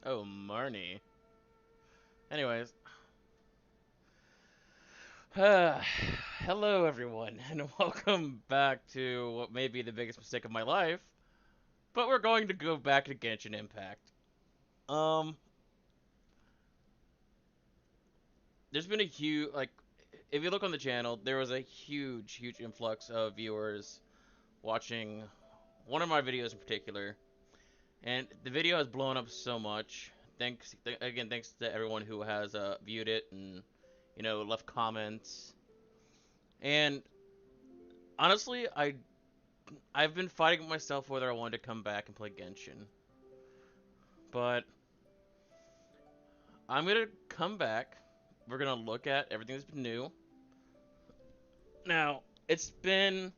Oh, Marnie. Anyways, hello everyone, and welcome back to what may be the biggest mistake of my life. But we're going to go back to Genshin Impact. Um, there's been a huge if you look on the channel, there was a huge influx of viewers watching one of my videos in particular, and the video has blown up so much. Thanks to everyone who has viewed it and left comments. And honestly, I've been fighting with myself whether I wanted to come back and play Genshin. But I'm gonna come back. We're gonna look at everything that's been new. Now, it's been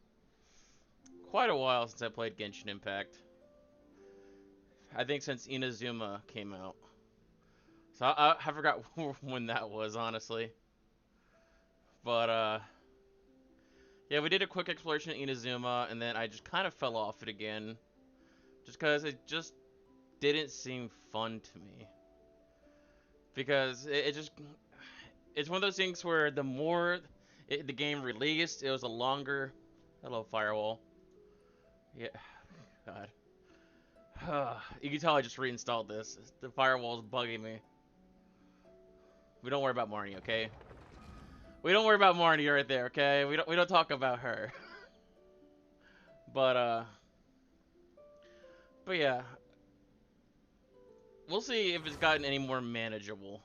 quite a while since I played Genshin Impact. I think since Inazuma came out. So I forgot when that was, honestly. But yeah, we did a quick exploration of Inazuma, and then I just kind of fell off it again, just because it just didn't seem fun to me. Because it just it's one of those things where the more the game released, it was a longer. Hello, firewall. Yeah, God. You can tell I just reinstalled this. The firewall's bugging me. We don't worry about Marnie, okay? We don't worry about Marnie right there, okay? We don't talk about her. But but yeah, we'll see if it's gotten any more manageable.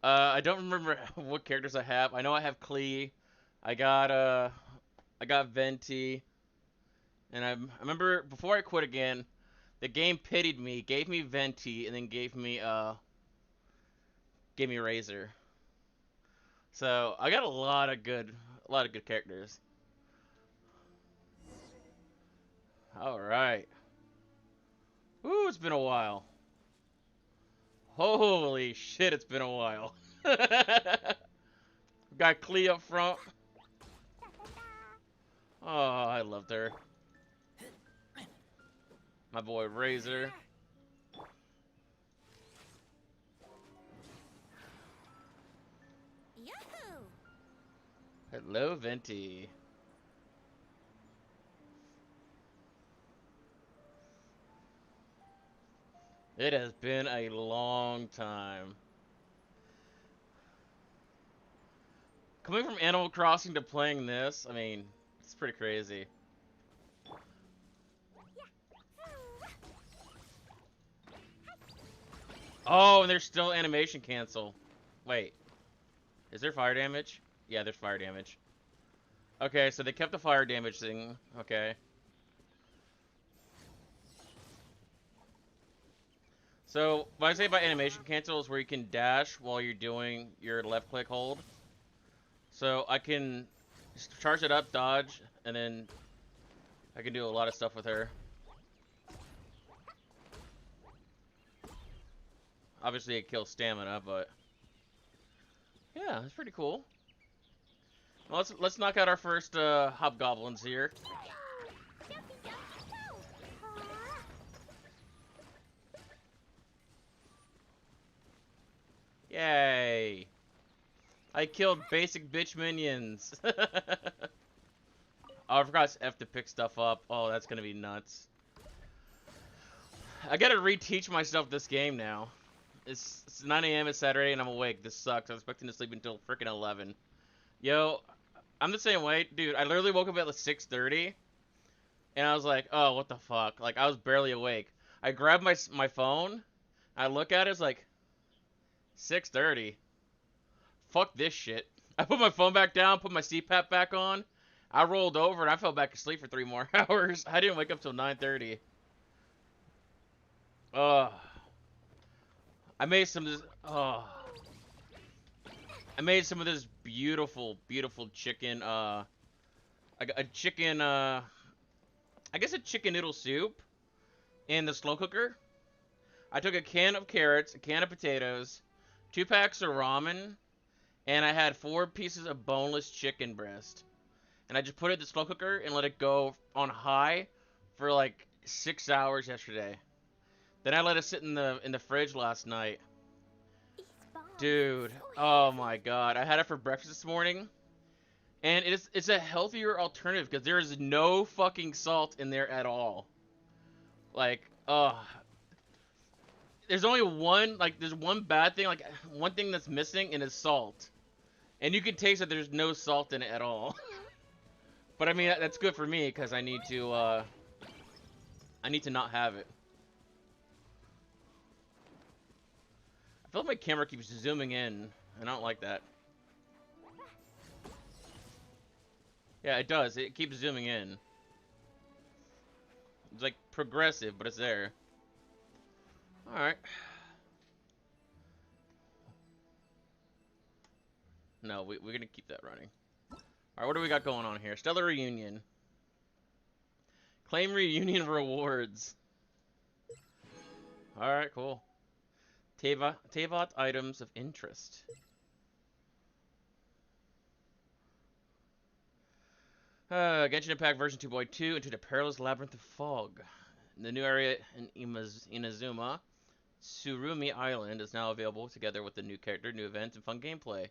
I don't remember what characters I have. I know I have Klee. I got I got Venti, and I remember before I quit again, the game pitied me, gave me Venti, and then gave me Razor. So I got a lot of good characters. All right. Ooh, it's been a while. Holy shit, it's been a while. Got Klee up front. Oh, I loved her. My boy Razor. Yahoo! Hello, Venti. It has been a long time. Coming from Animal Crossing to playing this, I mean, it's pretty crazy. Oh, and there's still animation cancel. Wait, is there fire damage? Yeah, there's fire damage. Okay, so they kept the fire damage thing. Okay. So, what I say about animation cancel is where you can dash while you're doing your left click hold. So, I can charge it up, dodge, and then I can do a lot of stuff with her. Obviously, it kills stamina, but yeah, it's pretty cool. Well, let's knock out our first hobgoblins here. Yay! I killed basic bitch minions. Oh, I forgot F to pick stuff up. Oh, that's gonna be nuts. I gotta reteach myself this game now. It's 9 a.m. It's Saturday and I'm awake. This sucks. I was expecting to sleep until freaking 11. Yo, I'm the same way, dude. I literally woke up at like 6:30, and I was like, oh, what the fuck? Like I was barely awake. I grabbed my phone. I look at it. It's like 6:30. Fuck this shit. I put my phone back down. Put my CPAP back on. I rolled over and I fell back asleep for 3 more hours. I didn't wake up till 9:30. Ugh. I made some of this. Oh. I made some of this beautiful chicken. A chicken. I guess a chicken noodle soup in the slow cooker. I took a can of carrots, a can of potatoes, 2 packs of ramen, and I had 4 pieces of boneless chicken breast. And I just put it in the slow cooker and let it go on high for like 6 hours yesterday. Then I let it sit in the fridge last night. Dude, oh my god. I had it for breakfast this morning, and it's a healthier alternative because there is no fucking salt in there at all. Like, there's only one, like, there's one bad thing, like, one thing that's missing, and it's salt. And you can taste that there's no salt in it at all. But I mean, that's good for me because I need to not have it. I feel like my camera keeps zooming in. I don't like that. Yeah, it does. It keeps zooming in. It's like progressive, but it's there. Alright. No, we're gonna keep that running. Alright, what do we got going on here? Stellar Reunion. Claim reunion rewards. Alright, cool. Teyvat items of interest. Genshin Impact version 2.2 into the perilous labyrinth of fog. The new area in Inazuma, Tsurumi Island, is now available together with the new character, new events, and fun gameplay.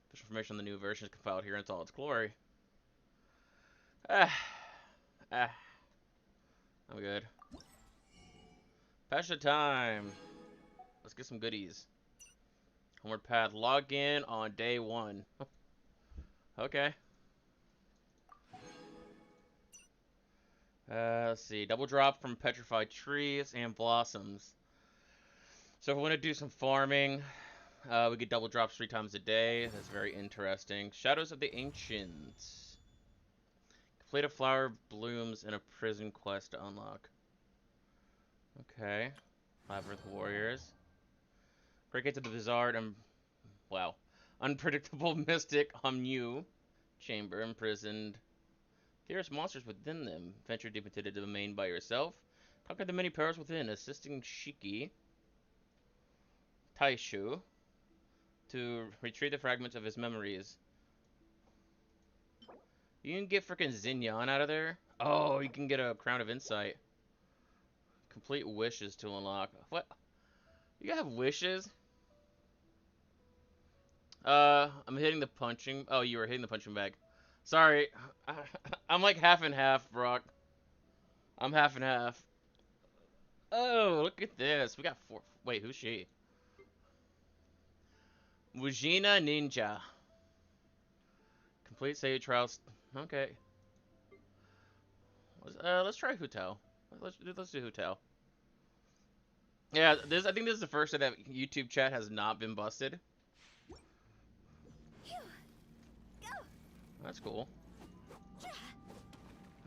Official information on the new version is compiled here in all its glory. Ah, I'm good. Pasha time. Let's get some goodies. Homeward path. Log in on day 1. Okay. Let's see. Double drop from petrified trees and blossoms. So if we want to do some farming, we get double drops 3 times a day. That's very interesting. Shadows of the Ancients. Complete a flower blooms in a prison quest to unlock. Okay. Labyrinth Warriors. Break into the bizarre and, wow, unpredictable mystic Homnu chamber imprisoned fierce monsters within them. Venture deep into the domain by yourself. Conquer the many powers within, assisting Shiki Taishu to retrieve the fragments of his memories. You can get freaking Zinyan out of there. Oh, you can get a Crown of Insight. Complete wishes to unlock. What? You have wishes? I'm hitting the punching. Oh, you were hitting the punching bag. Sorry. I'm like half and half, Brock. I'm half and half. Oh, look at this. We got 4. Wait, who's she? Wujina Ninja. Complete save trials. Okay. Let's try Hotel. Let's do Hotel. Yeah, I think this is the first day that YouTube chat has not been busted. That's cool.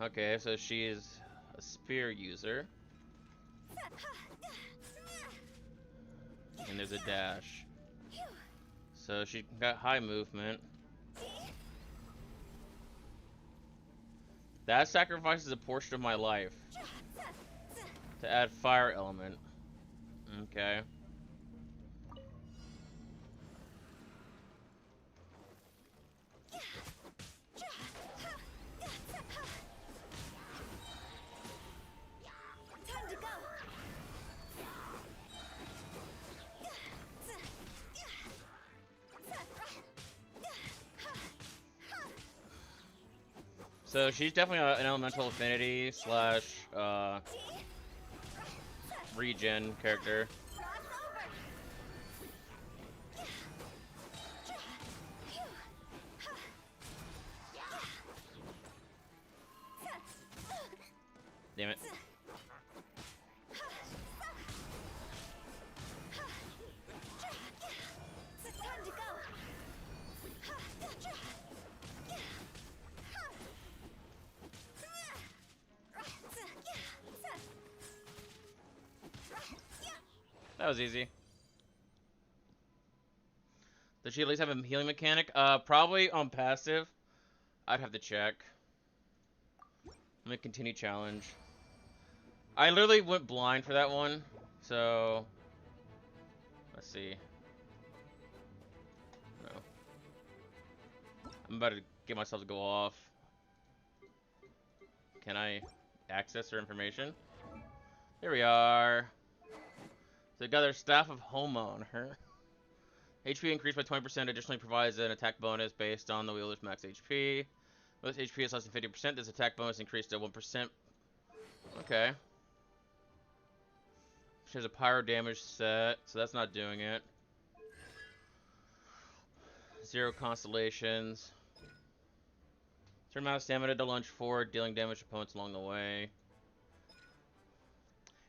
Okay, so she is a spear user. And there's a dash. So she got high movement. That sacrifices a portion of my life to add fire element. Okay. So she's definitely an elemental affinity slash regen character. Damn it. That was easy. Does she at least have a healing mechanic? Probably on passive. I'd have to check. Let me continue challenge. I literally went blind for that one, so let's see. No. I'm about to get myself to go off. Can I access her information? Here we are. So we got our Staff of Homo on her. HP increased by 20%. Additionally, provides an attack bonus based on the wielder's max HP. With HP is less than 50%, this attack bonus increased to 1%. Okay. She has a pyro damage set, so that's not doing it. 0 constellations. Certain amount of stamina to lunge forward, dealing damage to opponents along the way.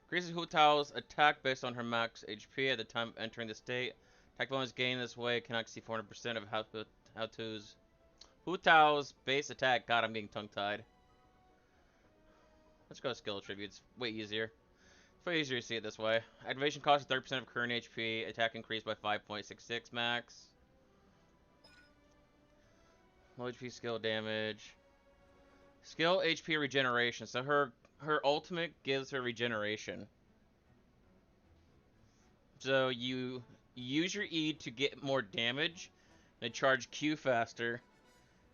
Increases Hu Tao's attack based on her max HP at the time of entering the state. Attack bonus gained this way cannot exceed 400% of Hu Tao's base attack. God, I'm getting tongue-tied. Let's go skill attributes. Way easier. It's way easier to see it this way. Activation cost is 30% of current HP. Attack increased by 5.66 max. Low HP skill damage. Skill HP regeneration. So her ultimate gives her regeneration. So you use your E to get more damage, then charge Q faster,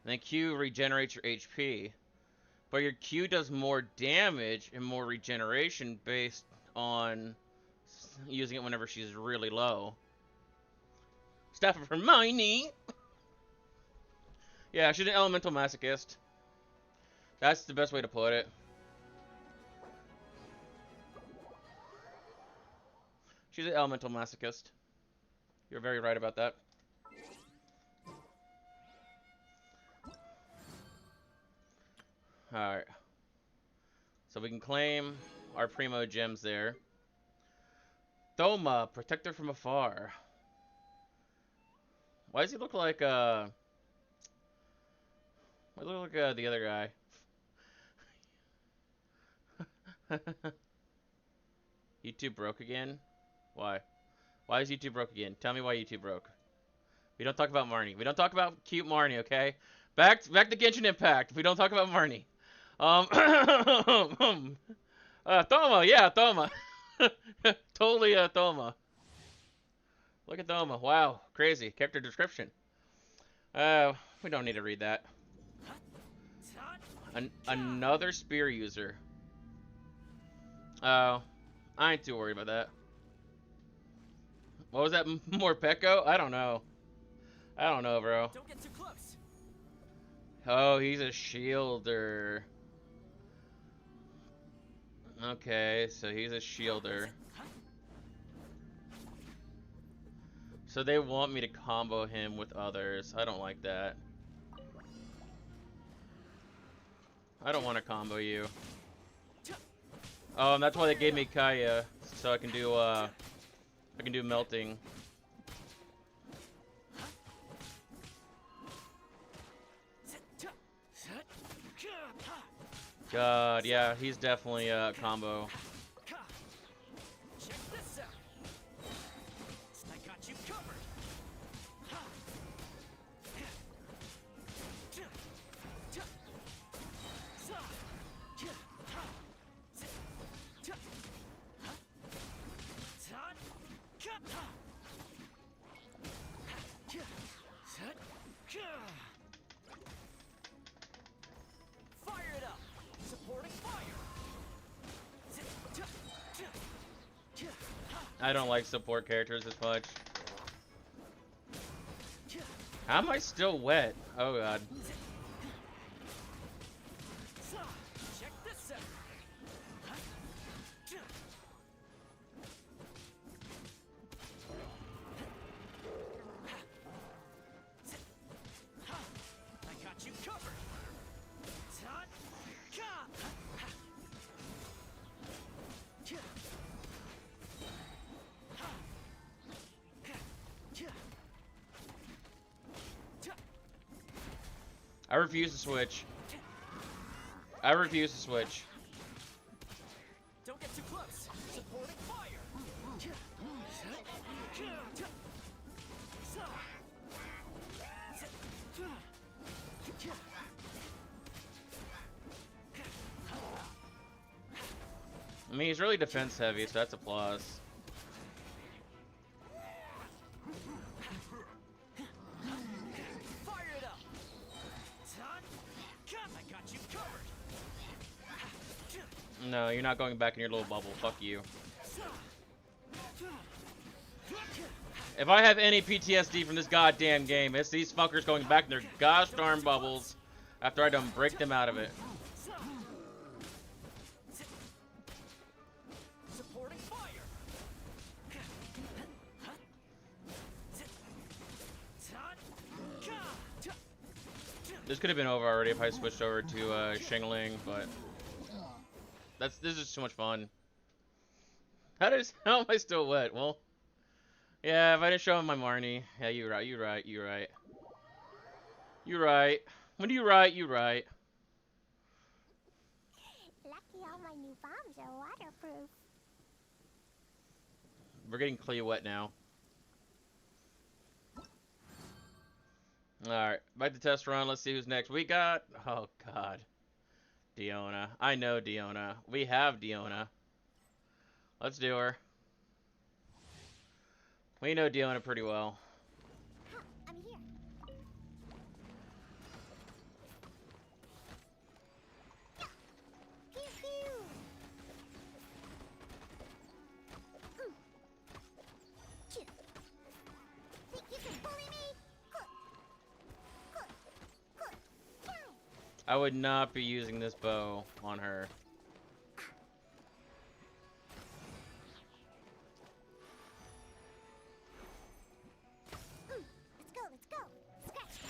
and then Q regenerates your HP. But your Q does more damage and more regeneration based on using it whenever she's really low. Staff of Hermione! Yeah, she's an elemental masochist. That's the best way to put it. She's an elemental masochist. You're very right about that. Alright. So we can claim our primo gems there. Thoma, protector from afar. Why does he look like why does he look like the other guy? YouTube broke again? Why? Why is YouTube broke again? Tell me why YouTube broke. We don't talk about Marnie. We don't talk about cute Marnie, okay? Back to Genshin Impact. We don't talk about Marnie. Thoma, yeah, Thoma. Totally Thoma. Look at Thoma. Wow, crazy. Character description. We don't need to read that. Another spear user. Oh, I ain't too worried about that. What was that? More Pecco? I don't know. I don't know, bro. Don't get too close. Oh, he's a shielder. Okay, so he's a shielder. So they want me to combo him with others. I don't like that. I don't want to combo you. Oh, and that's why they gave me Kaya, so I can do melting. God, yeah, he's definitely a combo. Check this out. I got you covered. Fire it up. Supporting fire. I don't like support characters as much. How am I still wet? Oh god. Check this out. I got you covered. I refuse to switch. I refuse to switch. Don't get too close. Supporting fire. I mean, he's really defense heavy, so that's a plus. Fire it up. I got you covered. No, you're not going back in your little bubble. Fuck you. If I have any PTSD from this goddamn game, it's these fuckers going back in their gosh darn bubbles after I done break them out of it. Supporting fire. This could have been over already if I switched over to Shingling, but this is too much fun. How am I still wet? Well, yeah, if I didn't show him my Marnie. Yeah, you're right. You're right. You're right. You're right. When you right, you right. Lucky all my new bombs are waterproof. We're getting Clea wet now. Alright, back to test run. Let's see who's next. We got... Oh, God. Diona. I know Diona. We have Diona. Let's do her. We know Diona pretty well. Huh, I'm here. Pew pew. Choo. Think you can bully me? I would not be using this bow on her. Let's go, let's go. Scratch.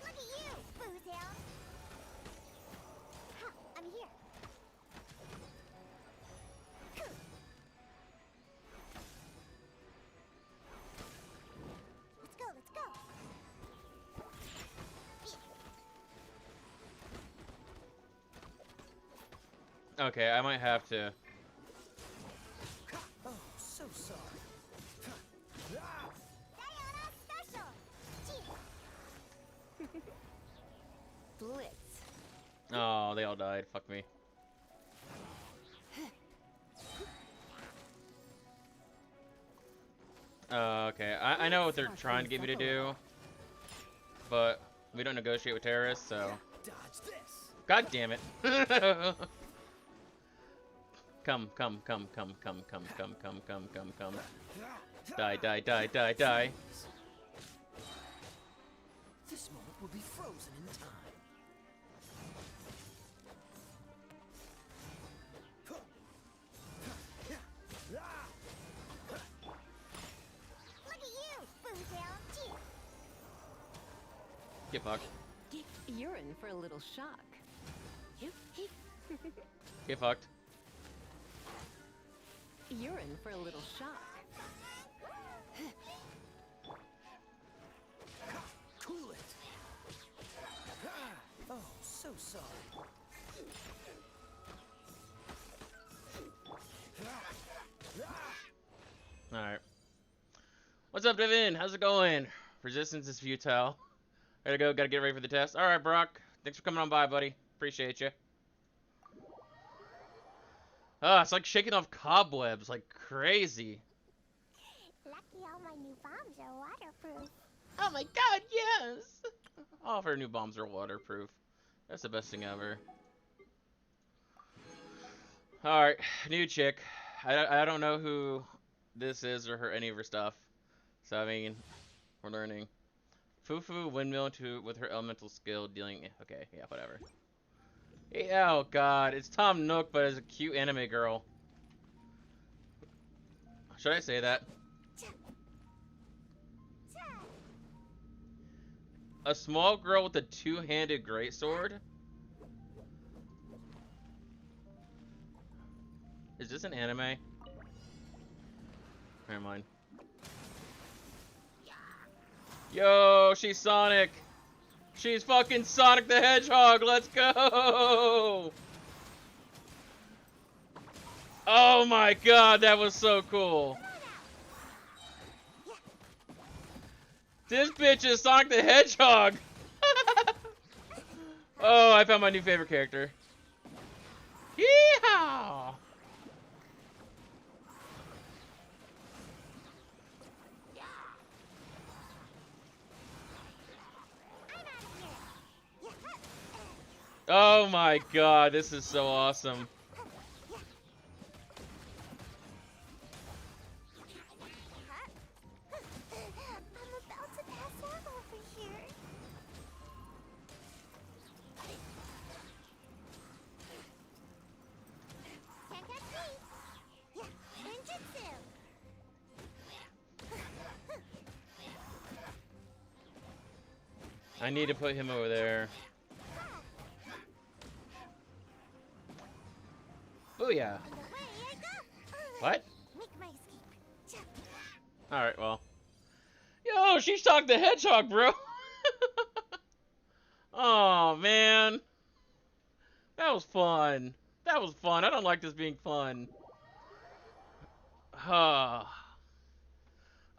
Look at you, Boozehound. Huh, I'm here. Let's go, let's go. Okay, I might have to. Oh, so sorry. Diana special. Blitz. Oh, they all died. Fuck me. Okay, I know what they're trying to get me to do, but we don't negotiate with terrorists, so... Dodge this. God damn it. Come. Die, die, die, die, die. This moment will be frozen in time. Look at you, Boozehound. Get fucked. You're in for a little shock. Get fucked. You're in for a little shock. Cool it. Oh, so sorry. Alright. What's up, Devin? How's it going? Resistance is futile. Gotta go, gotta get ready for the test. Alright, Brock. Thanks for coming on by, buddy. Appreciate you. Ah, it's like shaking off cobwebs like crazy. Lucky all my new bombs are waterproof. Oh my god, yes! All of her new bombs are waterproof. That's the best thing ever. Alright, new chick. I don't know who this is or any of her stuff. So, I mean, we're learning. Fufu windmill with her elemental skill dealing... Okay, yeah, whatever. Yeah, oh god, it's Tom Nook, but as a cute anime girl. Should I say that? A small girl with a two-handed greatsword? Is this an anime? Never mind. Yo, she's Sonic! She's fucking Sonic the Hedgehog! Let's go! Oh my god, that was so cool! This bitch is Sonic the Hedgehog! Oh, I found my new favorite character. Yeehaw! Oh my god, this is so awesome. I need to put him over there. Booyah. And away I go. What? Make my escape. Alright, well. Yo, she's talking the hedgehog, bro. Oh, man. That was fun. That was fun. I don't like this being fun. I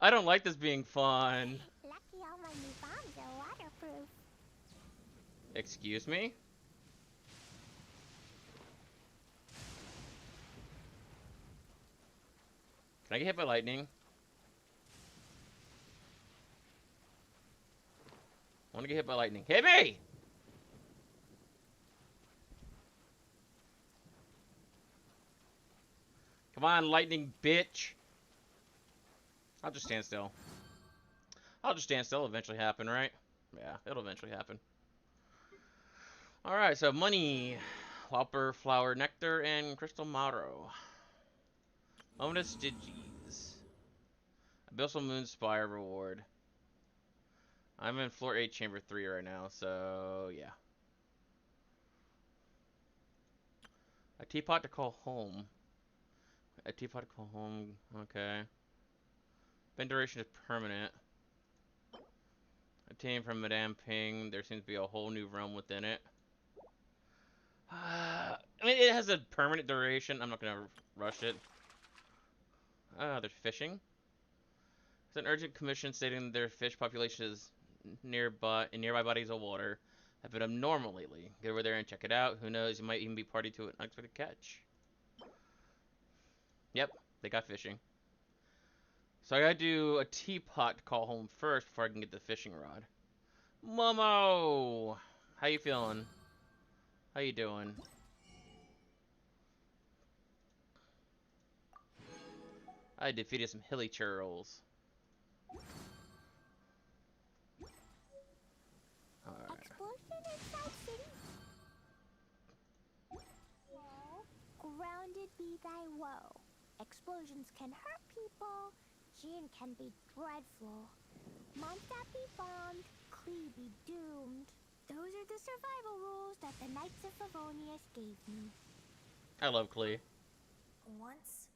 don't like this being fun. Lucky all my new bombs are waterproof. Excuse me? Can I get hit by lightning? I want to get hit by lightning. Hit me! Come on, lightning bitch. I'll just stand still. I'll just stand still. It'll eventually happen, right? Yeah, it'll eventually happen. Alright, so money. Whopper, flower, nectar, and crystal marrow. Ominous Digis. Abyssal Moon Spire reward. I'm in floor 8, chamber 3 right now, so yeah. A teapot to call home. A teapot to call home, okay. Bend duration is permanent. Obtained from Madame Ping. There seems to be a whole new realm within it. I mean, it has a permanent duration. I'm not gonna rush it. They're fishing. It's an urgent commission stating their fish population is nearby in nearby bodies of water have been abnormal lately. Get over there and check it out. Who knows? You might even be party to an unexpected catch. Yep, they got fishing. So I gotta do a teapot to call home first before I can get the fishing rod. Momo, how you feeling? How you doing? I defeated some hilly churls. Alright. Explosion inside city. Woe, grounded be thy woe. Explosions can hurt people. Jin can be dreadful. Mondstadt be bombed. Klee be doomed. Those are the survival rules that the Knights of Favonius gave me. I love Klee. Once,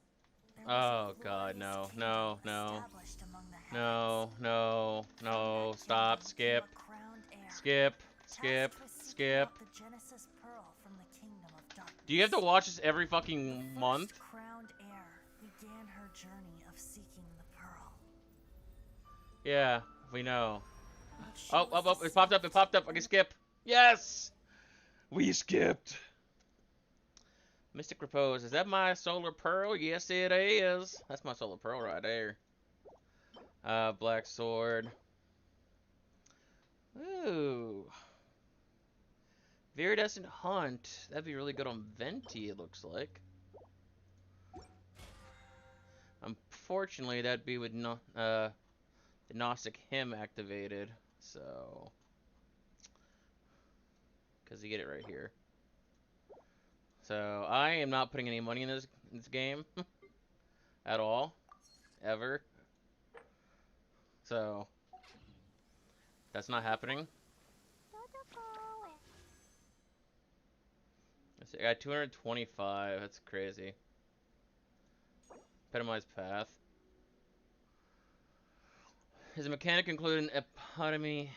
there was Oh a god, glorious no, kingdom no, no. established among the No, heavens. no, From no, that stop, kingdom skip, came a crowned heir, skip, tasked skip, with seeking skip. out the Genesis Pearl from the kingdom of darkness. Do you have to watch this every The fucking month? first crowned heir began her journey of seeking the pearl. Yeah, we know. But she Oh, was oh, oh, it popped up, it popped up. I can skip. Yes! We skipped. Mystic Repose. Is that my solar pearl? Yes, it is. That's my solar pearl right there. Black sword. Ooh. Viridescent Hunt. That'd be really good on Venti, it looks like. Unfortunately, that'd be with no, the Gnostic Hymn activated. So. Because you get it right here. So, I am not putting any money in this game. At all. Ever. So. That's not happening. Let's see, I got 225. That's crazy. Epitomized path. His mechanic include an epitome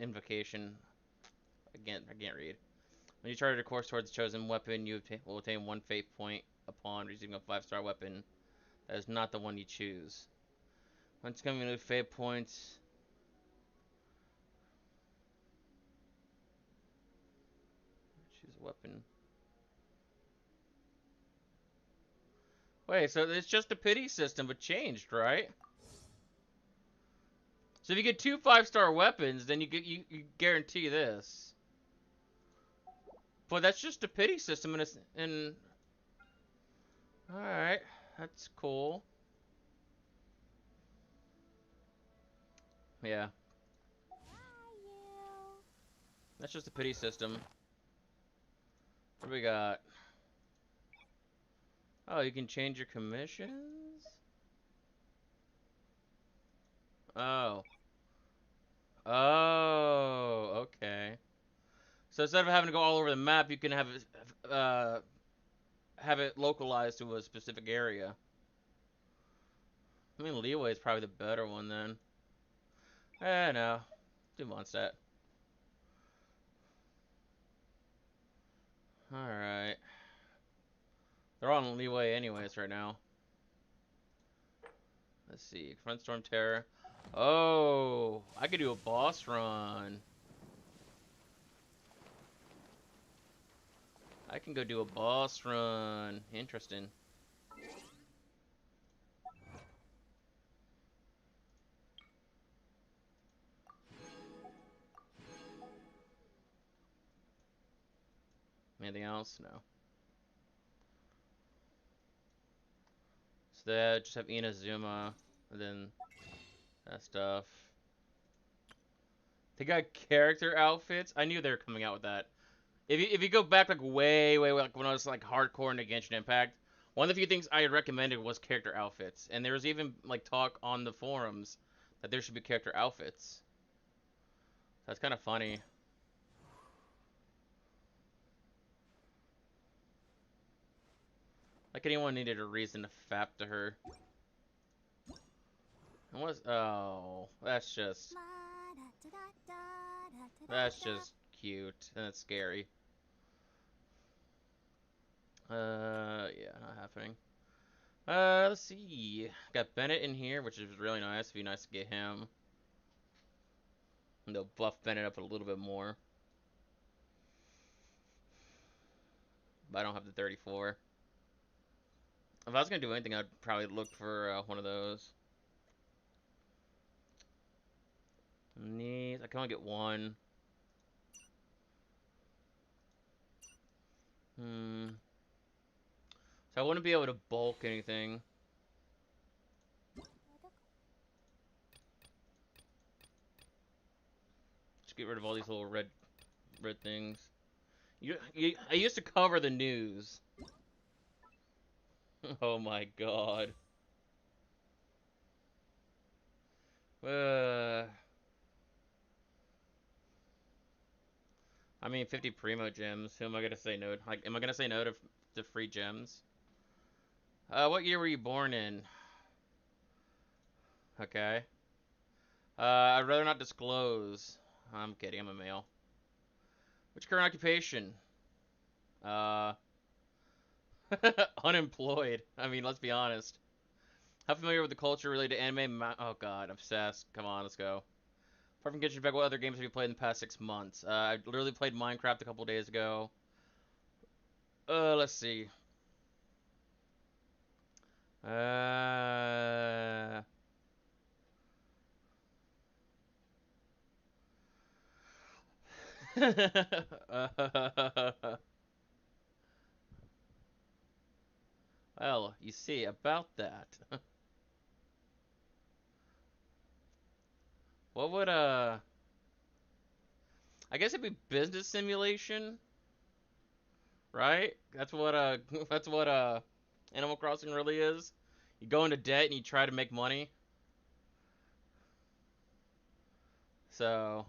invocation. Again, I can't read. When you chart a course towards the chosen weapon, you will obtain 1 fate point upon receiving a 5-star weapon. That is not the one you choose. Once coming with fate points. Choose a weapon. Wait, so it's just a pity system, but changed, right? So if you get 2 5-star weapons, then you guarantee this. But that's just a pity system, and it's all right, that's cool. Yeah, that's just a pity system. What do we got? Oh, you can change your commissions? Oh. Oh, okay. So instead of having to go all over the map, you can have it localized to a specific area. I mean, Leeway is probably the better one then. No. Do Mondstadt. Alright. They're on Leeway anyways right now. Let's see. Front Storm Terror. Oh, I could do a boss run. I can go do a boss run. Interesting. Anything else? No. So they just have Inazuma, and then that stuff. They got character outfits. I knew they were coming out with that. If you go back like way like when I was like hardcore into Genshin Impact, one of the few things I recommended was character outfits, and there was even like talk on the forums that there should be character outfits. That's kind of funny. Like anyone needed a reason to fap to her. And what's oh, that's just cute and it's scary. Yeah, not happening. Let's see. Got Bennett in here, which is really nice. It'd be nice to get him. And they'll buff Bennett up a little bit more. But I don't have the 34. If I was gonna do anything, I'd probably look for one of those. These, I can only get one. So I wouldn't be able to bulk anything. Just get rid of all these little red things. I used to cover the news. Oh my god. I mean, 50 primo gems. Who am I gonna say no? Like, am I gonna say no to free gems? What year were you born in? Okay. I'd rather not disclose. I'm kidding. I'm a male. Which current occupation? Uh, unemployed. I mean, let's be honest. How familiar with the culture related to anime? Oh god, obsessed. Come on, let's go. Apart from Genshin Impact, what other games have you played in the past 6 months? I literally played Minecraft a couple days ago. Let's see. Uh, well, you see, about that. What would, I guess it'd be business simulation, right? That's what, that's what, Animal Crossing really is. You go into debt and you try to make money. So,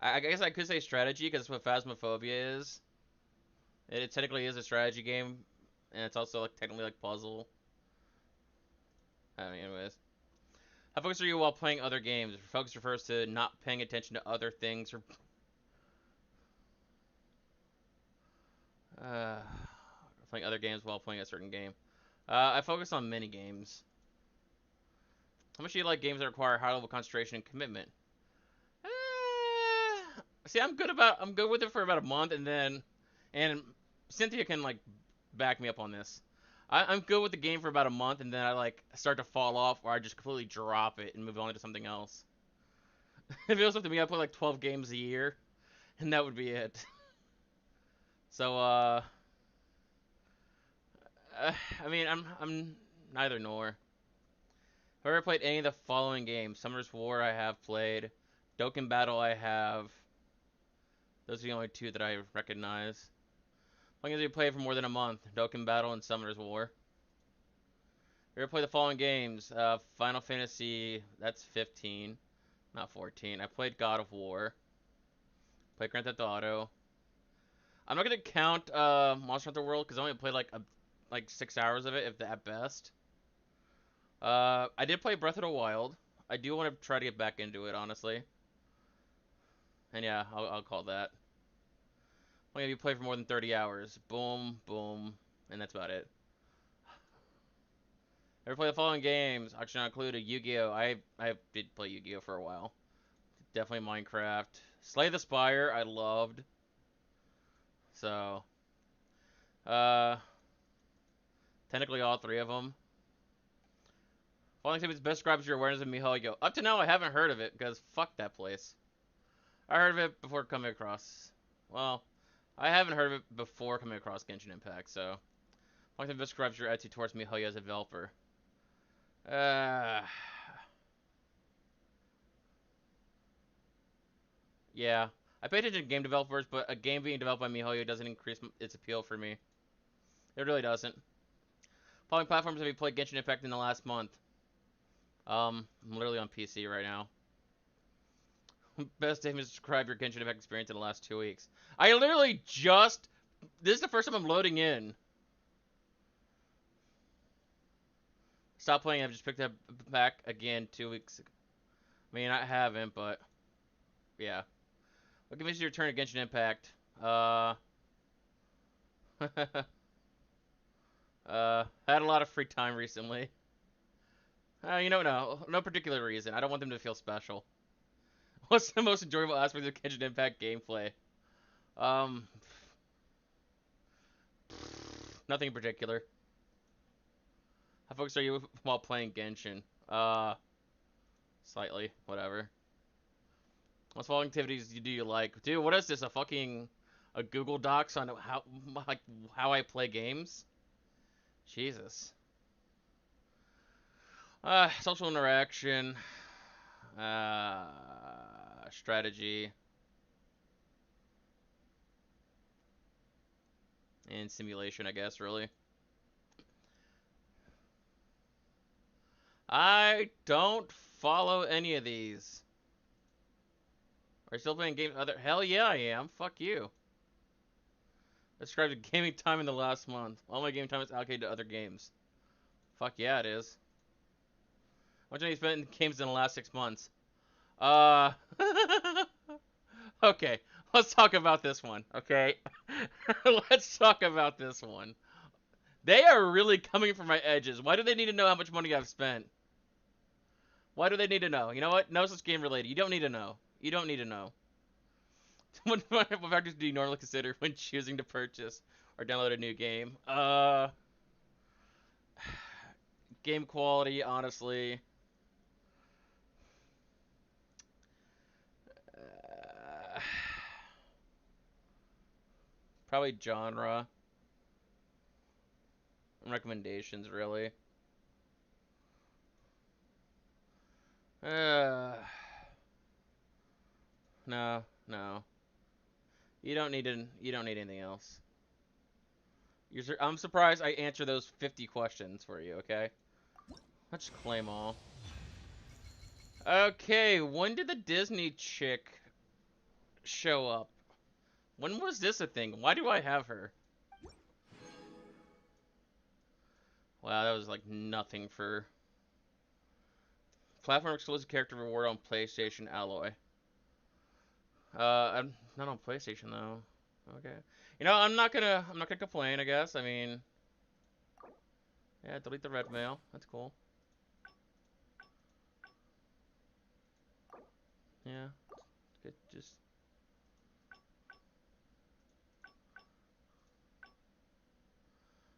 I guess I could say strategy because that's what Phasmophobia is. It technically is a strategy game, and it's also like technically like puzzle. I mean, anyways. How focused are you while playing other games? Focus refers to not paying attention to other things or uh, playing other games while playing a certain game. I focus on mini games. How much do you like games that require high level concentration and commitment? See, I'm good with it for about a month, and Cynthia can like back me up on this. I'm good with the game for about a month, and then I like start to fall off, or I just completely drop it and move on to something else. If it was up to me, I play like 12 games a year, and that would be it. So, I mean, I'm neither nor. Have I ever played any of the following games? Summer's War I have played. Dokkan Battle I have. Those are the only two that I recognize. As long as you play for more than a month, Dokkan Battle and Summer's War. We ever play the following games? Final Fantasy, that's 15, not 14. I played God of War. Played Grand Theft Auto. I'm not gonna count Monster Hunter World because I only played like 6 hours of it, if at best. I did play Breath of the Wild. I do want to try to get back into it, honestly. And yeah, I'll call that. Only if you play for more than 30 hours. Boom, boom, and that's about it. Ever play the following games? Actually, not included Yu-Gi-Oh. I did play Yu-Gi-Oh for a while. Definitely Minecraft. Slay the Spire, I loved. So, uh, technically all three of them. Following activities best describes your awareness of MiHoYo. Up to now, I haven't heard of it because fuck that place. I heard of it before coming across. Well, I haven't heard of it before coming across Genshin Impact. So, following activities best describes your attitude towards MiHoYo as a developer. Uh, yeah. I pay attention to game developers, but a game being developed by MiHoYo doesn't increase its appeal for me. It really doesn't. Following platforms have you played Genshin Impact in the last month? I'm literally on PC right now. Best statement to describe your Genshin Impact experience in the last 2 weeks. I literally just... This is the first time I'm loading in. Stop playing, I've just picked up back again 2 weeks ago. I mean, I haven't, but... Yeah. What convinced you to return to Genshin Impact? Had a lot of free time recently. No particular reason. I don't want them to feel special. What's the most enjoyable aspect of Genshin Impact gameplay? Um, Nothing in particular. How focused are you while playing Genshin? Slightly, whatever. What small activities do you like? Dude, what is this? A Google Docs on how I play games? Jesus. Social interaction. Strategy. And simulation, I guess, really. I don't follow any of these. Are you still playing games? Hell yeah, I am. Fuck you. Describe the gaming time in the last month. All my game time is allocated to other games. Fuck yeah, it is. How much have you spent in games in the last 6 months? Uh, okay. Let's talk about this one. Okay, let's talk about this one. They are really coming for my edges. Why do they need to know how much money I've spent? Why do they need to know? You know what? No such game related. You don't need to know. You don't need to know. What factors do you normally consider when choosing to purchase or download a new game? Game quality, honestly. Uh, Probably genre. Recommendations, really. Uh, no, no. You don't need anything else. I'm surprised I answer those 50 questions for you, okay? Let's just claim all. Okay, when did the Disney chick show up? When was this a thing? Why do I have her? Wow, that was like nothing for... Platform exclusive character reward on PlayStation Alloy. I'm not on PlayStation though. Okay. I'm not gonna complain, I guess. I mean, yeah, delete the red mail. That's cool. Yeah. Good. Just.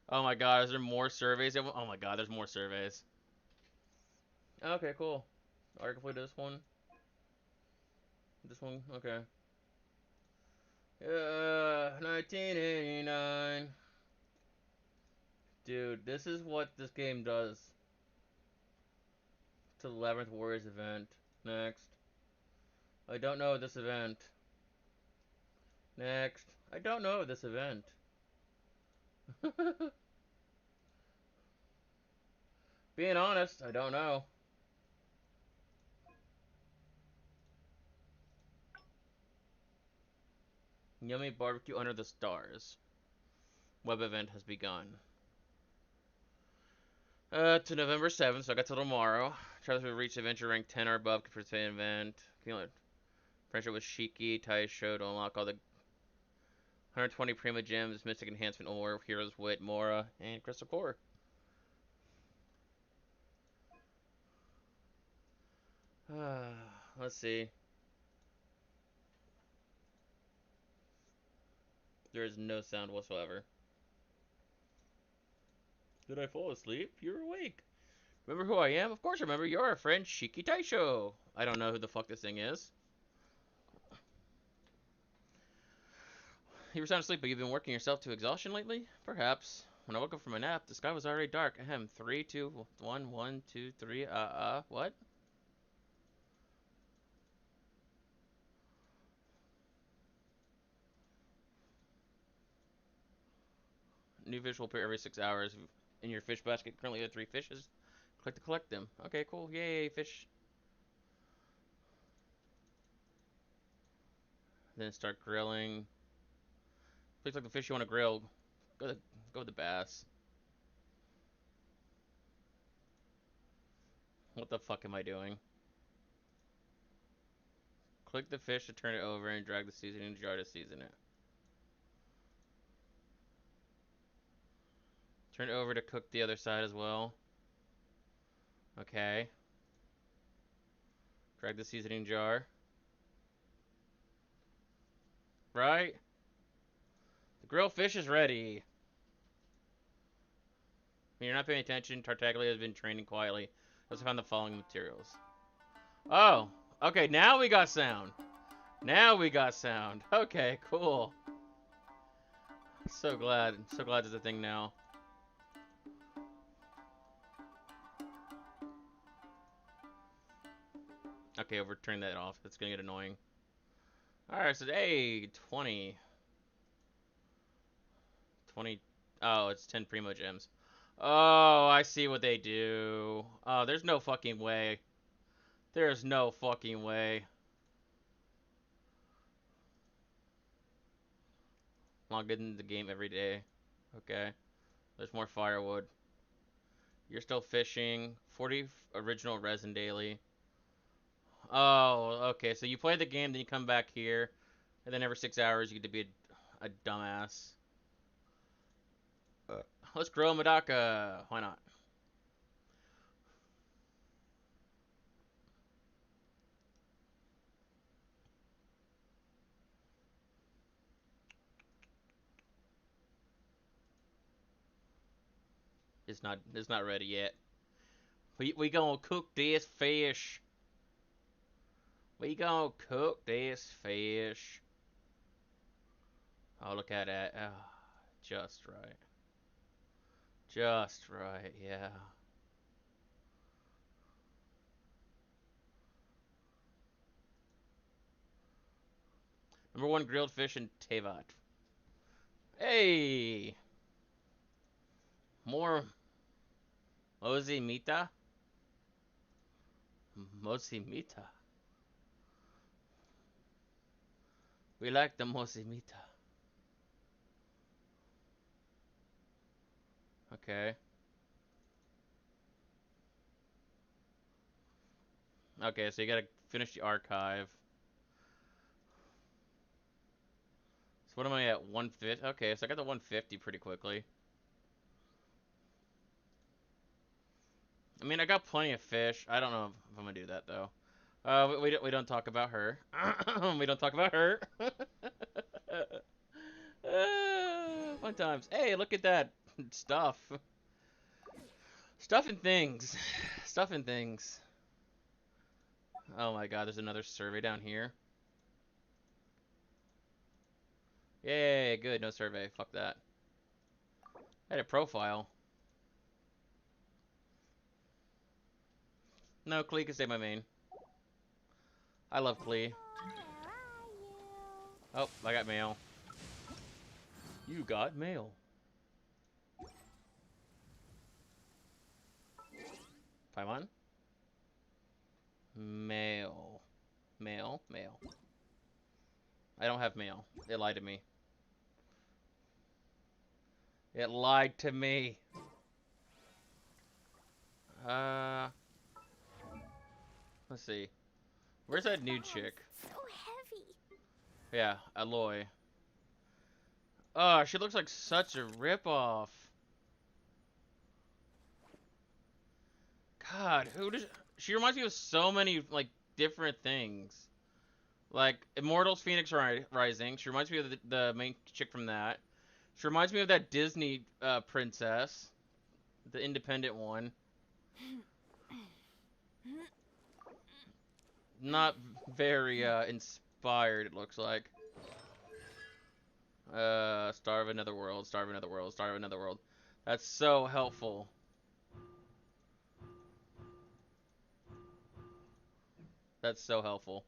Oh my God, is there more surveys? Oh my God, there's more surveys. Okay, cool. I complete this one. This one, okay. 1989. Dude, this is what this game does to the Labyrinth Warriors event. Next. I don't know this event. Next. I don't know this event. Being honest, I don't know. Yummy barbecue under the stars. Web event has begun. To November 7th, so I got till tomorrow. Try to reach adventure rank 10 or above for the event. Friendship with Shiki, Taisho to unlock all the 120 Prima Gems, Mystic Enhancement Ore, Hero's Wit, Mora, and Crystal Core. Let's see. There is no sound whatsoever. Did I fall asleep? You're awake. Remember who I am? Of course I remember. You're our friend Shiki Taisho. I don't know who the fuck this thing is. You were sound asleep, but you've been working yourself to exhaustion lately? Perhaps. When I woke up from my nap, the sky was already dark. Ahem. 3, 2, 1, 1, 2, 3. What? New fish will appear every 6 hours. In your fish basket, currently you have 3 fishes. Click to collect them. Okay, cool. Yay, fish. Then start grilling. Please like the fish you want to grill. Go with the bass. What the fuck am I doing? Click the fish to turn it over and drag the seasoning jar to season it. Turn it over to cook the other side as well. Okay. Drag the seasoning jar. Right? The grilled fish is ready. When you're not paying attention, Tartaglia has been training quietly. Let's find the following materials. Oh, okay, now we got sound. Now we got sound. Okay, cool. So glad. So glad there's a thing now. Okay, we're turning that off. That's gonna get annoying. Alright, so hey, 20. 20. Oh, it's 10 Primo Gems. Oh, I see what they do. Oh, there's no fucking way. There's no fucking way. Logged in the game every day. Okay. There's more firewood. You're still fishing. 40 original resin daily. Oh, okay. So you play the game, then you come back here, and then every 6 hours you get to be a dumbass. Let's grow Medaka. Why not? It's not ready yet. We gonna cook this fish. We gonna cook this fish. Oh, look at that. Oh, just right. Just right, yeah. Number 1 grilled fish in Tevat. Hey! More Mozi Mita? Mozi Mita. We like the Mozi Mita. Okay. Okay, so you gotta finish the archive. So what am I at? 150? Okay, so I got the 150 pretty quickly. I mean, I got plenty of fish. I don't know if I'm gonna do that though. We don't talk about her. We don't talk about her. Fun times. Hey, look at that stuff. Stuff and things. Stuff and things. Oh my god, there's another survey down here. Yay, good, no survey. Fuck that. Edit profile. No, Klee can stay my main. I love Klee. Oh, I got mail. You got mail. Paimon? Male. Male? Male. I don't have male. It lied to me. It lied to me. Uh, let's see. Where's that new chick? So heavy. Yeah, Aloy. Oh, she looks like such a ripoff. God, who does... She reminds me of so many, like, different things. Like, Immortals Phoenix Rising. She reminds me of the main chick from that. She reminds me of that Disney princess. The independent one. Not very inspired, it looks like. Star of Another World, Star of Another World, Star of Another World. That's so helpful. That's so helpful.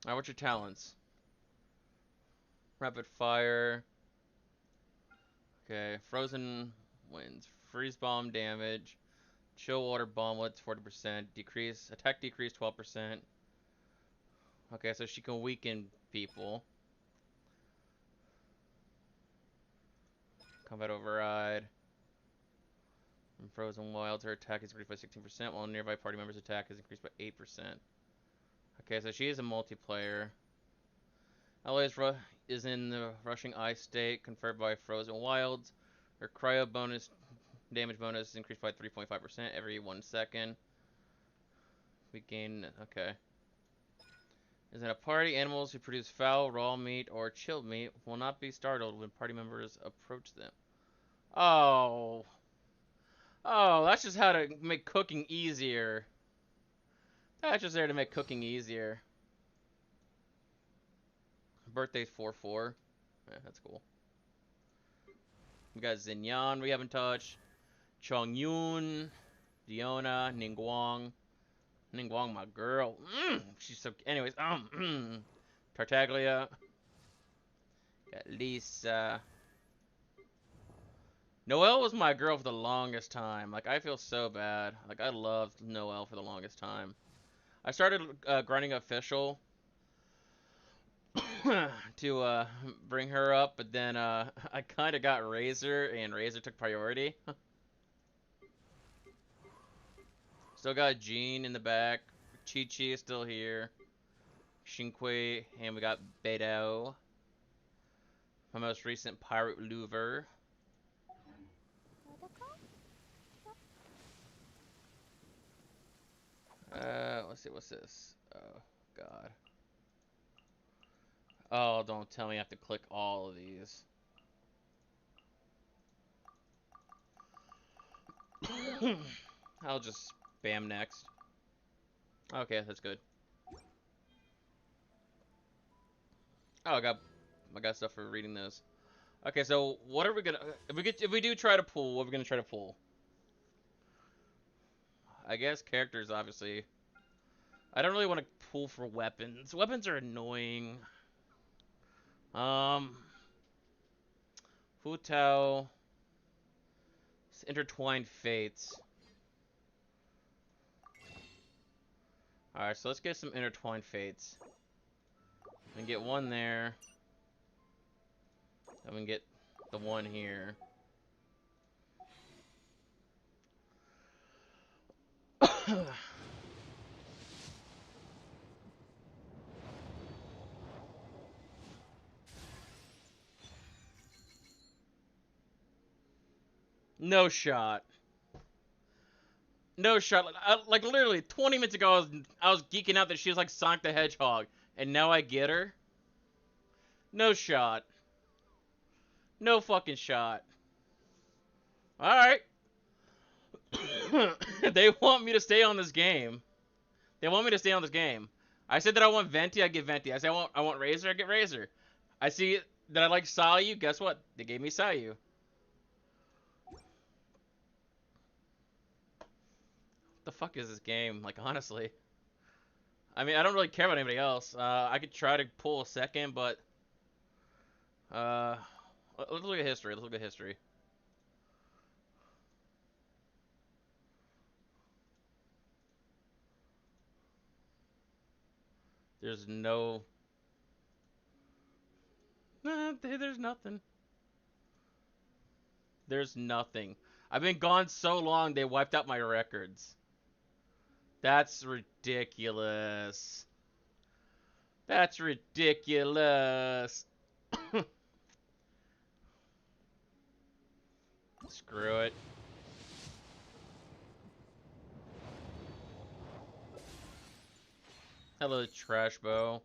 Alright, what's your talents? Rapid Fire. Okay, Frozen Winds. Freeze Bomb damage. Chill Water Bomblets, 40%. Attack decrease, 12%. Okay, so she can weaken people. Combat Override. From Frozen Wilds, her attack is increased by 16%, while nearby party members' attack is increased by 8%. Okay, so she is a multiplayer. Aloy is in the Rushing Ice state, conferred by Frozen Wilds. Her cryo bonus damage bonus is increased by 3.5% every 1 second. We gain... okay. Is in a party, animals who produce foul, raw meat, or chilled meat will not be startled when party members approach them. Oh. Oh, that's just how to make cooking easier. That's just there to make cooking easier. Birthday's 4/4. Yeah, that's cool. We got Xinyan we haven't touched. Chongyun, Diona, Ningguang. Ningguang, my girl. She's so... anyways, Tartaglia. Got Lisa. Noelle was my girl for the longest time. Like, I feel so bad. Like, I loved Noelle for the longest time. I started grinding official to bring her up, but then I kind of got Razor, and Razor took priority. Still got Jean in the back. Chi-Chi is still here. Xingqi, and we got Beidou. My most recent Pirate Louver. Let's see, what's this? Oh, God. Oh, don't tell me I have to click all of these. I'll just spam next. Okay, that's good. Oh, I got stuff for reading those. Okay, so what are we gonna... if we do try to pull, what are we gonna try to pull? I guess characters, obviously. I don't really want to pull for weapons. Weapons are annoying. Fu Tao. Intertwined Fates. Alright, so let's get some Intertwined Fates. And get one there. And we can get the one here. No shot. No shot. Like literally 20 minutes ago, I was geeking out that she was like Sonic the Hedgehog, and now I get her. No shot. No fucking shot. All right. They want me to stay on this game. They want me to stay on this game. I said that I want Venti, I get Venti. I said I want Razor, I get Razor. I see that I like Sayu. Guess what? They gave me Sayu. What the fuck is this game? Like, honestly. I mean, I don't really care about anybody else. I could try to pull a second, but... let's look at history. Let's look at history. There's no... Nah, there's nothing. There's nothing. I've been gone so long, they wiped out my records. That's ridiculous. That's ridiculous. Screw it. Hello, trash bow.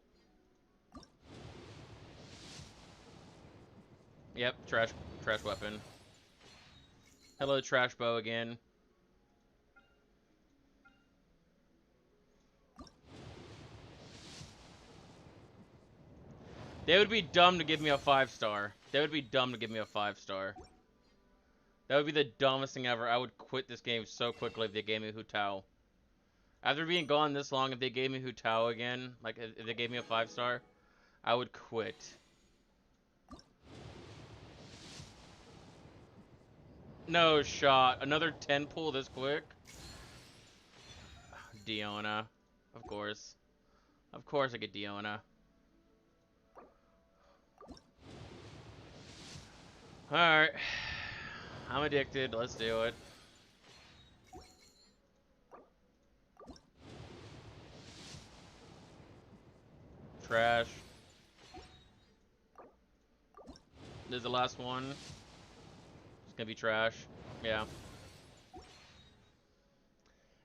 Yep, trash weapon. Hello, trash bow again. They would be dumb to give me a 5-star. They would be dumb to give me a 5-star. That would be the dumbest thing ever. I would quit this game so quickly if they gave me Hu Tao. After being gone this long, if they gave me Hu Tao again, like if they gave me a 5-star, I would quit. No shot. Another 10 pull this quick? Diona. Of course. Of course I get Diona. Alright. I'm addicted. Let's do it. Trash. This is the last one. It's gonna be trash. Yeah.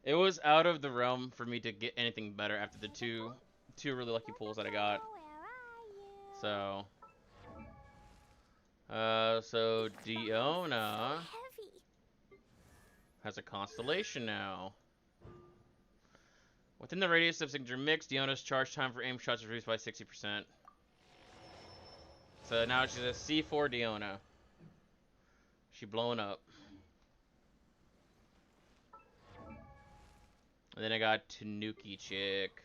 It was out of the realm for me to get anything better after the two really lucky pulls that I got. So so Diona has a constellation now. Within the radius of signature mix, Diona's charge time for aim shots is reduced by 60%. So now she's a C4 Diona. She blowing up. And then I got Tanuki Chick.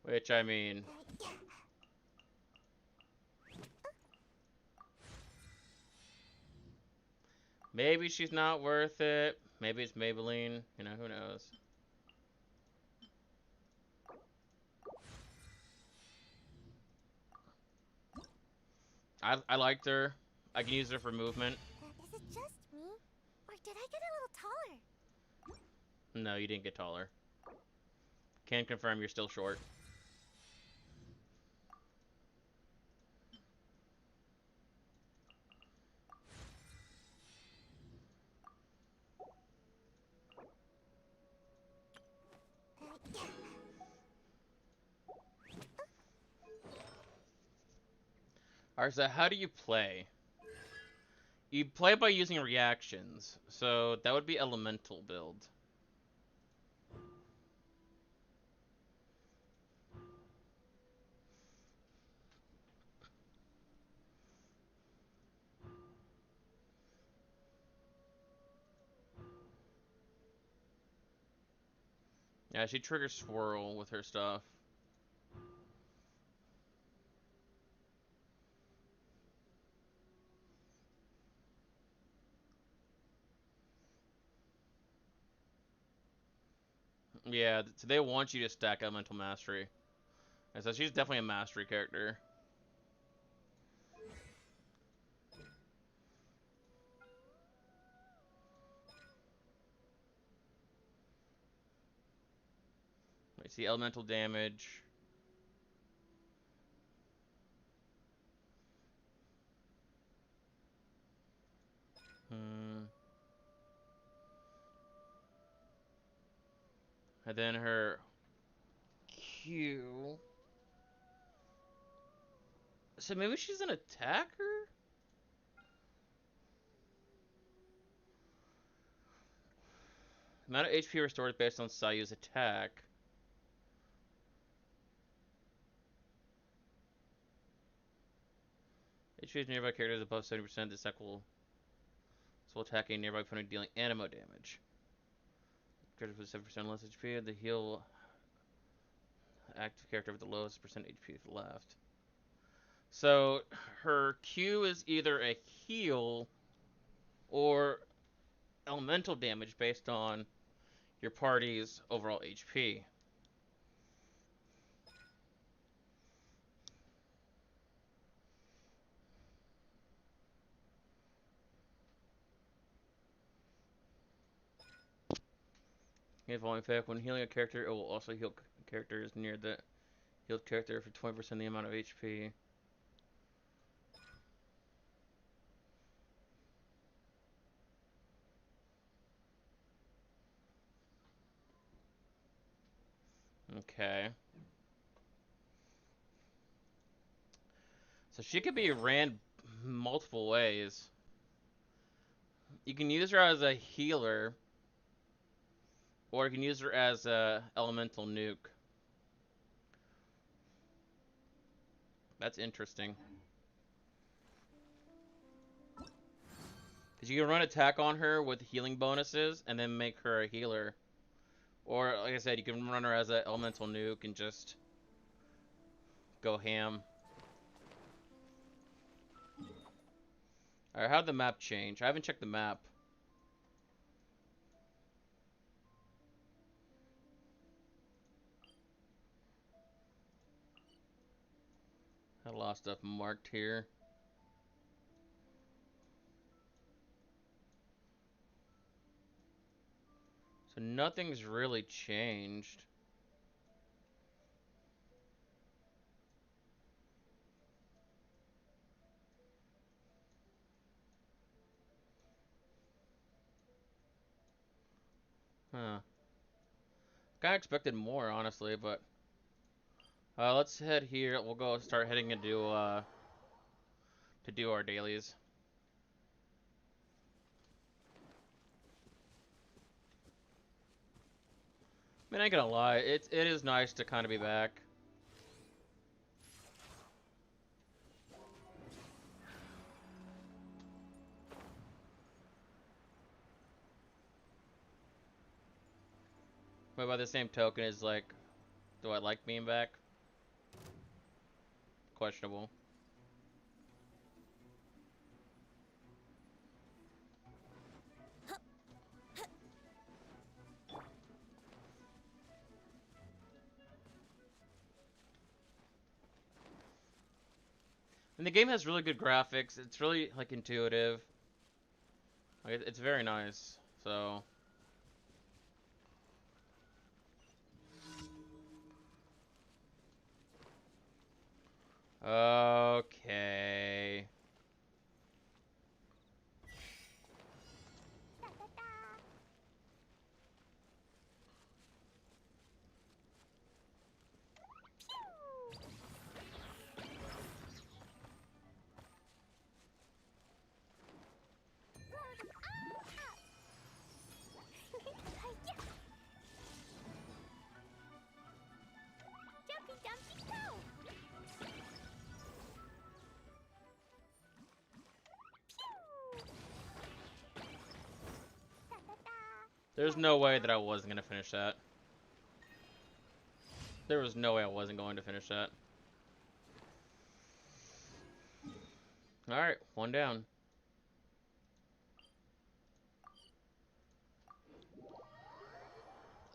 Which, I mean... maybe she's not worth it. Maybe it's Maybelline. You know, who knows. I liked her. I can use her for movement. Is it just me? Or did I get a little taller? No, you didn't get taller. Can confirm you're still short. Alright, so how do you play? You play by using reactions. So that would be elemental build. Yeah, she triggers swirl with her stuff. Yeah, so they want you to stack elemental mastery. And so she's definitely a mastery character. I see elemental damage. And then her Q. So maybe she's an attacker? Amount of HP restored based on Sayu's attack. HP of nearby characters above 70%. This attack will attack a nearby opponent dealing animo damage. Character with 7% less HP. The heal active character with the lowest percent HP left. So her Q is either a heal or elemental damage based on your party's overall HP. Gain volume effect. When healing a character, it will also heal characters near the healed character for 20% the amount of HP. Okay. So she could be ran multiple ways. You can use her as a healer, or you can use her as a elemental nuke. That's interesting. Because you can run attack on her with healing bonuses and then make her a healer. Or, like I said, you can run her as an elemental nuke and just go ham. Alright, how'd the map change? I haven't checked the map. Had a lot of stuff marked here. So nothing's really changed. Huh. Kinda expected more, honestly, but let's head here. We'll go start heading into to do our dailies. I mean, I ain't gonna lie, it is nice to kind of be back. But by the same token, is like, do I like being back? Questionable. And the game has really good graphics. It's really like intuitive. Like, it's very nice. So. Okay. Da, da, da. Blow them all up. Yeah. Jumpy, dumpy, go. Da, da, da. There's no way that I wasn't gonna finish that. There was no way I wasn't going to finish that. Alright, one down.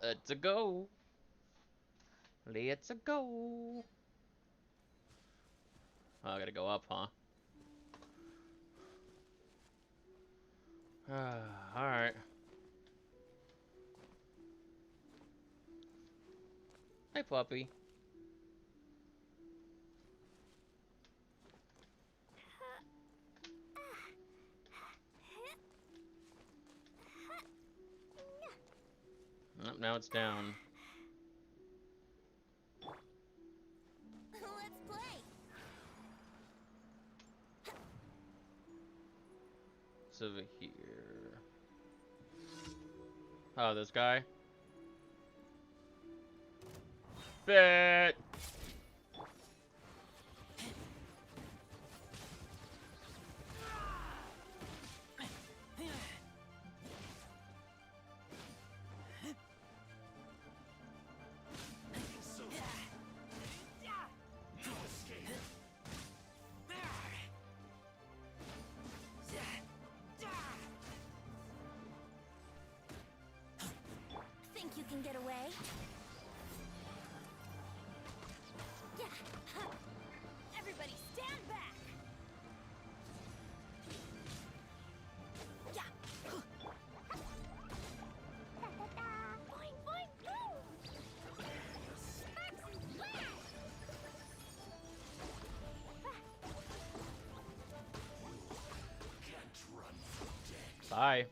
Let's a go. Let's a go. Oh, I gotta go up, huh? Alright. Hey, puppy. Oh, now it's down. Let's play. It's over here. Oh, this guy? Bet! Think you can get away? Yeah. Everybody stand back. Yeah. Da, da, da. Boing, Bye.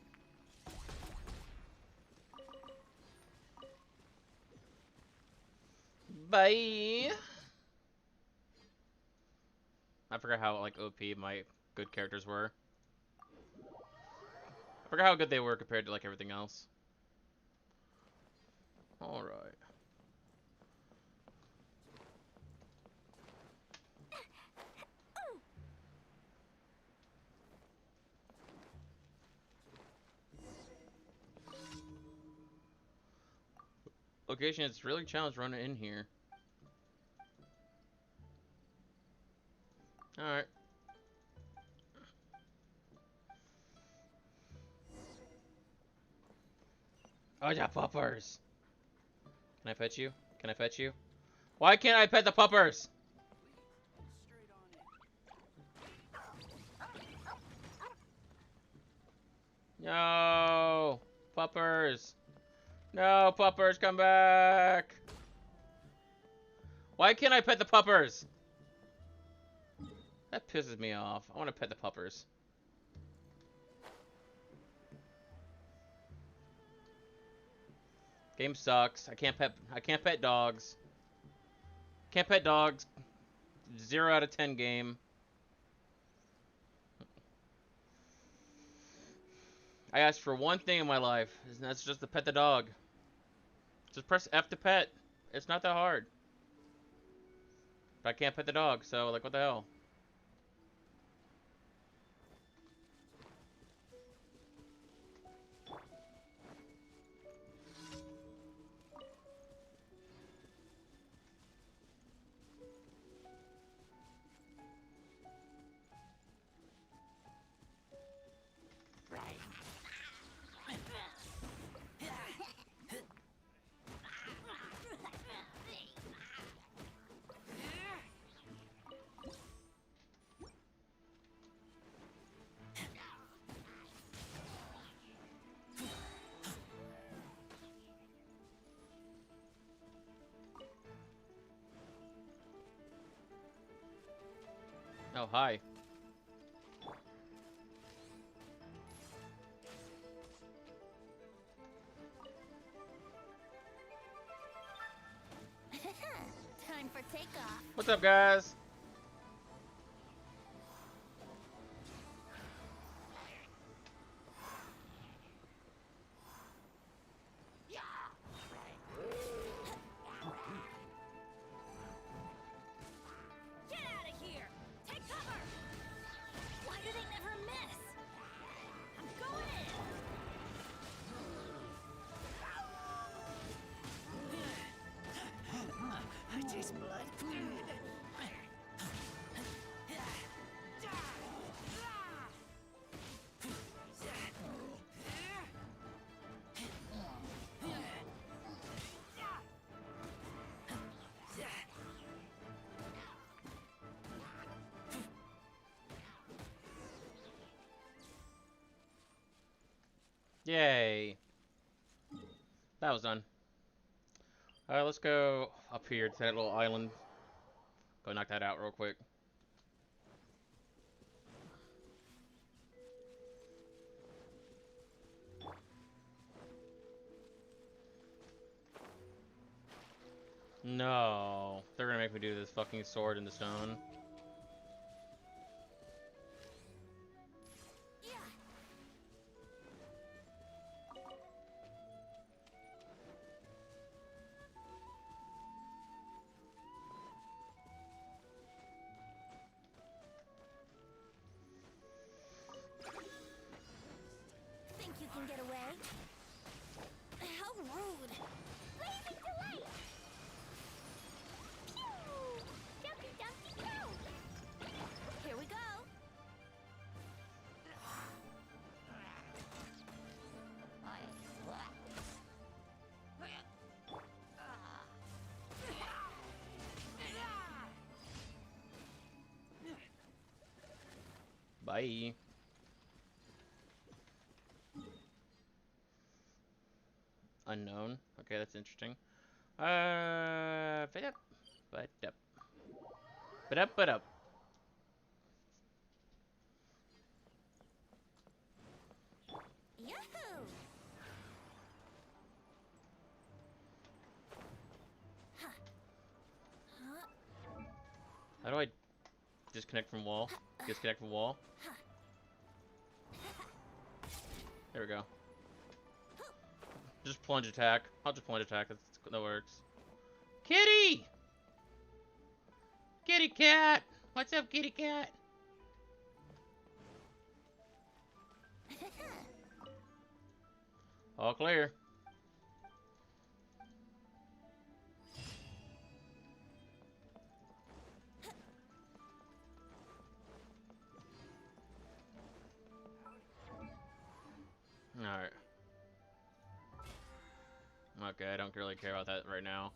Bye. I forgot how like OP my good characters were. I forgot how good they were compared to like everything else. All right. Location, it's really challenged running in here. Alright. Oh, yeah, puppers. Can I pet you? Can I pet you? Why can't I pet the puppers? No. Puppers. No, puppers, come back. Why can't I pet the puppers? That pisses me off. I want to pet the puppers. Game sucks. I can't pet dogs. Can't pet dogs. 0 out of 10 game. I asked for one thing in my life, and that's just to pet the dog. Just press F to pet. It's not that hard. But I can't pet the dog, so like what the hell? Oh, hi. Time for takeoff. What's up, guys? Get out of here! Take cover! Why do they never miss? I'm going in! I taste blood. Yay. That was done. Alright, let's go up here to that little island. Go knock that out real quick. No. They're gonna make me do this fucking sword in the stone. Think you can get away? How rude! Blazing delight! Pew! Jumpy dumpty pew! Here we go! Bye. Unknown. Okay, that's interesting. Fit up. But up. But up, but up. disconnect from wall. Disconnect from wall. There we go. Just plunge attack. I'll just plunge attack. That works. Kitty! Kitty cat! What's up, kitty cat? All clear. Alright. Okay, I don't really care about that right now.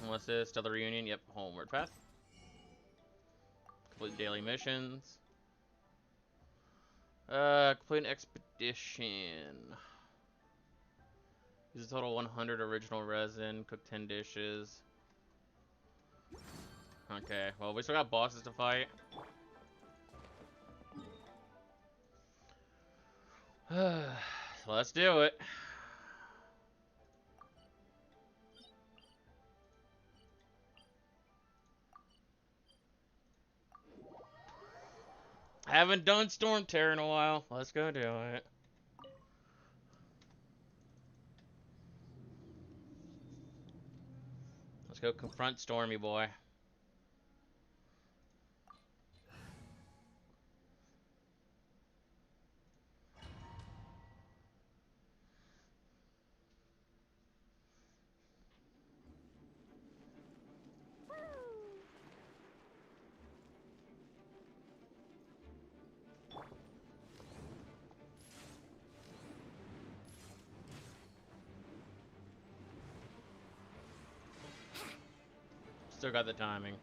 What's this? Stellar Reunion? Yep, homeward path. Complete daily missions. Complete an expedition. Use a total 100 original resin. Cook 10 dishes. Okay, well, we still got bosses to fight. So let's do it. Haven't done Storm Terror in a while. Let's go do it. Let's go confront Stormy Boy. Still got the timing.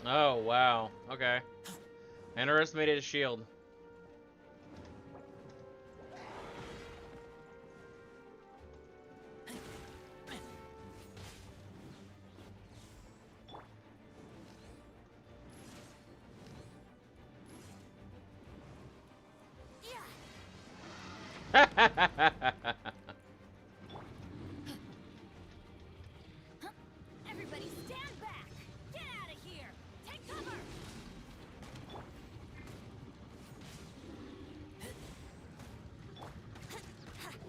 Oh, wow. Okay. Underestimated his shield. Everybody stand back! Get out of here! Take cover!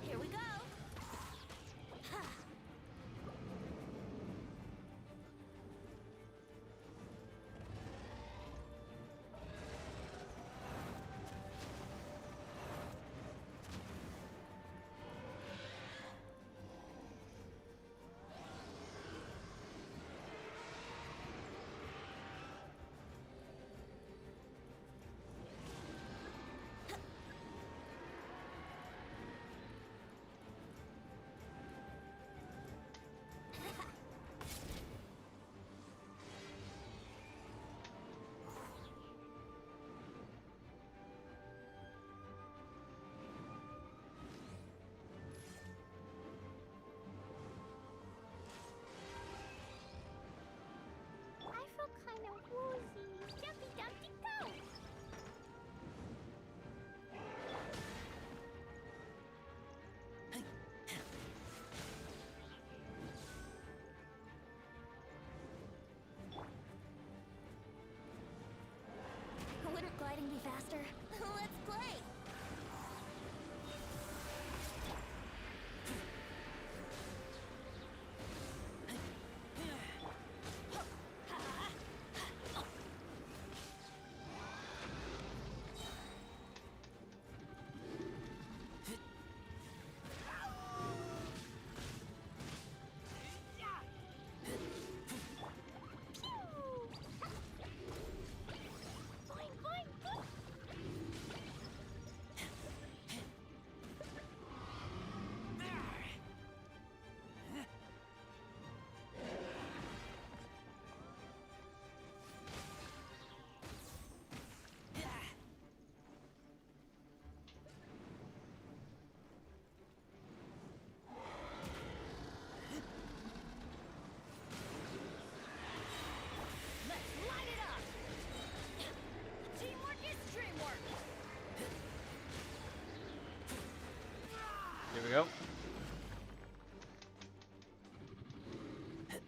Here we go!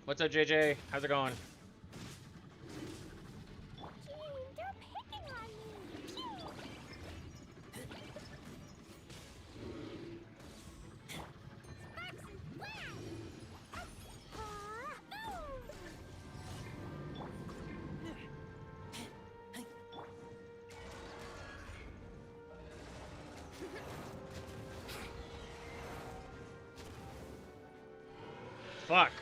What's up, JJ? How's it going? Gene, they're picking on me. Phew. Sparks and flash. Fuck.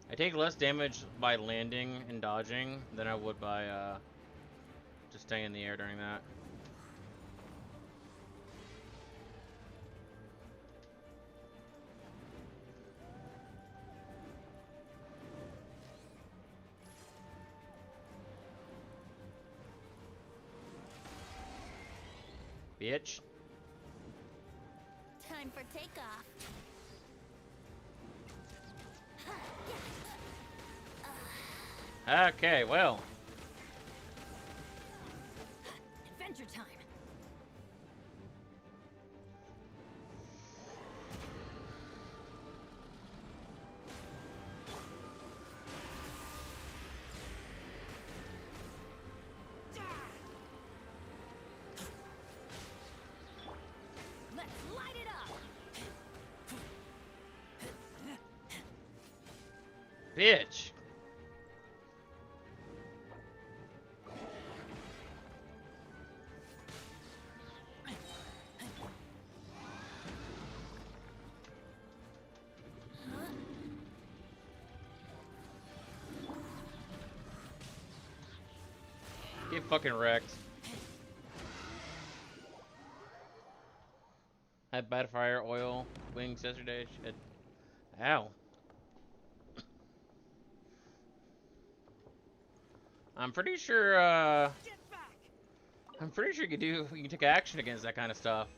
I take less damage by landing and dodging than I would by just staying in the air during that. Bitch. Time for takeoff. Okay, well. Adventure time. Let's light it up. Bitch. Get fucking wrecked. Had bad fire oil wings yesterday. Shit. Ow. I'm pretty sure, Get back! I'm pretty sure you can take action against that kind of stuff.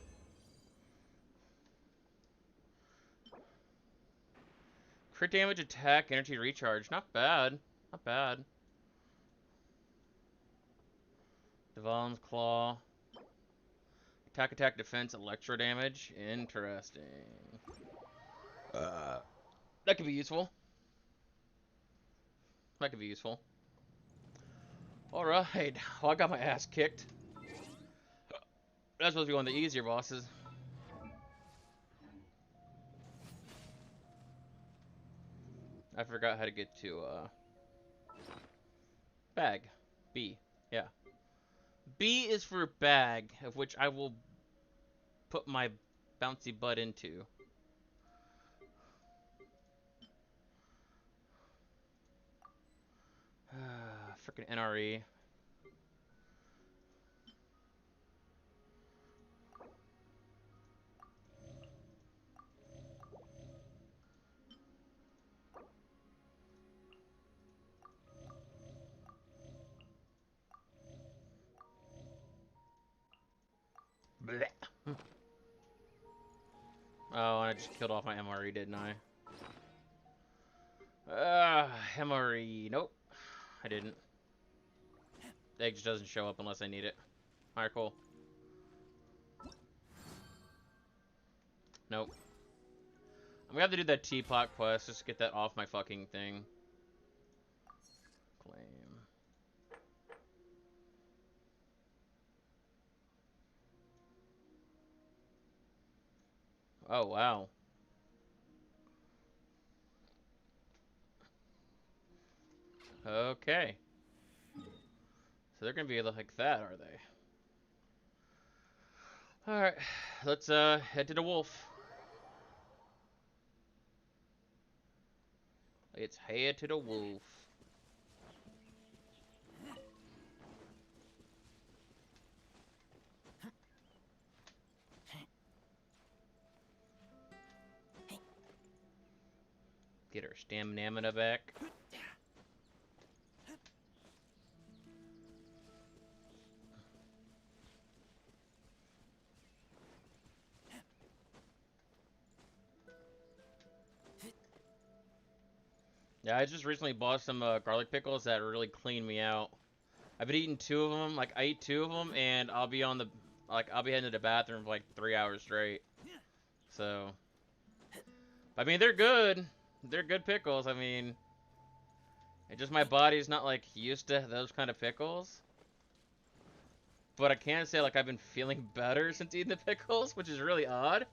Crit damage, attack, energy recharge. Not bad. Not bad. Devon's Claw. Attack, attack, defense, electro damage. Interesting. That could be useful. That could be useful. Alright. Well, I got my ass kicked. That's supposed to be one of the easier bosses. I forgot how to get to, bag. B. Yeah. B is for bag, of which I will put my bouncy butt into. Frickin' NRE. Blech. Oh, and I just killed off my MRE, didn't I? MRE. Nope. I didn't. The egg just doesn't show up unless I need it. Alright, cool. Nope. I'm gonna have to do that teapot quest just to get that off my fucking thing. Claim. Oh, wow. Okay. So they're gonna be like that, are they? Alright. Let's head to the wolf. Let's head to the wolf. Get her stamina back. Yeah, I just recently bought some garlic pickles that really clean me out. I've been eating 2 of them. Like I eat 2 of them, and I'll be on the I'll be heading to the bathroom for like 3 hours straight. So, I mean, they're good. They're good pickles. I mean, it's just my body's not like used to those kind of pickles. But I can say like I've been feeling better since eating the pickles, which is really odd.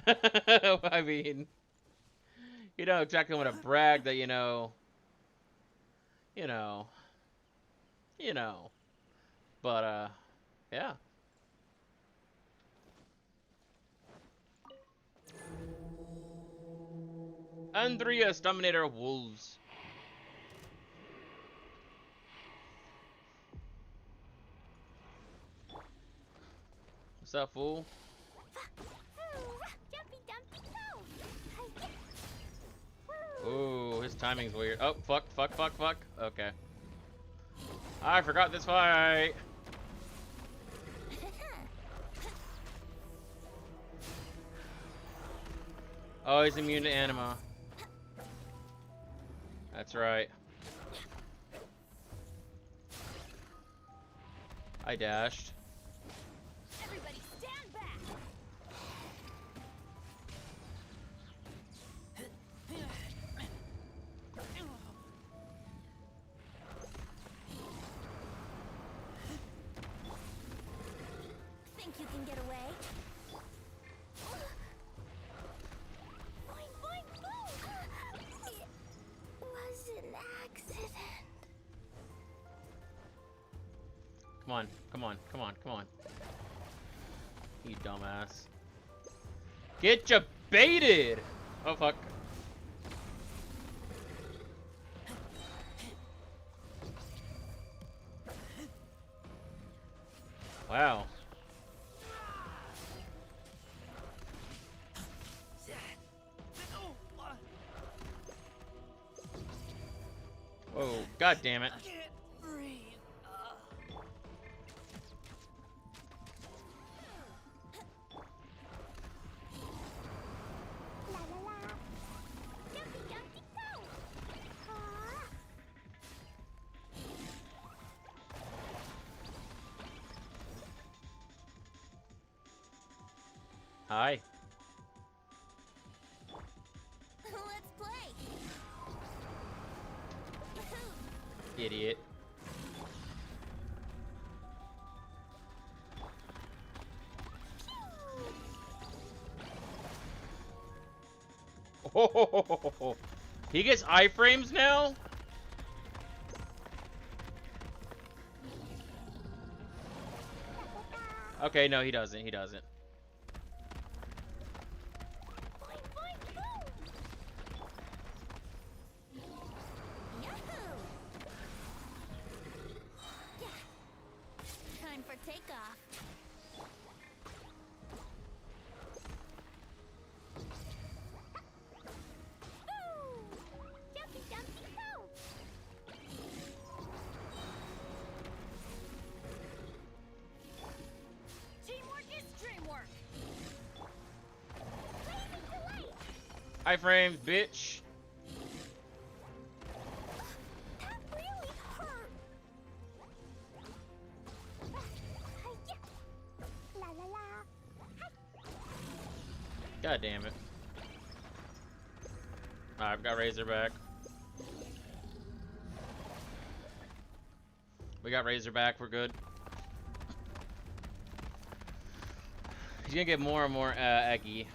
I mean, you don't exactly want to brag that you know, you know. But yeah. Andreas, Dominator of Wolves. What's up, fool? Jumpy dumpy go. Ooh, his timing's weird. Oh, fuck, fuck, fuck, fuck. Okay. I forgot this fight. Oh, he's immune to anima. That's right. I dashed. Everybody stand back! Think you can get away? Boing, boing, boom. It was an accident. Come on, come on, come on, come on. You dumbass. Get ya baited! Oh, fuck. Wow. Whoa, god damn it. Can't breathe. La la la. Jumpy dumpy go. Aw. Hi. Let's play! Idiot. Oh, he gets iframes now? Okay, no, he doesn't. He doesn't. Boing, boing, boom. Yahoo! Time for takeoff. Ooh. Jumpy dumpy go. Teamwork is dreamwork! Blazing delight. Iframes, bitch. That really hurt. Hi-ya. La la la. God damn it. Alright, I've got Razorback. We got Razorback, we're good. He's gonna get more and more eggy.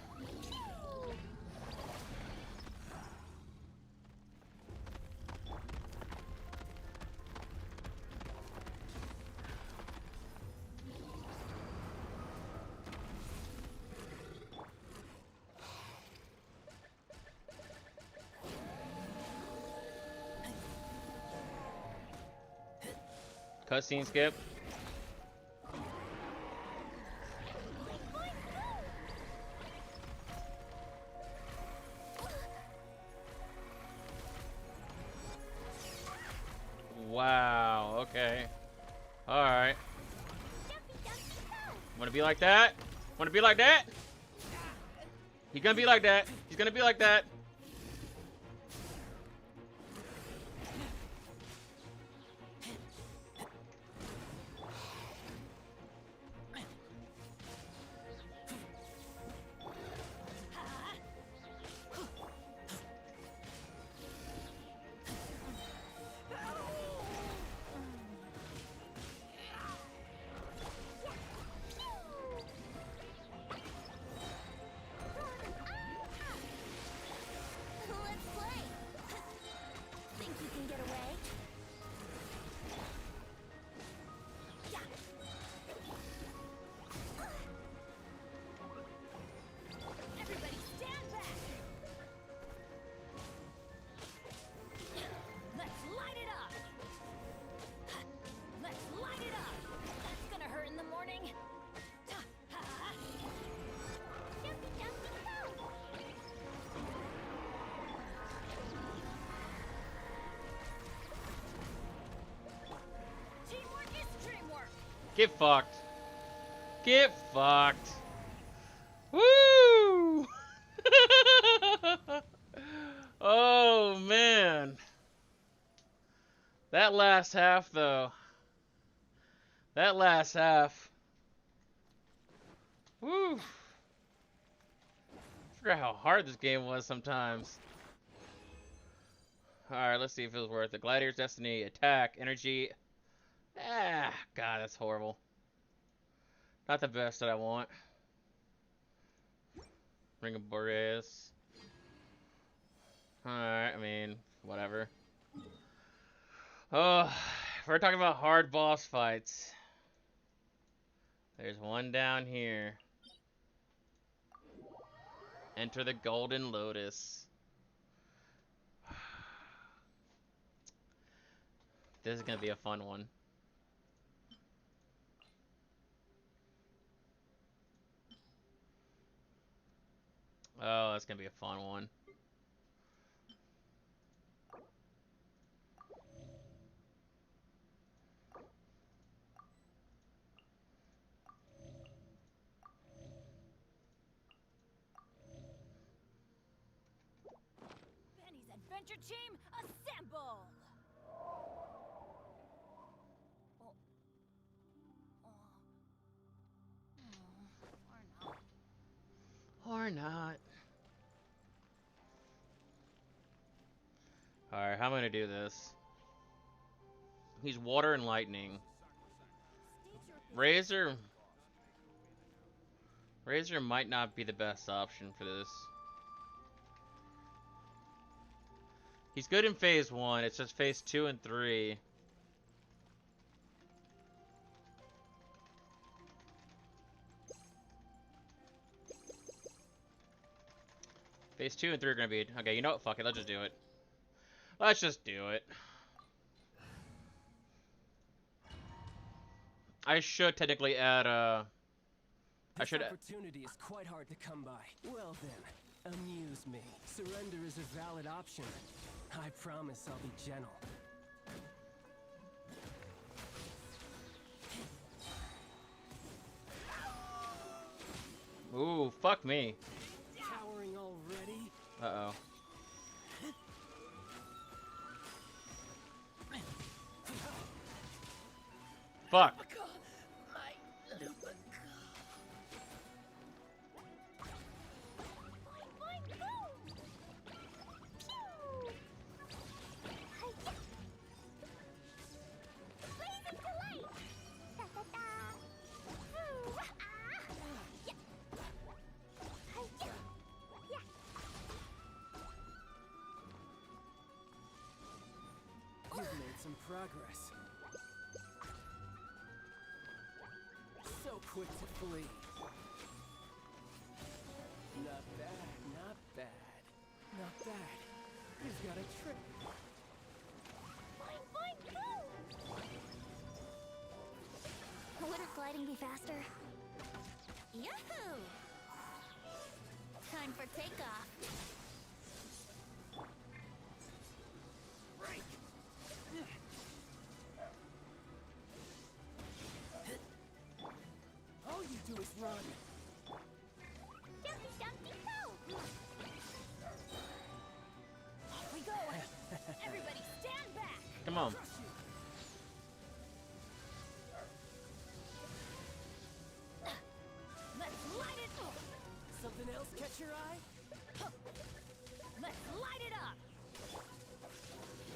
Cutscene skip. Wow, okay. Alright. Wanna be like that? Wanna be like that? He's gonna be like that. He's gonna be like that. Get fucked. Get fucked. Woo! Oh, man. That last half, though. That last half. Woo! I forgot how hard this game was sometimes. Alright, let's see if it was worth it. Gladiator's Destiny, attack, energy. Ah, God, that's horrible. Not the best that I want. Ring of Boreas. Alright, I mean, whatever. Oh, if we're talking about hard boss fights, there's one down here. Enter the Golden Lotus. This is gonna be a fun one. Oh, that's gonna be a fun one. Benny's adventure team, assemble! Or not. Alright, how am I gonna do this? He's water and lightning. Razor might not be the best option for this. He's good in phase 1, it's just phase 2 and 3. Phase 2 and 3 are gonna be... Okay, you know what? Fuck it, let's just do it. Let's just do it. I should technically add, I should... Opportunity is quite hard to come by. Well then, amuse me. Surrender is a valid option. I promise I'll be gentle. Ooh, fuck me. Towering already? Uh-oh. Fuck. You've made some progress. So quick to flee. Not bad, not bad. Not bad. You've got a trick. Wouldn't gliding be faster? Yahoo! Time for takeoff. All you do is run. Dumpty dumpty poo! Off we go! Everybody stand back! Come on. Crush you. Let's light it up! Something else catch your eye? Let's light it up!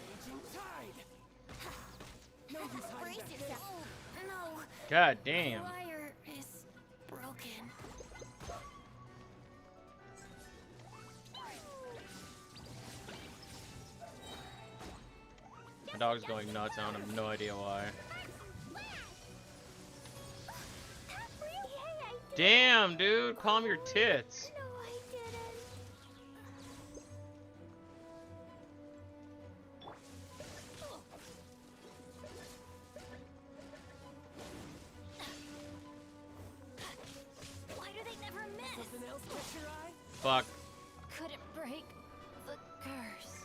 Raging tide. No use hiding Brace back there. yourself! No, God damn. the wire is broken. My dog's going nuts. I have no idea why. Damn, dude. Calm your tits. No, I didn't. Why do they never miss? Something else catch your eye? Fuck. Couldn't break the curse.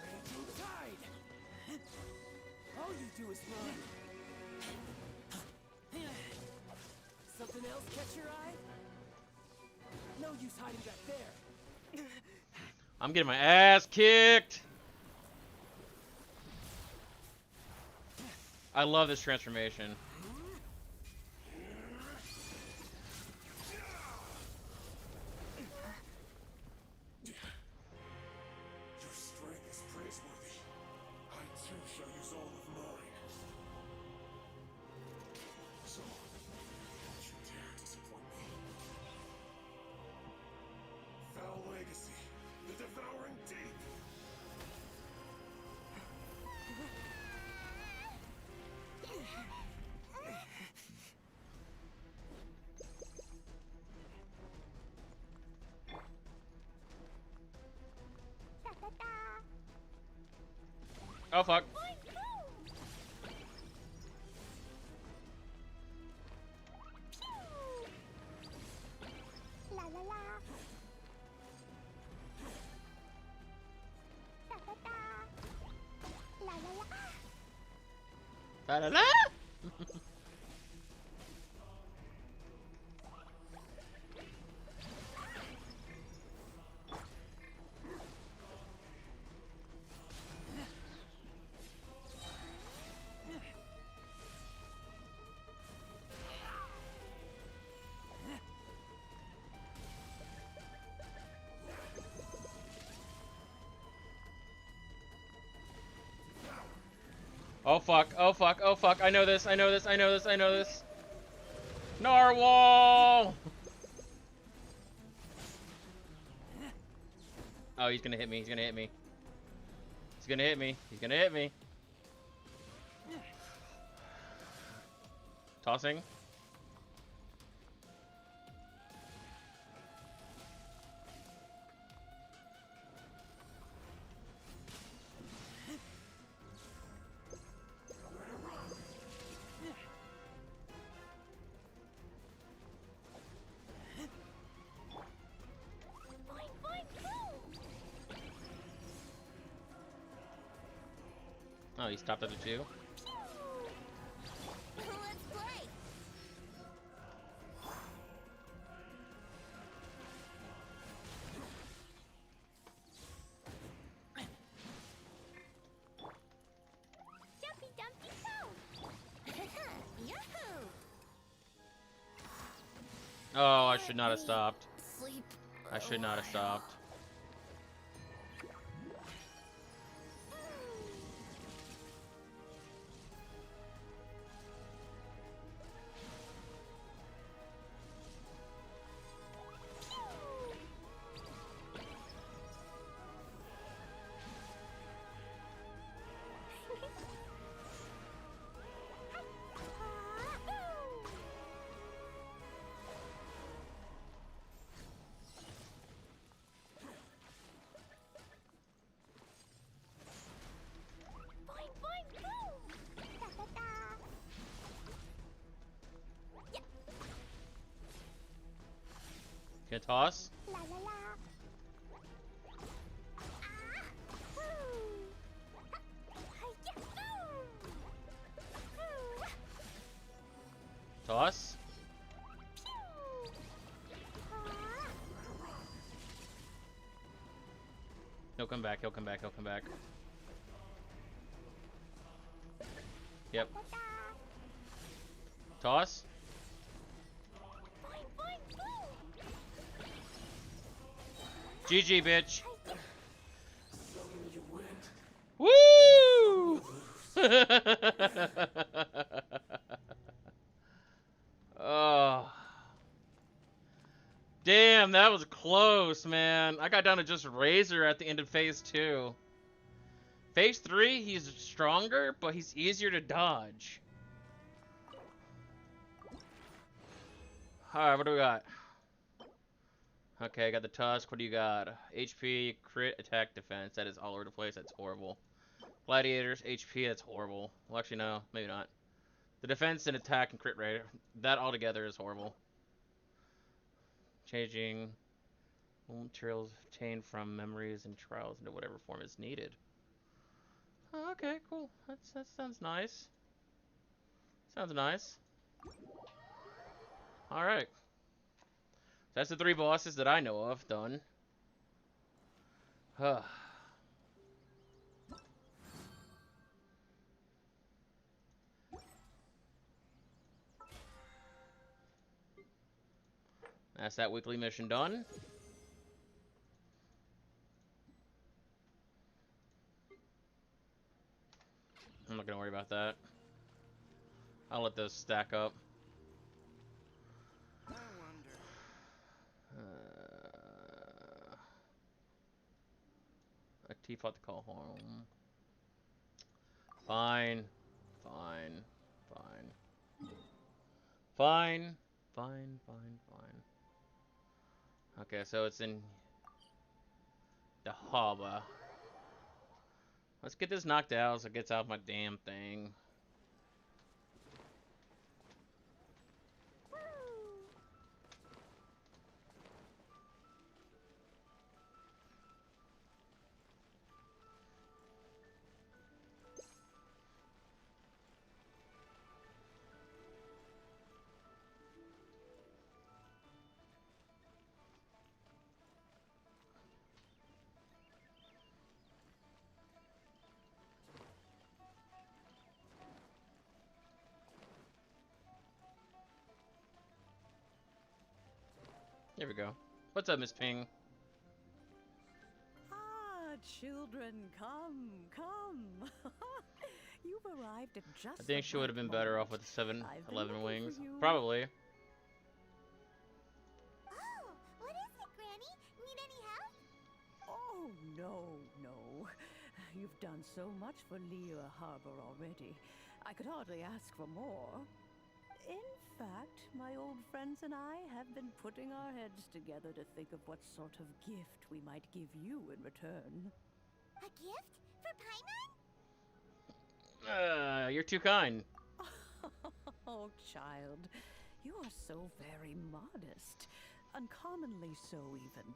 Raging tide. do is run. Something else catch your eye? No use hiding back there. I'm getting my ass kicked. I love this transformation. Your strength is praiseworthy. I too shall use all of mine. So, don't you dare disappoint me. Foul legacy, the devouring deep. Da-da-da. Oh fuck. La la la. Da-da-da. La la la. Da da da. Oh fuck, oh fuck, oh fuck, I know this, I know this, I know this, I know this. Narwhal! Oh, he's gonna hit me, he's gonna hit me. He's gonna hit me, he's gonna hit me. Tossing. Boing, boing, boom. Oh, he stopped at the 2. Let's play. Jumpy, dumpy, go. Yahoo! Oh, I should not have stopped. Sleep. I should not have stopped. Boing, boing, boom. Da-da-da. Can I toss? La la la. Ah! Woo! Hi-ya! Ooh! Toss? Pew! Ah! He'll come back, he'll come back, he'll come back. Yep. Da-da! Toss? Boing, boing, boom! GG, bitch. Summon you win. Woo! Oh. Damn, that was close, man. I got down to just Razor at the end of Phase 2. Phase 3, he's stronger, but he's easier to dodge. Alright, what do we got? Okay, I got the Tusk. What do you got? HP, crit, attack, defense. That is all over the place. That's horrible. Gladiators, HP, that's horrible. Well, actually, no, maybe not. The defense and attack and crit rate, that altogether is horrible. Changing materials obtained from memories and trials into whatever form is needed. Oh, okay, cool. That sounds nice. Sounds nice. All right. That's the 3 bosses that I know of done. Huh. That's that weekly mission done. I'm not gonna worry about that. I'll let those stack up. I wonder. A teapot to call home. Fine. Fine. Fine. Fine. Fine. Fine. Fine. Okay, so it's in the harbor. Let's get this knocked out so it gets out my damn thing. There we go. What's up, Miss Ping? Ah, children, come, come. You've arrived at just I think the she would have right been better off moment. with the I've been 7-11 looking wings. for you. Probably. Oh, what is it, Granny? Need any help? Oh, no, no. You've done so much for Lira Harbor already. I could hardly ask for more. In fact, my old friends and I have been putting our heads together to think of what sort of gift we might give you in return. A gift? For Paimon? You're too kind. Oh, child, you are so very modest. Uncommonly so, even.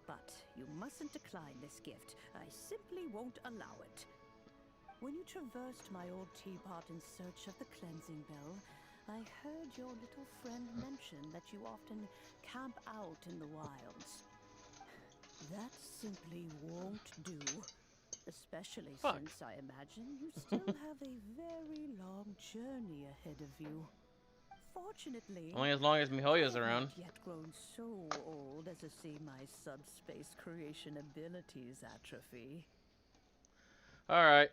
But you mustn't decline this gift. I simply won't allow it. When you traversed my old teapot in search of the cleansing bell, I heard your little friend mention that you often camp out in the wilds. That simply won't do. Especially Fuck. since I imagine you still have a very long journey ahead of you. Fortunately, Only as long as Mihoyo's I have around. not yet grown so old as to see my subspace creation abilities atrophy. Alright.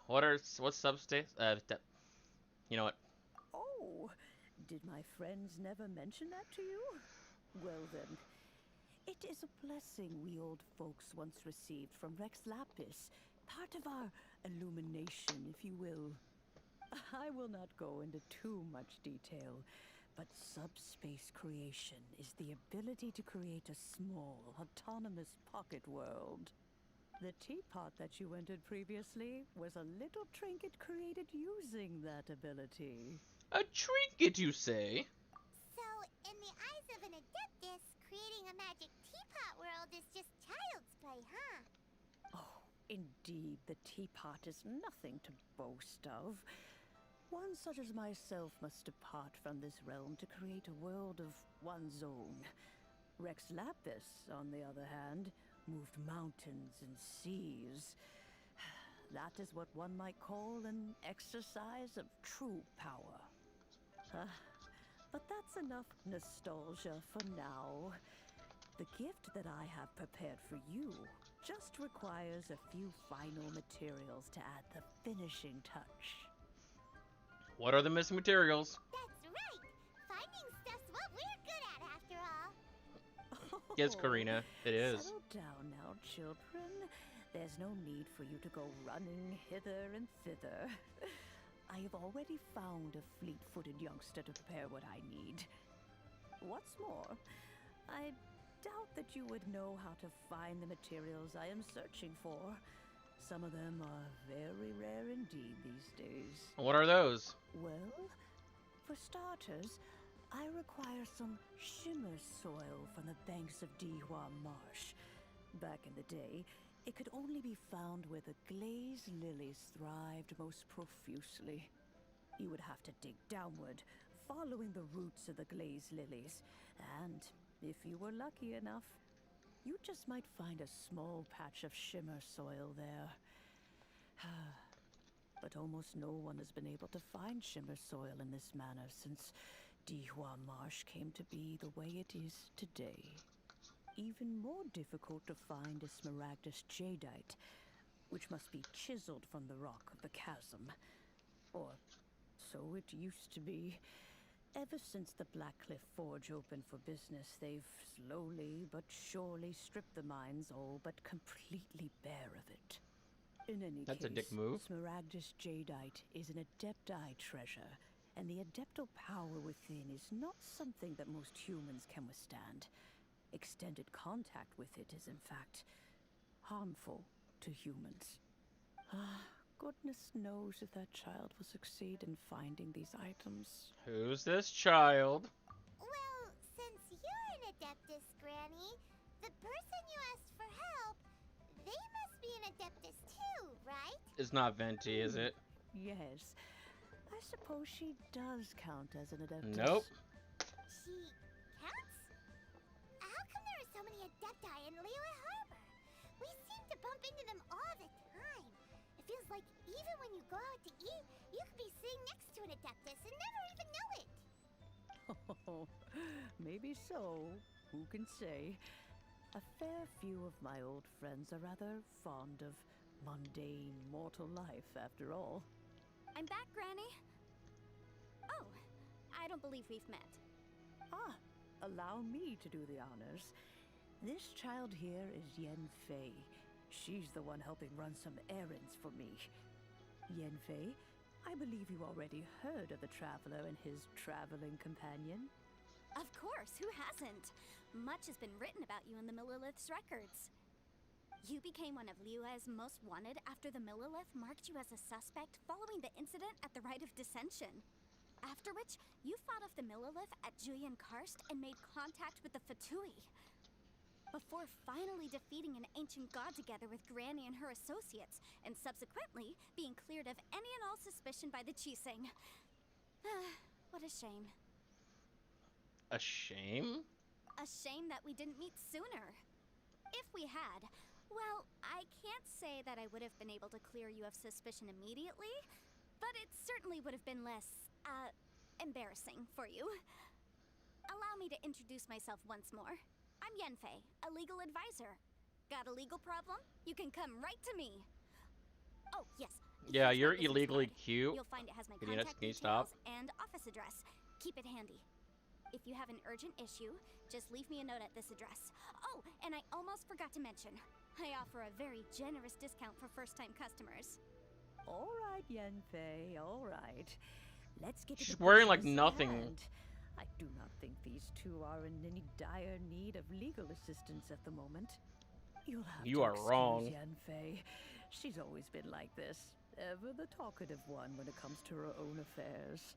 What's subspace? You know what? Oh, did my friends never mention that to you? Well then, it is a blessing we old folks once received from Rex Lapis, part of our illumination, if you will. I will not go into too much detail, but subspace creation is the ability to create a small, autonomous pocket world. The teapot that you entered previously was a little trinket created using that ability. A trinket, you say? So, in the eyes of an adeptus, creating a magic teapot world is just child's play, huh? Oh, indeed, the teapot is nothing to boast of. One such as myself must depart from this realm to create a world of one's own. Rex Lapis, on the other hand, moved mountains and seas. That is what one might call an exercise of true power. But that's enough nostalgia for now. The gift that I have prepared for you just requires a few final materials to add the finishing touch. What are the missing materials? That's right! Finding stuff's what we're good at, after all. Yes, Karina, it is. Settle down now, children. There's no need for you to go running hither and thither. I have already found a fleet-footed youngster to prepare what I need. What's more, I doubt that you would know how to find the materials I am searching for. Some of them are very rare indeed these days. What are those? Well, for starters, I require some shimmer soil from the banks of Dihua Marsh. Back in the day, It could only be found where the glaze lilies thrived most profusely. You would have to dig downward, following the roots of the glaze lilies, and if you were lucky enough, you just might find a small patch of shimmer soil there. But almost no one has been able to find shimmer soil in this manner since Dihua Marsh came to be the way it is today. Even more difficult to find is Smaragdus jadeite, which must be chiseled from the rock of the chasm. Or so it used to be. Ever since the Blackcliff Forge opened for business, they've slowly but surely stripped the mines all but completely bare of it. In any That's case, a dick move. Smaragdus jadeite is an Adepti treasure, and the Adeptal power within is not something that most humans can withstand. Extended contact with it is, in fact, harmful to humans. Goodness knows if that child will succeed in finding these items. Who's this child? Well, since you're an Adeptus, Granny, the person you asked for help, they must be an Adeptus too, right? It's not Venti, is it? Yes, I suppose she does count as an Adeptus. Nope. She counts? How come there are so many Adepti in Liyue Harbor? We seem to bump into them all the time. It feels like even when you go out to eat, you could be sitting next to an Adeptus and never even know it. Oh, maybe so. Who can say? A fair few of my old friends are rather fond of mundane mortal life, after all. I'm back, Granny. Oh, I don't believe we've met. Ah, allow me to do the honors. This child here is Yen Fei. She's the one helping run some errands for me. Yen Fei, I believe you already heard of the Traveler and his traveling companion. Of course, who hasn't? Much has been written about you in the Millilith's records. You became one of Liyue's most wanted after the Millilith marked you as a suspect following the incident at the Rite of Dissension. After which, you fought off the Millilith at Julian Karst and made contact with the Fatui. Before finally defeating an ancient god together with Granny and her associates, and subsequently being cleared of any and all suspicion by the Chiseng. What a shame. A shame? A shame that we didn't meet sooner. If we had, well, I can't say that I would have been able to clear you of suspicion immediately, but it certainly would have been less, embarrassing for you. Allow me to introduce myself once more. I'm Yenfei, a legal advisor. Got a legal problem? You can come right to me. Oh, yes. Yeah, here's my you're business illegally card. cute. You'll find it has my Can you contact stop? details and office address. Keep it handy. If you have an urgent issue, just leave me a note at this address. Oh, and I almost forgot to mention, I offer a very generous discount for first-time customers. All right, Yen Fei, all right. Let's get to She's the wearing like business at nothing. hand. I do not think these two are in any dire need of legal assistance at the moment. You'll have You to are excuse wrong. Yen Fei. She's always been like this, ever the talkative one when it comes to her own affairs.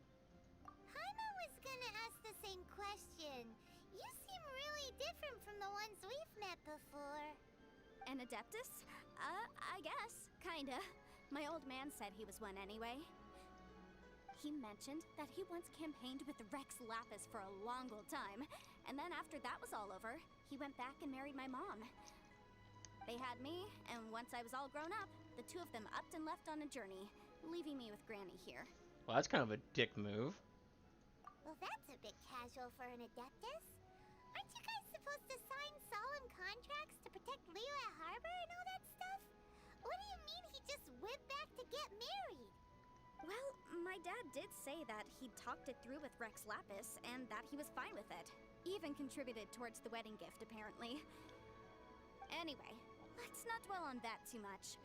Paimon was gonna ask the same question. You seem really different from the ones we've met before. An Adeptus? I guess. Kinda. My old man said he was one anyway. He mentioned that he once campaigned with Rex Lapis for a long old time, and then after that was all over, he went back and married my mom. They had me, and once I was all grown up, the two of them upped and left on a journey, leaving me with Granny here. Well, that's kind of a dick move. Well, that's a bit casual for an Adeptus. Aren't you guys supposed to sign solemn contracts to protect Liyue Harbor and all that stuff? What do you mean he just went back to get married? Well, my dad did say that he'd talked it through with Rex Lapis, and that he was fine with it. Even contributed towards the wedding gift, apparently. Anyway, let's not dwell on that too much.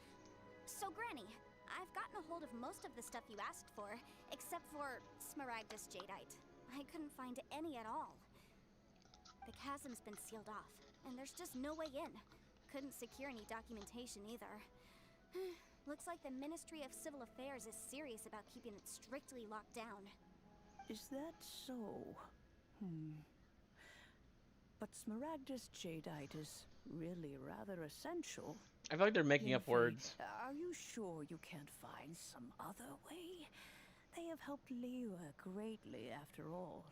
So, Granny, I've gotten a hold of most of the stuff you asked for, except for Smaragdus jadeite. I couldn't find any at all. The chasm's been sealed off, and there's just no way in. Couldn't secure any documentation either. Looks like the Ministry of Civil Affairs is serious about keeping it strictly locked down. Is that so? But Smaragdus jadeite is really rather essential. I feel like they're making up Yenfei, words. are you sure you can't find some other way? They have helped Liyue greatly, after all.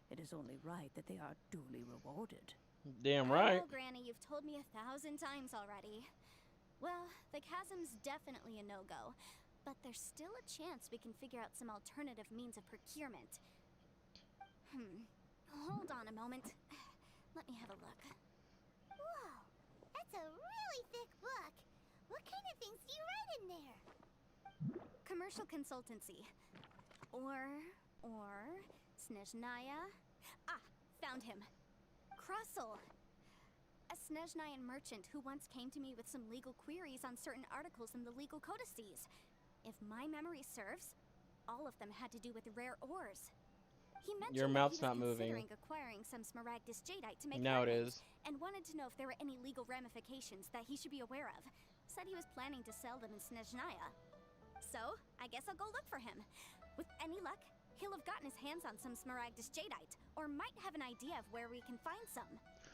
It is only right that they are duly rewarded. Damn I right. know, Granny, you've told me 1,000 times already. Well, the chasm's definitely a no-go, but there's still a chance we can figure out some alternative means of procurement. Hold on a moment. Let me have a look. Whoa, that's a really thick book. What kind of things do you write in there? Commercial consultancy. Or Snezhnaya. Ah, found him. Krustle. A Snezhnayan merchant who once came to me with some legal queries on certain articles in the legal codices. If my memory serves, all of them had to do with rare ores. He Your mentioned that mouth's he was not moving. considering acquiring some smaragdus jadeite to make Now it weapons, is. and wanted to know if there were any legal ramifications that he should be aware of. Said he was planning to sell them in Snezhnaya. So, I guess I'll go look for him. With any luck, he'll have gotten his hands on some smaragdus jadeite, or might have an idea of where we can find some.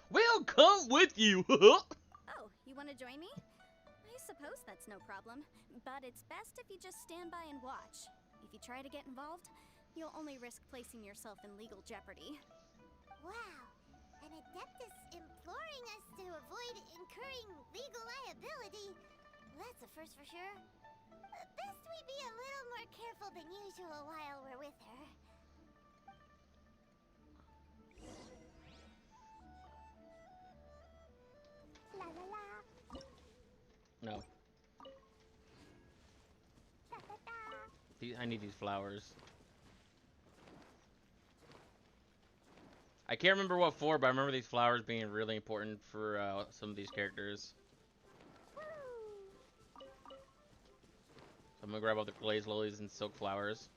We'll come with you. Oh, you want to join me? I suppose that's no problem, but it's best if you just stand by and watch. If you try to get involved, you'll only risk placing yourself in legal jeopardy. Wow, an adeptus imploring us to avoid incurring legal liability. That's a first for sure. Best we be a little more careful than usual while we're with her. La la la. No. Da da da. I need these flowers. I can't remember what for, but I remember these flowers being really important for some of these characters. Woo. So I'm gonna grab all the glazed lilies and silk flowers.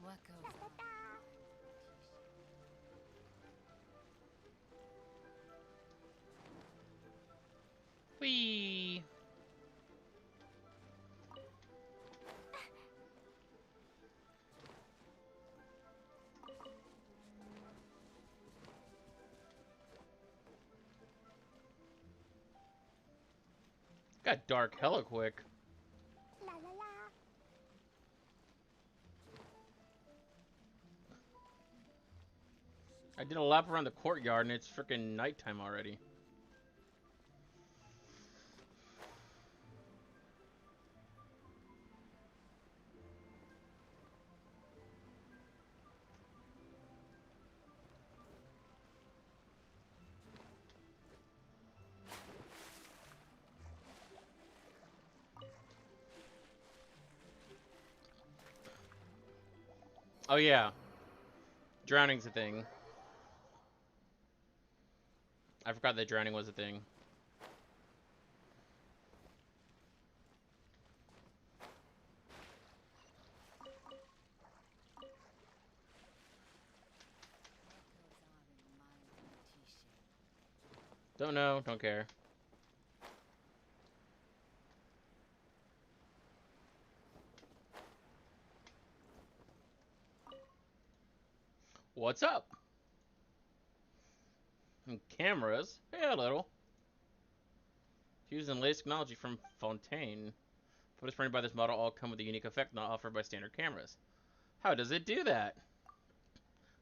What goes Da da on? da. Whee! Got dark hella quick. La la la. I did a lap around the courtyard and it's freaking nighttime already. Oh yeah, drowning's a thing. I forgot that drowning was a thing. Don't know, don't care. What's up? And cameras? Yeah, a little. Using latest technology from Fontaine. Photos printed by this model all come with a unique effect not offered by standard cameras. How does it do that?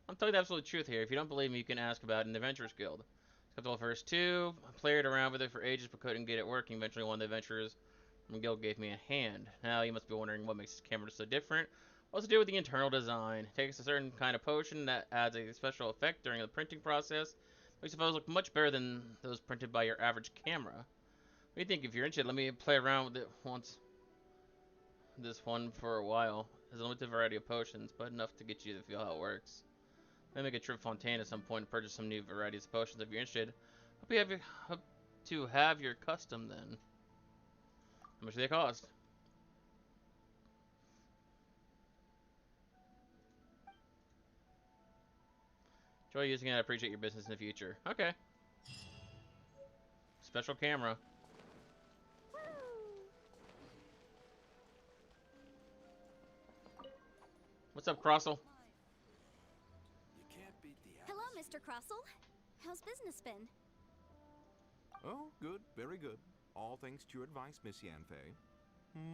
I'm telling the absolute truth here. If you don't believe me, you can ask about it in the Adventurers Guild. Skeptical at first too. I played around with it for ages but couldn't get it working. Eventually one of the adventurers from the guild gave me a hand. Now you must be wondering what makes this camera so different. What's to do with the internal design? It takes a certain kind of potion that adds a special effect during the printing process. Makes the photos look much better than those printed by your average camera. What do you think? If you're interested, let me play around with it once. This one for a while. There's a limited variety of potions, but enough to get you to feel how it works. Let me make a trip to Fontaine at some point and purchase some new varieties of potions if you're interested. Hope to have your custom then. How much do they cost? Enjoy using it. I appreciate your business in the future. Okay. Special camera. What's up, Crossel? You can't beat the Hello, atmosphere. Mr. Crossel. How's business been? Oh, good, very good. All thanks to your advice, Miss Yanfei.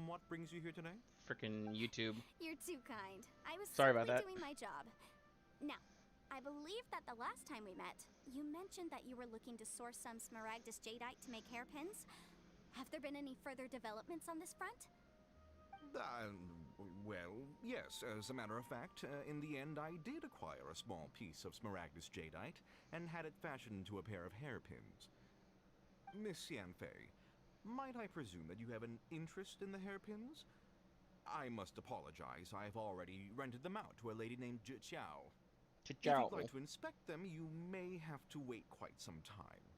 What brings you here today? Frickin' YouTube. You're too kind. I was Sorry about simply that. doing my job. Now, I believe that the last time we met, you mentioned that you were looking to source some Smaragdus Jadeite to make hairpins. Have there been any further developments on this front? Well, yes. As a matter of fact, in the end, I did acquire a small piece of Smaragdus Jadeite and had it fashioned into a pair of hairpins. Miss Yanfei, might I presume that you have an interest in the hairpins? I must apologize. I've already rented them out to a lady named Zhi Qiao. If you'd like to inspect them, you may have to wait quite some time.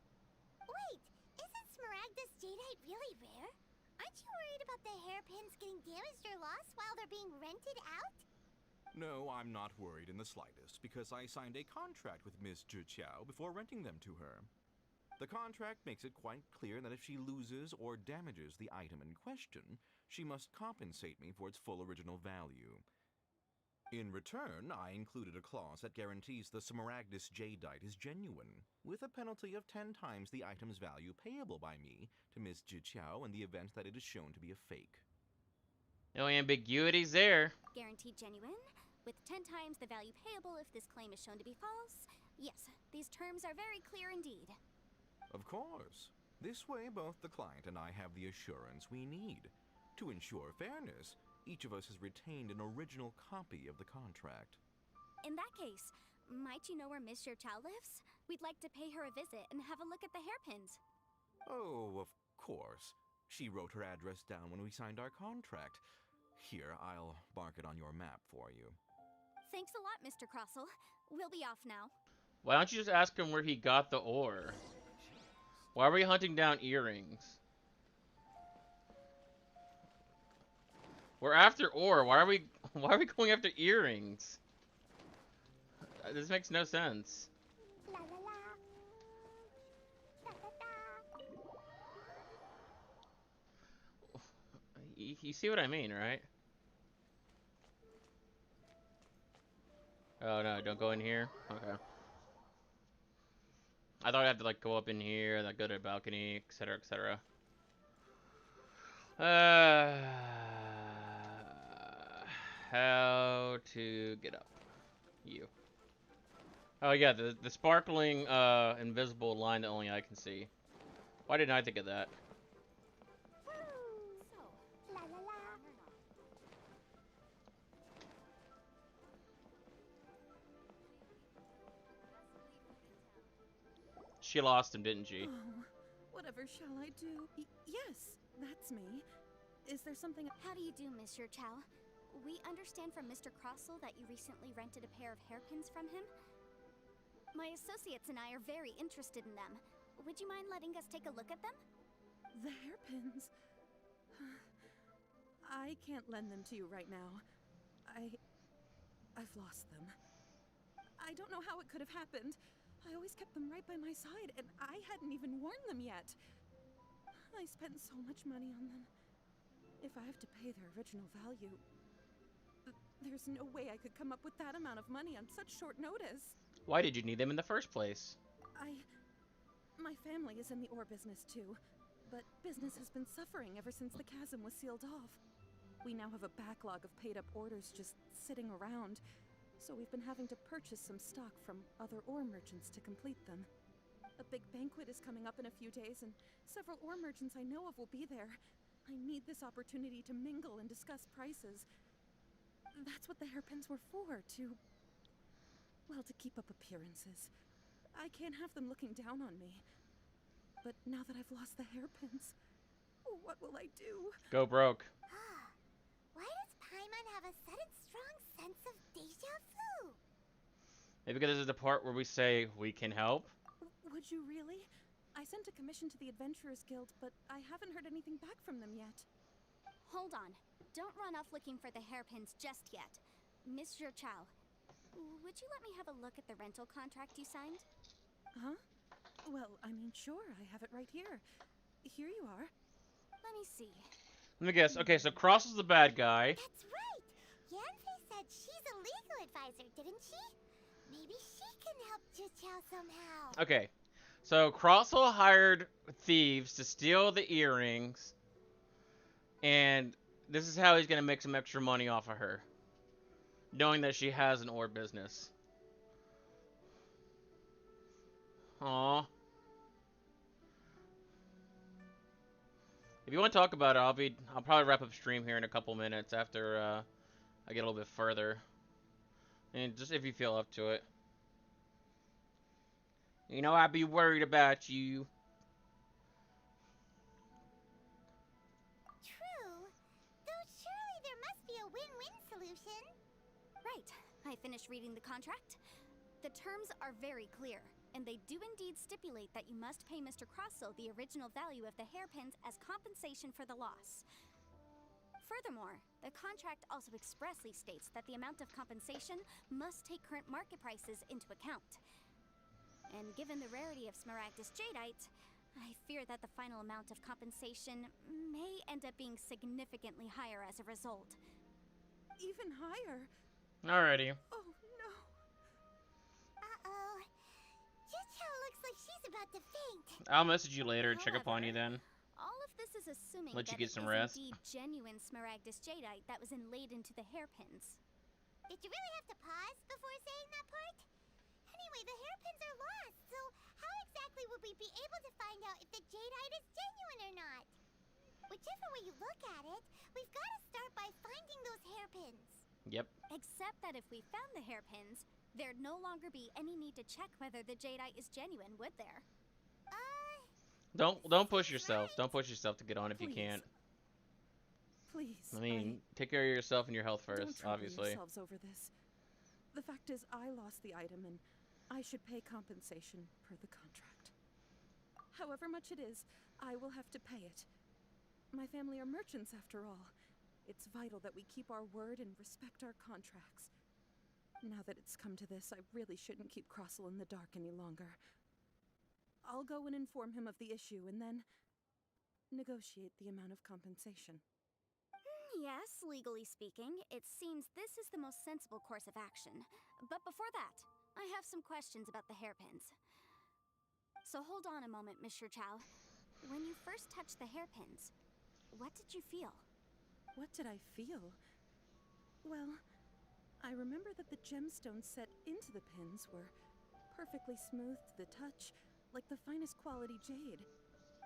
Wait, isn't Smaragdus Jadeite really rare? Aren't you worried about the hairpins getting damaged or lost while they're being rented out? No, I'm not worried in the slightest, because I signed a contract with Miss Zhi Qiao before renting them to her. The contract makes it quite clear that if she loses or damages the item in question, she must compensate me for its full original value. In return, I included a clause that guarantees the Smaragdus Jadeite is genuine, with a penalty of 10 times the item's value payable by me to Miss Zhi Qiao in the event that it is shown to be a fake. No ambiguities there. Guaranteed genuine, with 10 times the value payable if this claim is shown to be false. Yes, these terms are very clear indeed. Of course. This way, both the client and I have the assurance we need. To ensure fairness, each of us has retained an original copy of the contract. In that case, might you know where Miss Xiao lives? We'd like to pay her a visit and have a look at the hairpins. Oh, of course. She wrote her address down when we signed our contract. Here, I'll mark it on your map for you. Thanks a lot, Mr. Crossel. We'll be off now. Why don't you just ask him where he got the ore? Why are we hunting down earrings? We're after ore. Why are we going after earrings? This makes no sense. La la la. Da da da. You see what I mean, right? Oh no, don't go in here. Okay. I thought I'd have to like go up in here, then go to a balcony, etc., etc. How to get up? You. Oh yeah, the sparkling invisible line that only I can see. Why didn't I think of that? So, La la la. She lost him, didn't she? Oh, whatever shall I do? Yes, that's me. Is there something? how do you do, Miss Xiao? We understand from Mr. Crossel that you recently rented a pair of hairpins from him. My associates and I are very interested in them. Would you mind letting us take a look at them? The hairpins. I can't lend them to you right now. I've lost them. I don't know how it could have happened. I always kept them right by my side, and I hadn't even worn them yet. I spent so much money on them. If I have to pay their original value, there's no way I could come up with that amount of money on such short notice. Why did you need them in the first place? My family is in the ore business too, but business has been suffering ever since the chasm was sealed off. We now have a backlog of paid-up orders just sitting around, so we've been having to purchase some stock from other ore merchants to complete them. A big banquet is coming up in a few days, and several ore merchants I know of will be there. I need this opportunity to mingle and discuss prices. That's what the hairpins were for, to keep up appearances. I can't have them looking down on me. But now that I've lost the hairpins, what will I do? Go broke. Why does Paimon have a sudden strong sense of deja vu? Maybe because this is the part where we say we can help. Would you really? I sent a commission to the Adventurers Guild, but I haven't heard anything back from them yet. Hold on. Don't run off looking for the hairpins just yet. Miss Xiao, would you let me have a look at the rental contract you signed? Huh? Well, I mean, sure, I have it right here. Here you are. Let me see. Let me guess. Okay, so Cross is the bad guy. That's right. Yanfei said she's a legal advisor, didn't she? Maybe she can help Juqiao somehow. Okay, so Crossel hired thieves to steal the earrings, and this is how he's gonna make some extra money off of her, knowing that she has an ore business. Aww. If you want to talk about it, I'll probably wrap up stream here in a couple minutes after I get a little bit further. And just if you feel up to it. You know, I'd be worried about you. True. Though surely there must be a win-win solution. Right. I finished reading the contract. The terms are very clear, and they do indeed stipulate that you must pay Mr. Crossel the original value of the hairpins as compensation for the loss. Furthermore, the contract also expressly states that the amount of compensation must take current market prices into account. And given the rarity of Smaragdus Jadeite, I fear that the final amount of compensation may end up being significantly higher as a result. Even higher. Alrighty. Oh, no. Uh-oh. Juqiao looks like she's about to faint. I'll message you later and check up on you However, then. All of this is assuming Let you that get some it is rest. indeed genuine Smaragdus Jadeite that was inlaid into the hairpins. Did you really have to pause before saying that part? Anyway, the hairpins are lost, so how exactly would we be able to find out if the jadeite is genuine or not? Whichever way you look at it, we've got to start by finding those hairpins. Yep. Except that if we found the hairpins, there'd no longer be any need to check whether the jadeite is genuine, would there? Don't push yourself. Don't push yourself to get on if you Please. can't. Please. I mean, take care of yourself and your health don't first, trouble obviously. yourselves over this. The fact is, I lost the item, and I should pay compensation per the contract. However much it is, I will have to pay it. My family are merchants, after all. It's vital that we keep our word and respect our contracts. Now that it's come to this, I really shouldn't keep Crossel in the dark any longer. I'll go and inform him of the issue, and then negotiate the amount of compensation. Yes, legally speaking, it seems this is the most sensible course of action. But before that, I have some questions about the hairpins. So hold on a moment, Mr. Chow. When you first touched the hairpins, what did you feel? What did I feel? Well, I remember that the gemstones set into the pins were perfectly smooth to the touch, like the finest quality jade.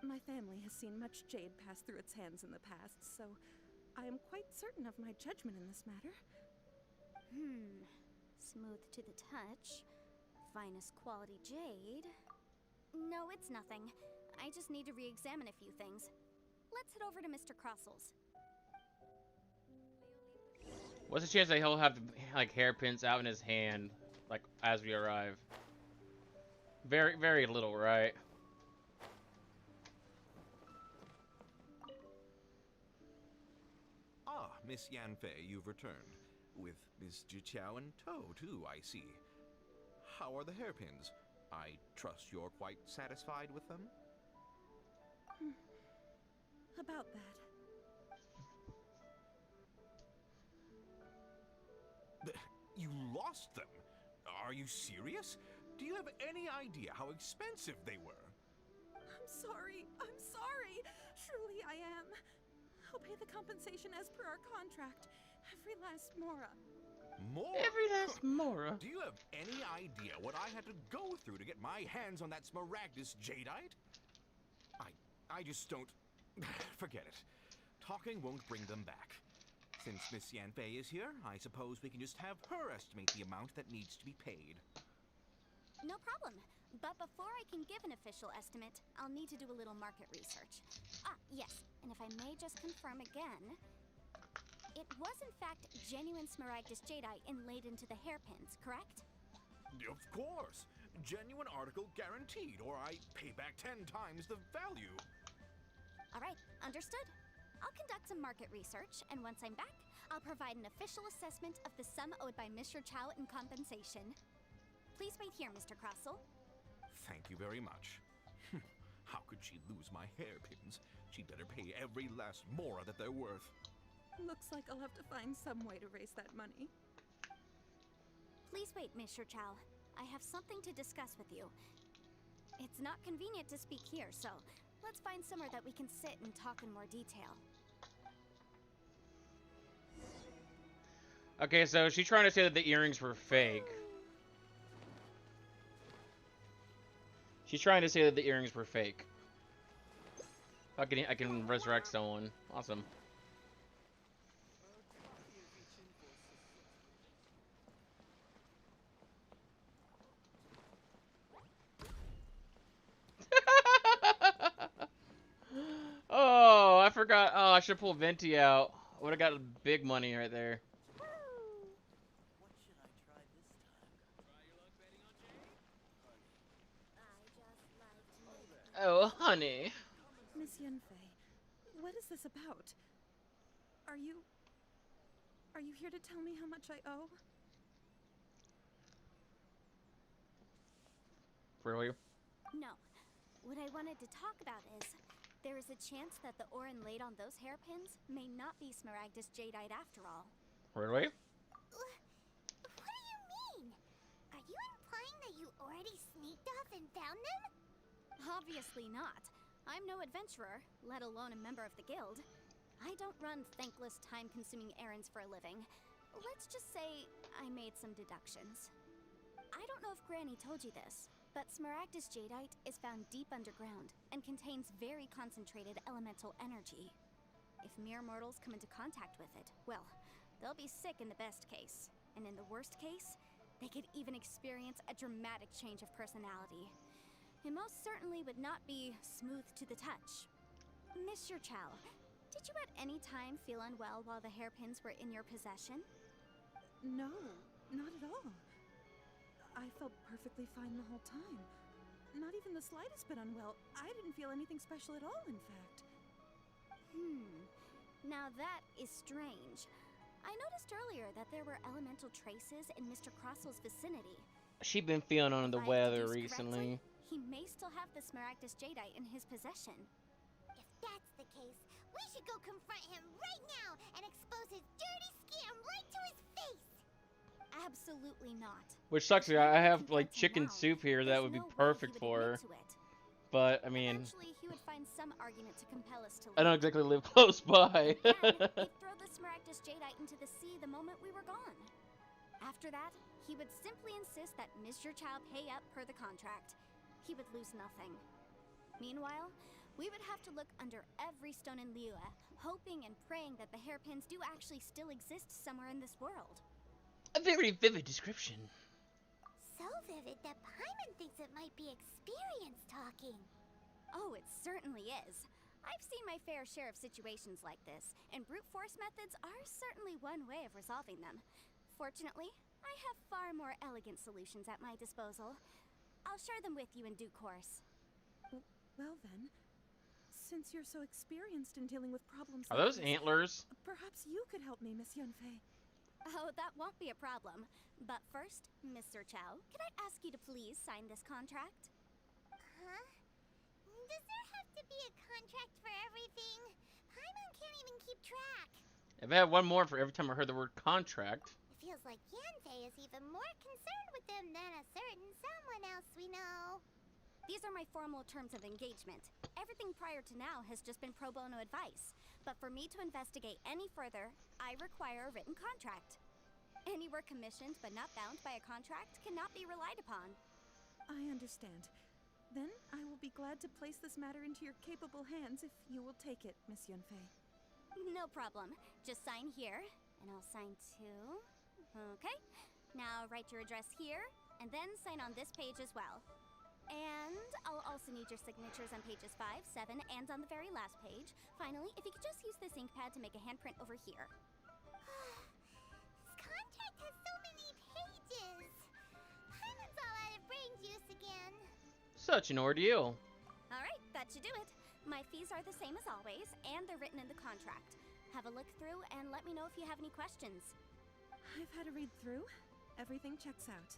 My family has seen much jade pass through its hands in the past, so I am quite certain of my judgment in this matter. Smooth to the touch, finest quality jade. No, it's nothing. I just need to re-examine a few things. Let's head over to Mr. Crossel's. What's the chance that he'll have like hairpins out in his hand, like as we arrive? Very, very little, right? Ah, Miss Yanfei, you've returned. With Miss Juqiao in tow, too, I see. How are the hairpins? I trust you're quite satisfied with them? About that. You lost them? Are you serious? Do you have any idea how expensive they were? I'm sorry. I'm sorry. Truly I am. I'll pay the compensation as per our contract. Every last mora. More? Every last Mora. Do you have any idea what I had to go through to get my hands on that Smaragdus Jadeite? I just don't... Forget it. Talking won't bring them back. Since Miss Yanfei is here, I suppose we can just have her estimate the amount that needs to be paid. No problem. But before I can give an official estimate, I'll need to do a little market research. Ah, yes, and if I may just confirm again, it was in fact genuine Smaragdus Jadeite inlaid into the hairpins, correct? Of course. Genuine article guaranteed, or I pay back 10 times the value. All right, understood. I'll conduct some market research, and once I'm back, I'll provide an official assessment of the sum owed by Mr. Chow in compensation. Please wait here, Mr. Crossell. Thank you very much. How could she lose my hairpins? She'd better pay every last mora that they're worth. Looks like I'll have to find some way to raise that money. Please wait, Mr. Chow. I have something to discuss with you. It's not convenient to speak here, so let's find somewhere that we can sit and talk in more detail. Okay, so she's trying to say that the earrings were fake. She's trying to say that the earrings were fake. I can resurrect someone. Awesome. Oh, I forgot. Oh, I should pull Venti out. I would have got big money right there. What should I try this time? Oh, honey. Miss Yunfei, what is this about? Are you here to tell me how much I owe? Really? No. What I wanted to talk about is, there is a chance that the Orin laid on those hairpins may not be Smaragdus Jadeite after all. Really? What do you mean? Are you implying that you already sneaked off and found them? Obviously not. I'm no adventurer, let alone a member of the guild. I don't run thankless, time-consuming errands for a living. Let's just say I made some deductions. I don't know if Granny told you this, but Smaragdus Jadeite is found deep underground and contains very concentrated elemental energy. If mere mortals come into contact with it, well, they'll be sick in the best case. And in the worst case, they could even experience a dramatic change of personality. It most certainly would not be smooth to the touch. Mr. Chow, did you at any time feel unwell while the hairpins were in your possession? No, not at all. I felt perfectly fine the whole time. Not even the slightest bit unwell. I didn't feel anything special at all, in fact. Now that is strange. I noticed earlier that there were elemental traces in Mr. Crossell's vicinity. She's been feeling under the If I weather deduce recently. correctly, he may still have the Smaragdus Jadeite in his possession. If that's the case, we should go confront him right now and expose his dirty scam right to his face! Absolutely not. Which sucks. If one I were to have confront like him chicken now, soup here that there's would be no way perfect he would for her. admit to it. But I mean, Eventually, he would find some argument to compel us to leave. I don't exactly live close by. Then, he'd throw the Smaragdus Jadeite into the sea the moment we were gone. After that, he would simply insist that Mr. Chow pay up per the contract. He would lose nothing. Meanwhile, we would have to look under every stone in Liyue, hoping and praying that the hairpins do actually still exist somewhere in this world. A very vivid description. So vivid that Paimon thinks it might be experience talking. Oh, it certainly is. I've seen my fair share of situations like this, and brute force methods are certainly one way of resolving them. Fortunately, I have far more elegant solutions at my disposal. I'll share them with you in due course. Well then, since you're so experienced in dealing with problems Are like those this, antlers? perhaps you could help me, Miss Yunfei. Oh, that won't be a problem. But first, Mr. Chow, could I ask you to please sign this contract? Huh? Does there have to be a contract for everything? Paimon can't even keep track. If I had one more for every time I heard the word contract. It feels like Yanfei is even more concerned with them than a certain someone else we know. These are my formal terms of engagement. Everything prior to now has just been pro bono advice. But for me to investigate any further, I require a written contract. Any work commissioned but not bound by a contract cannot be relied upon. I understand. Then I will be glad to place this matter into your capable hands if you will take it, Miss Yunfei. No problem. Just sign here, and I'll sign too. Okay. Now write your address here, and then sign on this page as well. And I'll also need your signatures on pages 5, 7, and on the very last page. Finally, if you could just use this ink pad to make a handprint over here. This contract has so many pages. Paimon's all out of brain juice again. Such an ordeal. Alright, that should do it. My fees are the same as always, and they're written in the contract. Have a look through and let me know if you have any questions. I've had a read through. Everything checks out.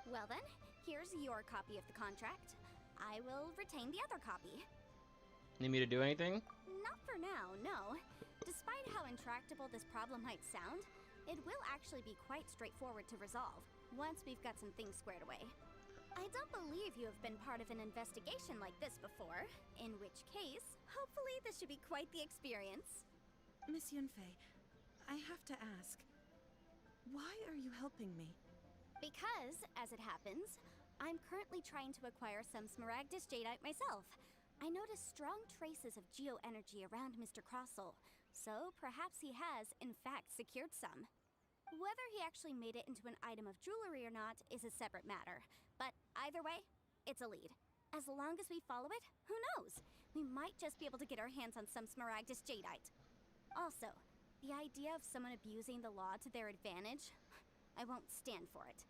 Well then, here's your copy of the contract. I will retain the other copy. Need me to do anything? Not for now, no. Despite how intractable this problem might sound, it will actually be quite straightforward to resolve, once we've got some things squared away. I don't believe you have been part of an investigation like this before, in which case, hopefully this should be quite the experience. Miss Yunfei, I have to ask, why are you helping me? Because, as it happens, I'm currently trying to acquire some Smaragdus Jadeite myself. I noticed strong traces of geo-energy around Mr. Crossel, so perhaps he has, in fact, secured some. Whether he actually made it into an item of jewelry or not is a separate matter, but either way, it's a lead. As long as we follow it, who knows? We might just be able to get our hands on some Smaragdus Jadeite. Also, the idea of someone abusing the law to their advantage, I won't stand for it.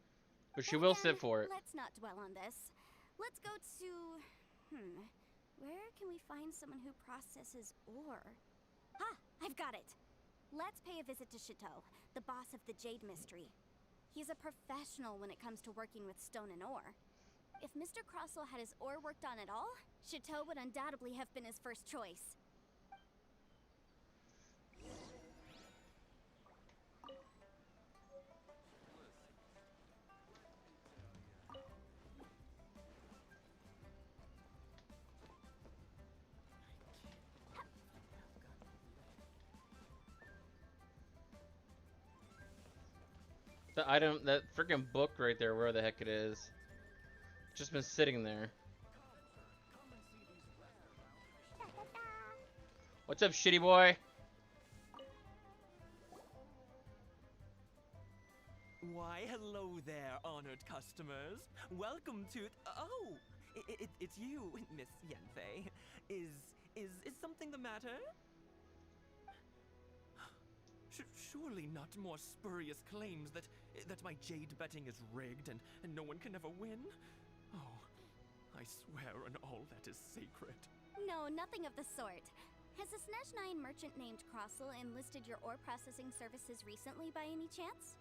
But she will sit for it. Let's not dwell on this. Let's go to... where can we find someone who processes ore? Ah, I've got it! Let's pay a visit to Chateau, the boss of the Jade Mystery. He's a professional when it comes to working with stone and ore. If Mr. Crossel had his ore worked on at all, Chateau would undoubtedly have been his first choice. The item, that freaking book right there, where the heck it is. Just been sitting there. What's up, shitty boy? Why, hello there, honored customers. Welcome to... Oh, it's you, Miss Yanfei. Is something the matter? Surely not more spurious claims that my jade betting is rigged and no one can ever win? Oh, I swear on all that is sacred. No, nothing of the sort. Has a Snezhnyan merchant named Crossel enlisted your ore processing services recently by any chance?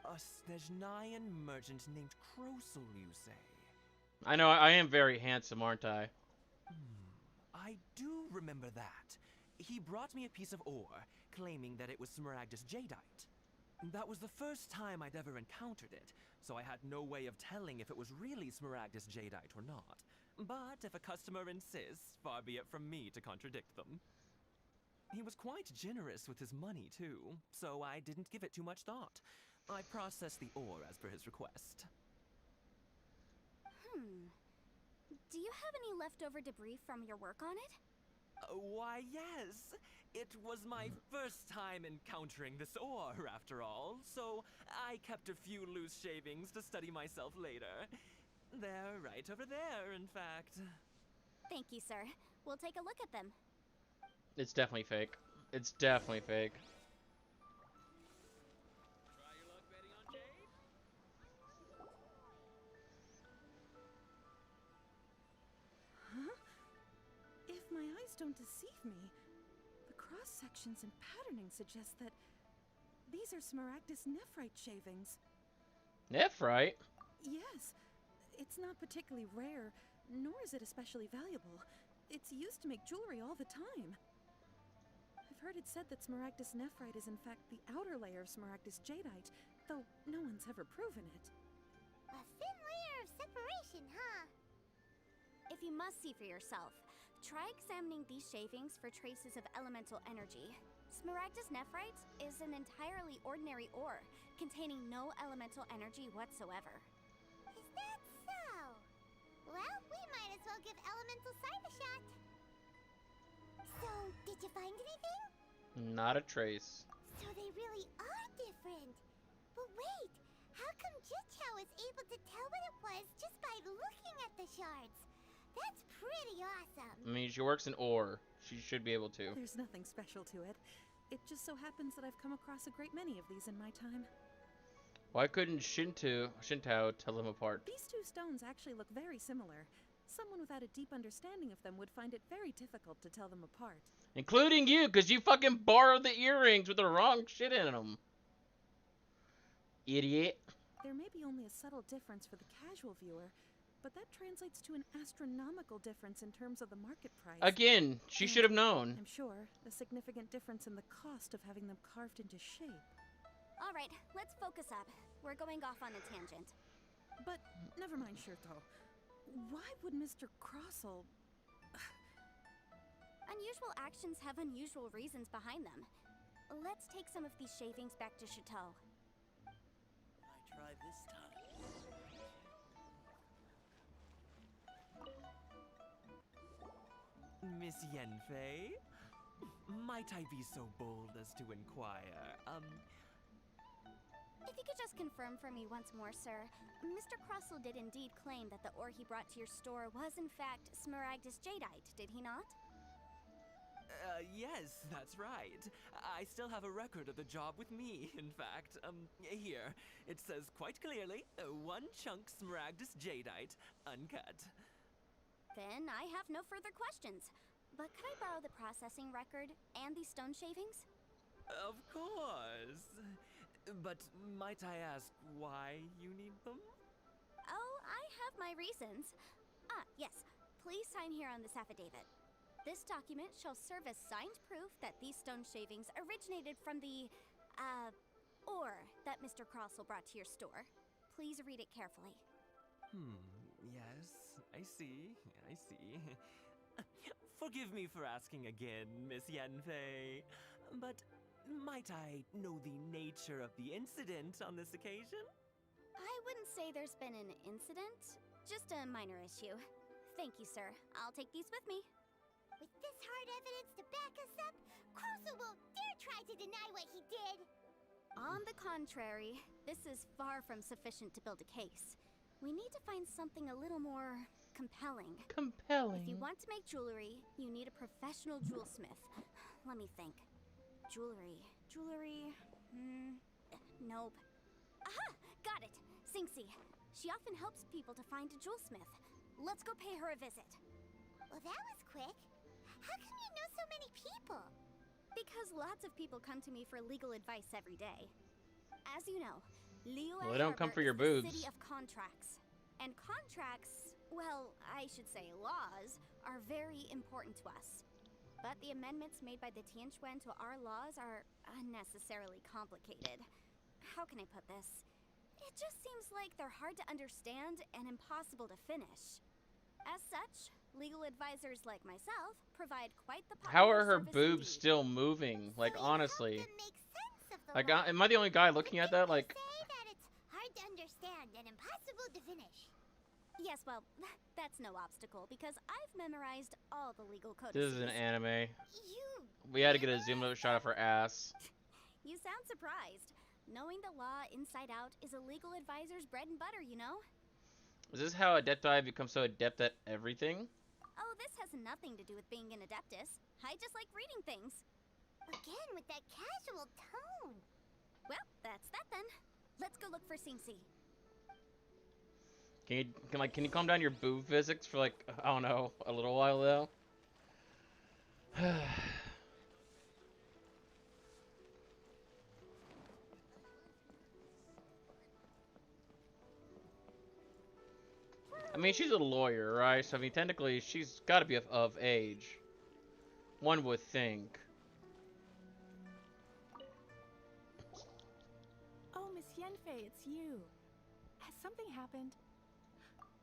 A Snezhnyan merchant named Crossel, you say? I know, I am very handsome, aren't I? I do remember that. He brought me a piece of ore, claiming that it was Smaragdus Jadeite. That was the first time I'd ever encountered it, so I had no way of telling if it was really Smaragdus Jadeite or not. But if a customer insists, far be it from me to contradict them. He was quite generous with his money, too, so I didn't give it too much thought. I processed the ore as per his request. Do you have any leftover debris from your work on it? Why, yes. It was my first time encountering this ore, after all, so I kept a few loose shavings to study myself later. They're right over there, in fact. Thank you, sir. We'll take a look at them. It's definitely fake. It's definitely fake. Try your luck betting on jade? Huh? If my eyes don't deceive me, the cross-sections and patterning suggest that these are Smaragdus nephrite shavings. Nephrite? Yes. It's not particularly rare, nor is it especially valuable. It's used to make jewelry all the time. I've heard it said that Smaragdus nephrite is in fact the outer layer of Smaragdus jadeite, though no one's ever proven it. A thin layer of separation, huh? If you must see for yourself, try examining these shavings for traces of elemental energy. Smaragdus nephrite is an entirely ordinary ore, containing no elemental energy whatsoever. Is that so? Well, we might as well give elemental side a shot. So, did you find anything? Not a trace. So they really are different. But wait, how come Jichao was able to tell what it was just by looking at the shards? That's pretty awesome. I mean, she works in ore. She should be able to. There's nothing special to it. It just so happens that I've come across a great many of these in my time. Why couldn't Shintao tell them apart? These two stones actually look very similar. Someone without a deep understanding of them would find it very difficult to tell them apart. Including you, because you fucking borrowed the earrings with the wrong shit in them. Idiot. There may be only a subtle difference for the casual viewer, but that translates to an astronomical difference in terms of the market price. Again, she should have known. I'm sure a significant difference in the cost of having them carved into shape. All right, let's focus up. We're going off on a tangent. But never mind, Shirto. Why would Mr. Crossell... Unusual actions have unusual reasons behind them. Let's take some of these shavings back to Chateau. I try this time. Miss Yenfei? Might I be so bold as to inquire, If you could just confirm for me once more, sir. Mr. Crossell did indeed claim that the ore he brought to your store was in fact Smaragdus Jadeite, did he not? Yes, that's right. I still have a record of the job with me, in fact. Here. It says quite clearly, 1 chunk Smaragdus Jadeite, uncut. Then I have no further questions. But could I borrow the processing record and these stone shavings? Of course. But might I ask why you need them? Oh, I have my reasons. Ah, yes. Please sign here on this affidavit. This document shall serve as signed proof that these stone shavings originated from the, ore that Mr. Crossell brought to your store. Please read it carefully. Yes, I see. Forgive me for asking again, Miss Yenfei, but might I know the nature of the incident on this occasion? I wouldn't say there's been an incident, just a minor issue. Thank you, sir. I'll take these with me. With this hard evidence to back us up, Crossell won't dare try to deny what he did. On the contrary, this is far from sufficient to build a case. We need to find something a little more compelling. Compelling. If you want to make jewelry, you need a professional jewelsmith. Let me think. Jewelry. Nope. Aha! Got it! Singxi. She often helps people to find a jewelsmith. Let's go pay her a visit. Well, that was quick. How come you know so many people? Because lots of people come to me for legal advice every day. As you know, Liyue Well, they don't come Harbor for your is the boobs. city of contracts. And contracts, well, I should say laws, are very important to us. But the amendments made by the Tianquan to our laws are unnecessarily complicated. How can I put this? It just seems like they're hard to understand and impossible to finish. As such, legal advisors like myself provide quite the popular How are her service boobs indeed. still moving? Like, So you honestly. help them make sense of the Like, law. am I the only guy looking at that? Like, Say that it's hard to understand and impossible to finish. Yes, well, that's no obstacle because I've memorized all the legal codices. this is an anime. You We had to get a zoom up shot of her ass. You sound surprised. Knowing the law inside out is a legal advisor's bread and butter, you know? Is this how Adepti becomes so adept at everything? Oh, this has nothing to do with being an adeptus. I just like reading things. again with that casual tone. Well, that's that then. Let's go look for Singxi. Can you calm down your boob physics for like, I don't know, a little while though? I mean, she's a lawyer, right? So, I mean, technically, she's got to be of age. One would think. Oh, Miss Yenfei, it's you. Has something happened?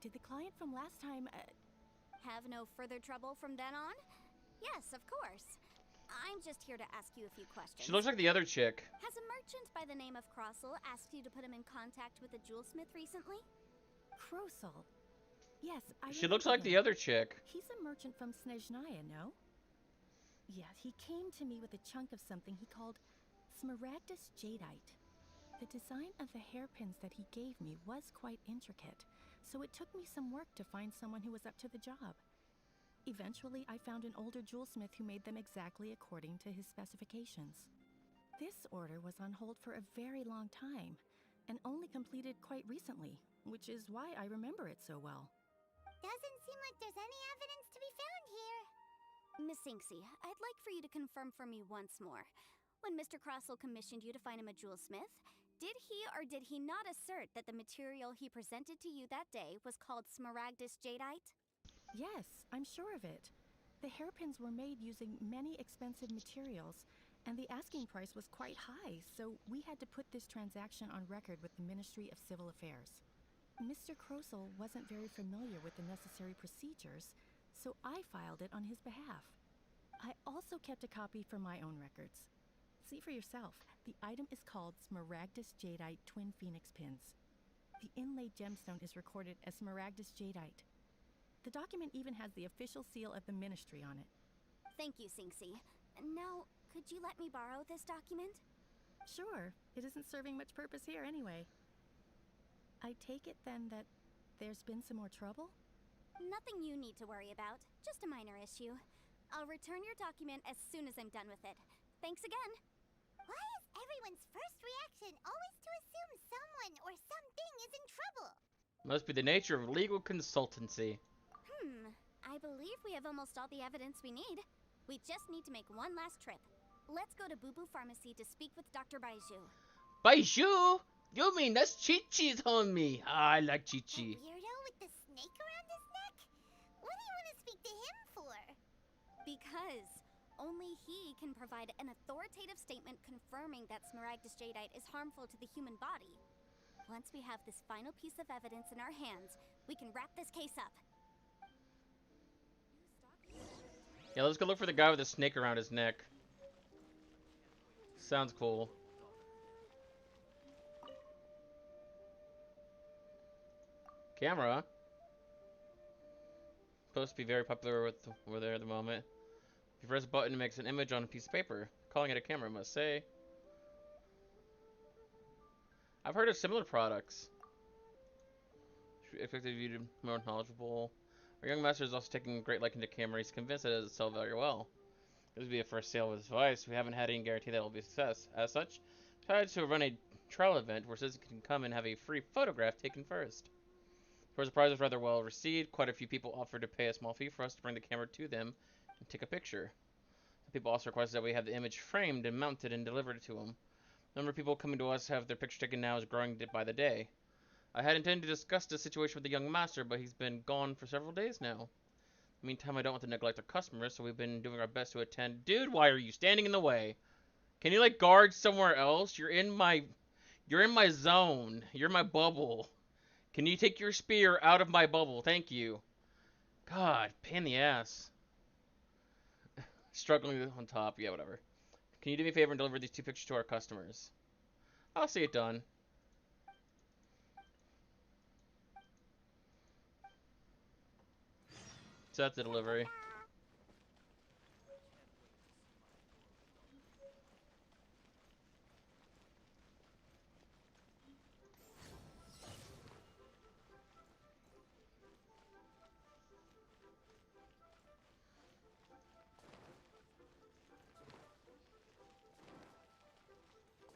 Did the client from last time, Have no further trouble from then on? Yes, of course. I'm just here to ask you a few questions. She looks like the other chick. Has a merchant by the name of Crossell asked you to put him in contact with a jewelsmith recently? Crossell? Yes, I She looks remember like him. the other chick. He's a merchant from Snezhnaya, no? Yeah, he came to me with a chunk of something he called Smaragdus Jadeite. The design of the hairpins that he gave me was quite intricate, so it took me some work to find someone who was up to the job. Eventually, I found an older jewelsmith who made them exactly according to his specifications. This order was on hold for a very long time, and only completed quite recently, which is why I remember it so well. Doesn't seem like there's any evidence to be found here. Miss Inksy, I'd like for you to confirm for me once more. When Mr. Crossell commissioned you to find him a jewelsmith, did he or did he not assert that the material he presented to you that day was called Smaragdus Jadeite? Yes, I'm sure of it. The hairpins were made using many expensive materials, and the asking price was quite high, so we had to put this transaction on record with the Ministry of Civil Affairs. Mr. Crossell wasn't very familiar with the necessary procedures, so I filed it on his behalf. I also kept a copy for my own records. See for yourself, the item is called Smaragdus Jadeite Twin Phoenix Pins. The inlaid gemstone is recorded as Smaragdus Jadeite. The document even has the official seal of the ministry on it. Thank you, Sinksy. Now, could you let me borrow this document? Sure, it isn't serving much purpose here anyway. I take it then that there's been some more trouble? Nothing you need to worry about, just a minor issue. I'll return your document as soon as I'm done with it. Thanks again! Why is everyone's first reaction always to assume someone or something is in trouble? Must be the nature of legal consultancy. I believe we have almost all the evidence we need. We just need to make one last trip. Let's go to Boo Boo Pharmacy to speak with Dr. Baiju. Baiju? You mean that's Chi-Chi's homie? I like Chi-Chi. Weirdo with the snake around his neck? What do you want to speak to him for? Because only he can provide an authoritative statement confirming that Smaragdus Jadeite is harmful to the human body. Once we have this final piece of evidence in our hands, we can wrap this case up. Yeah, let's go look for the guy with the snake around his neck. Sounds cool. Camera. Supposed to be very popular with over there at the moment. If you press a button, it makes an image on a piece of paper. Calling it a camera, I must say. I've heard of similar products. Expected you to be more knowledgeable. Our young master is also taking great liking to camera. He's convinced that it doesn't sell very well. This would be a first sale of his device. We haven't had any guarantee that it will be a success. As such, we decided to run a trial event where citizens can come and have a free photograph taken first. Of course, the prize was rather well received. Quite a few people offered to pay a small fee for us to bring the camera to them and take a picture. The people also requested that we have the image framed and mounted and delivered to them. The number of people coming to us have their picture taken now is growing by the day. I had intended to discuss the situation with the young master, but he's been gone for several days now. In the meantime, I don't want to neglect our customers, so we've been doing our best to attend. Dude, why are you standing in the way? Can you, like, guard somewhere else? You're in my zone. You're my bubble. Can you take your spear out of my bubble? Thank you. God, pain in the ass. Struggling on top. Yeah, whatever. Can you do me a favor and deliver these 2 pictures to our customers? I'll see it done. So that's the delivery.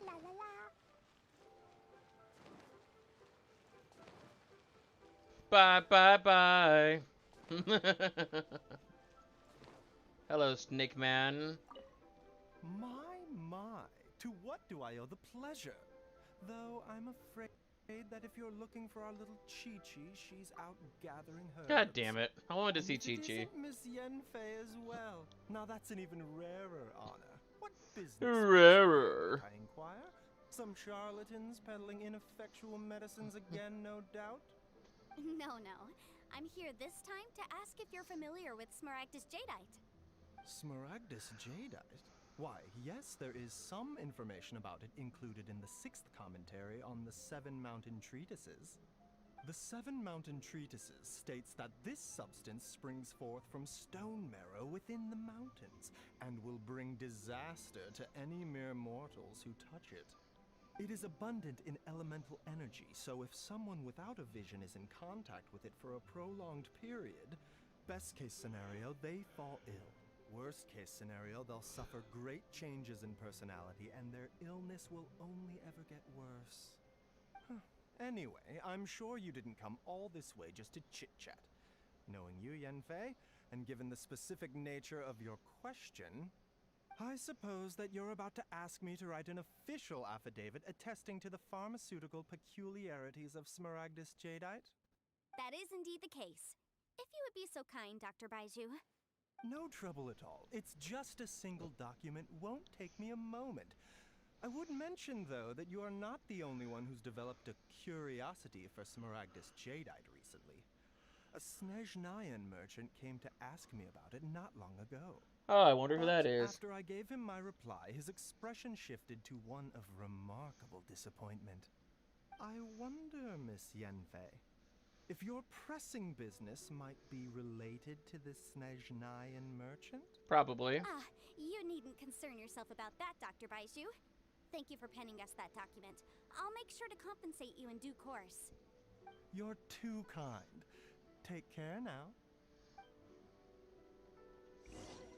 La la la. Bye, bye, bye. Hello, Snake Man. My, to what do I owe the pleasure? Though I'm afraid that if you're looking for our little Chi-Chi, she's out gathering herbs. God damn it. I wanted to see And it Chi-Chi. isn't Miss Yenfei as well. Now that's an even rarer honor. What business? Rarer. I inquire. Some charlatans peddling ineffectual medicines again, no doubt? No. I'm here this time to ask if you're familiar with Smaragdus Jadeite. Smaragdus Jadeite? Why, yes, there is some information about it included in the 6th commentary on the 7 Mountain Treatises. The 7 Mountain Treatises states that this substance springs forth from stone marrow within the mountains and will bring disaster to any mere mortals who touch it. It is abundant in elemental energy, so if someone without a vision is in contact with it for a prolonged period, best case scenario, they fall ill. Worst case scenario, they'll suffer great changes in personality and their illness will only ever get worse. Anyway, I'm sure you didn't come all this way just to chit-chat. Knowing you, Yanfei, and given the specific nature of your question, I suppose that you're about to ask me to write an official affidavit attesting to the pharmaceutical peculiarities of Smaragdus jadeite? That is indeed the case. If you would be so kind, Dr. Baiju. No trouble at all. It's just a single document, won't take me a moment. I would mention, though, that you are not the only one who's developed a curiosity for Smaragdus jadeite recently. A Snezhnayan merchant came to ask me about it not long ago. Oh, I wonder who But that is. after I gave him my reply, his expression shifted to one of remarkable disappointment. I wonder, Miss Yanfei, if your pressing business might be related to this Snezhnayan merchant? Probably. You needn't concern yourself about that, Dr. Baiju. Thank you for penning us that document. I'll make sure to compensate you in due course. You're too kind. Take care now.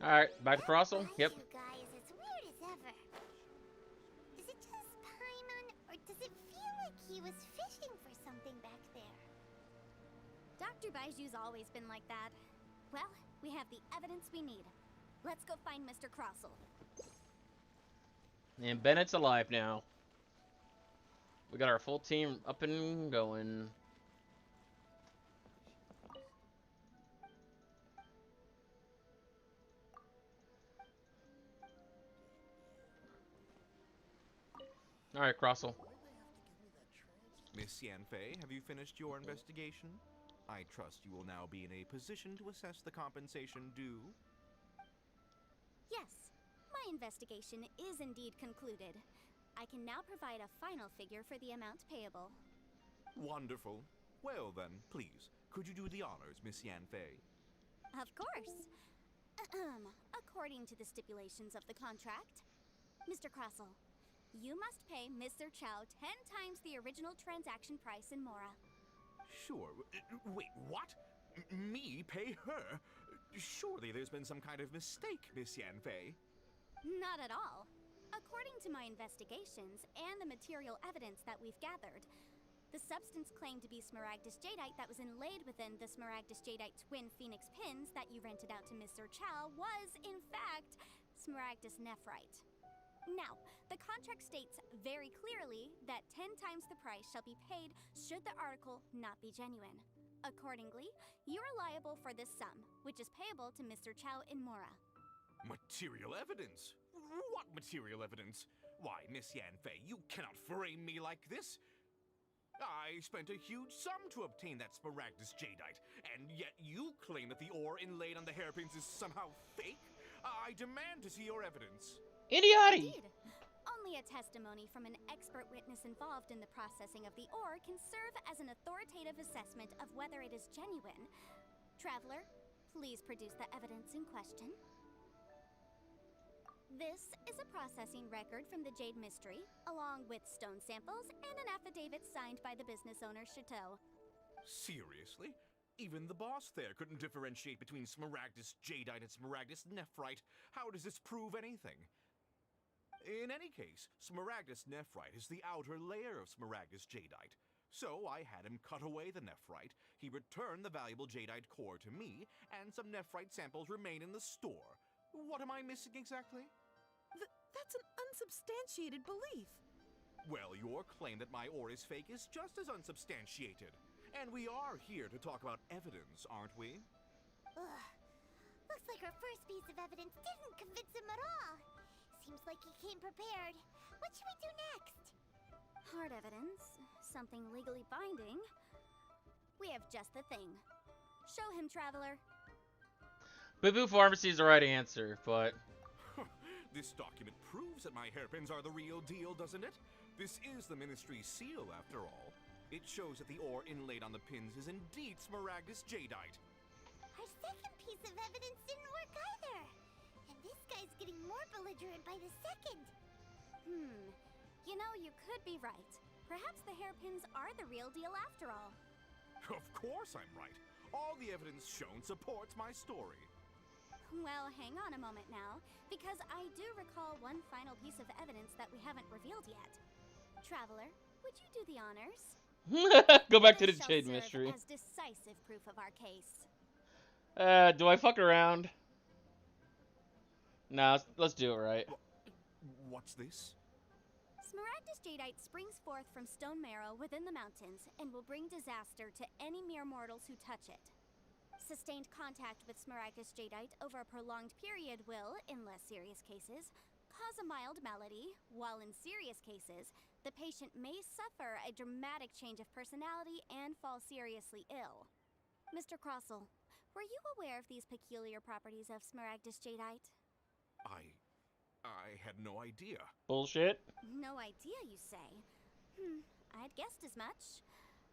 Alright, back to Crossel? Yep. You guys, it's weird as ever. Is it just Paimon, or does it feel like he was fishing for something back there? Dr. Baiju's always been like that. Well, we have the evidence we need. Let's go find Mr. Crossel. And Bennett's alive now. We got our full team up and going. Alright, Crossel. Miss Yanfei, have you finished your investigation? I trust you will now be in a position to assess the compensation due. Yes, my investigation is indeed concluded. I can now provide a final figure for the amount payable. Wonderful. Well then, please, could you do the honors, Miss Yanfei? Of course. According to the stipulations of the contract, Mr. Crossel, you must pay Mr. Chow 10 times the original transaction price in Mora. Sure. Wait, what? Me pay her? Surely there's been some kind of mistake, Miss Yanfei. Not at all. According to my investigations and the material evidence that we've gathered, the substance claimed to be Smaragdus jadeite that was inlaid within the Smaragdus jadeite twin phoenix pins that you rented out to Mr. Chow was, in fact, Smaragdus nephrite. Now, the contract states very clearly that 10 times the price shall be paid should the article not be genuine. Accordingly, you are liable for this sum, which is payable to Mr. Chow in Mora. Material evidence? What material evidence? Why, Miss Yanfei, you cannot frame me like this. I spent a huge sum to obtain that Smaragdus jadeite, and yet you claim that the ore inlaid on the hairpins is somehow fake? I demand to see your evidence. Idiotic! Indeed. Only a testimony from an expert witness involved in the processing of the ore can serve as an authoritative assessment of whether it is genuine. Traveler, please produce the evidence in question. This is a processing record from the Jade Mystery, along with stone samples and an affidavit signed by the business owner, Chateau. Seriously? Even the boss there couldn't differentiate between Smaragdus jadeite and Smaragdus nephrite. How does this prove anything? In any case, Smaragdus nephrite is the outer layer of Smaragdus jadeite. So I had him cut away the nephrite, he returned the valuable jadeite core to me, and some nephrite samples remain in the store. What am I missing exactly? That's an unsubstantiated belief. Well, your claim that my ore is fake is just as unsubstantiated. And we are here to talk about evidence, aren't we? Ugh. Looks like our first piece of evidence didn't convince him at all. Seems like he came prepared. What should we do next? Hard evidence, something legally binding. We have just the thing. Show him, Traveler. Boo Boo Pharmacy is the right answer, but... This document proves that my hairpins are the real deal, doesn't it? This is the Ministry's seal, after all. It shows that the ore inlaid on the pins is indeed Smaragdus jadeite. Our second piece of evidence didn't work either. And this guy's getting more belligerent by the second. You know, you could be right. Perhaps the hairpins are the real deal after all. Of course I'm right. All the evidence shown supports my story. Well, hang on a moment now, because I do recall one final piece of evidence that we haven't revealed yet. Traveler, would you do the honors? Go back to the This shall Jade serve Mystery. as decisive proof of our case. Do I fuck around? Nah, let's do it right. What's this? Smaragdus jadeite springs forth from stone marrow within the mountains and will bring disaster to any mere mortals who touch it. Sustained contact with Smaragdus jadeite over a prolonged period will, in less serious cases, cause a mild malady, while in serious cases, the patient may suffer a dramatic change of personality and fall seriously ill. Mr. Crossell, were you aware of these peculiar properties of Smaragdus jadeite? I had no idea. Bullshit. No idea, you say? I'd guessed as much.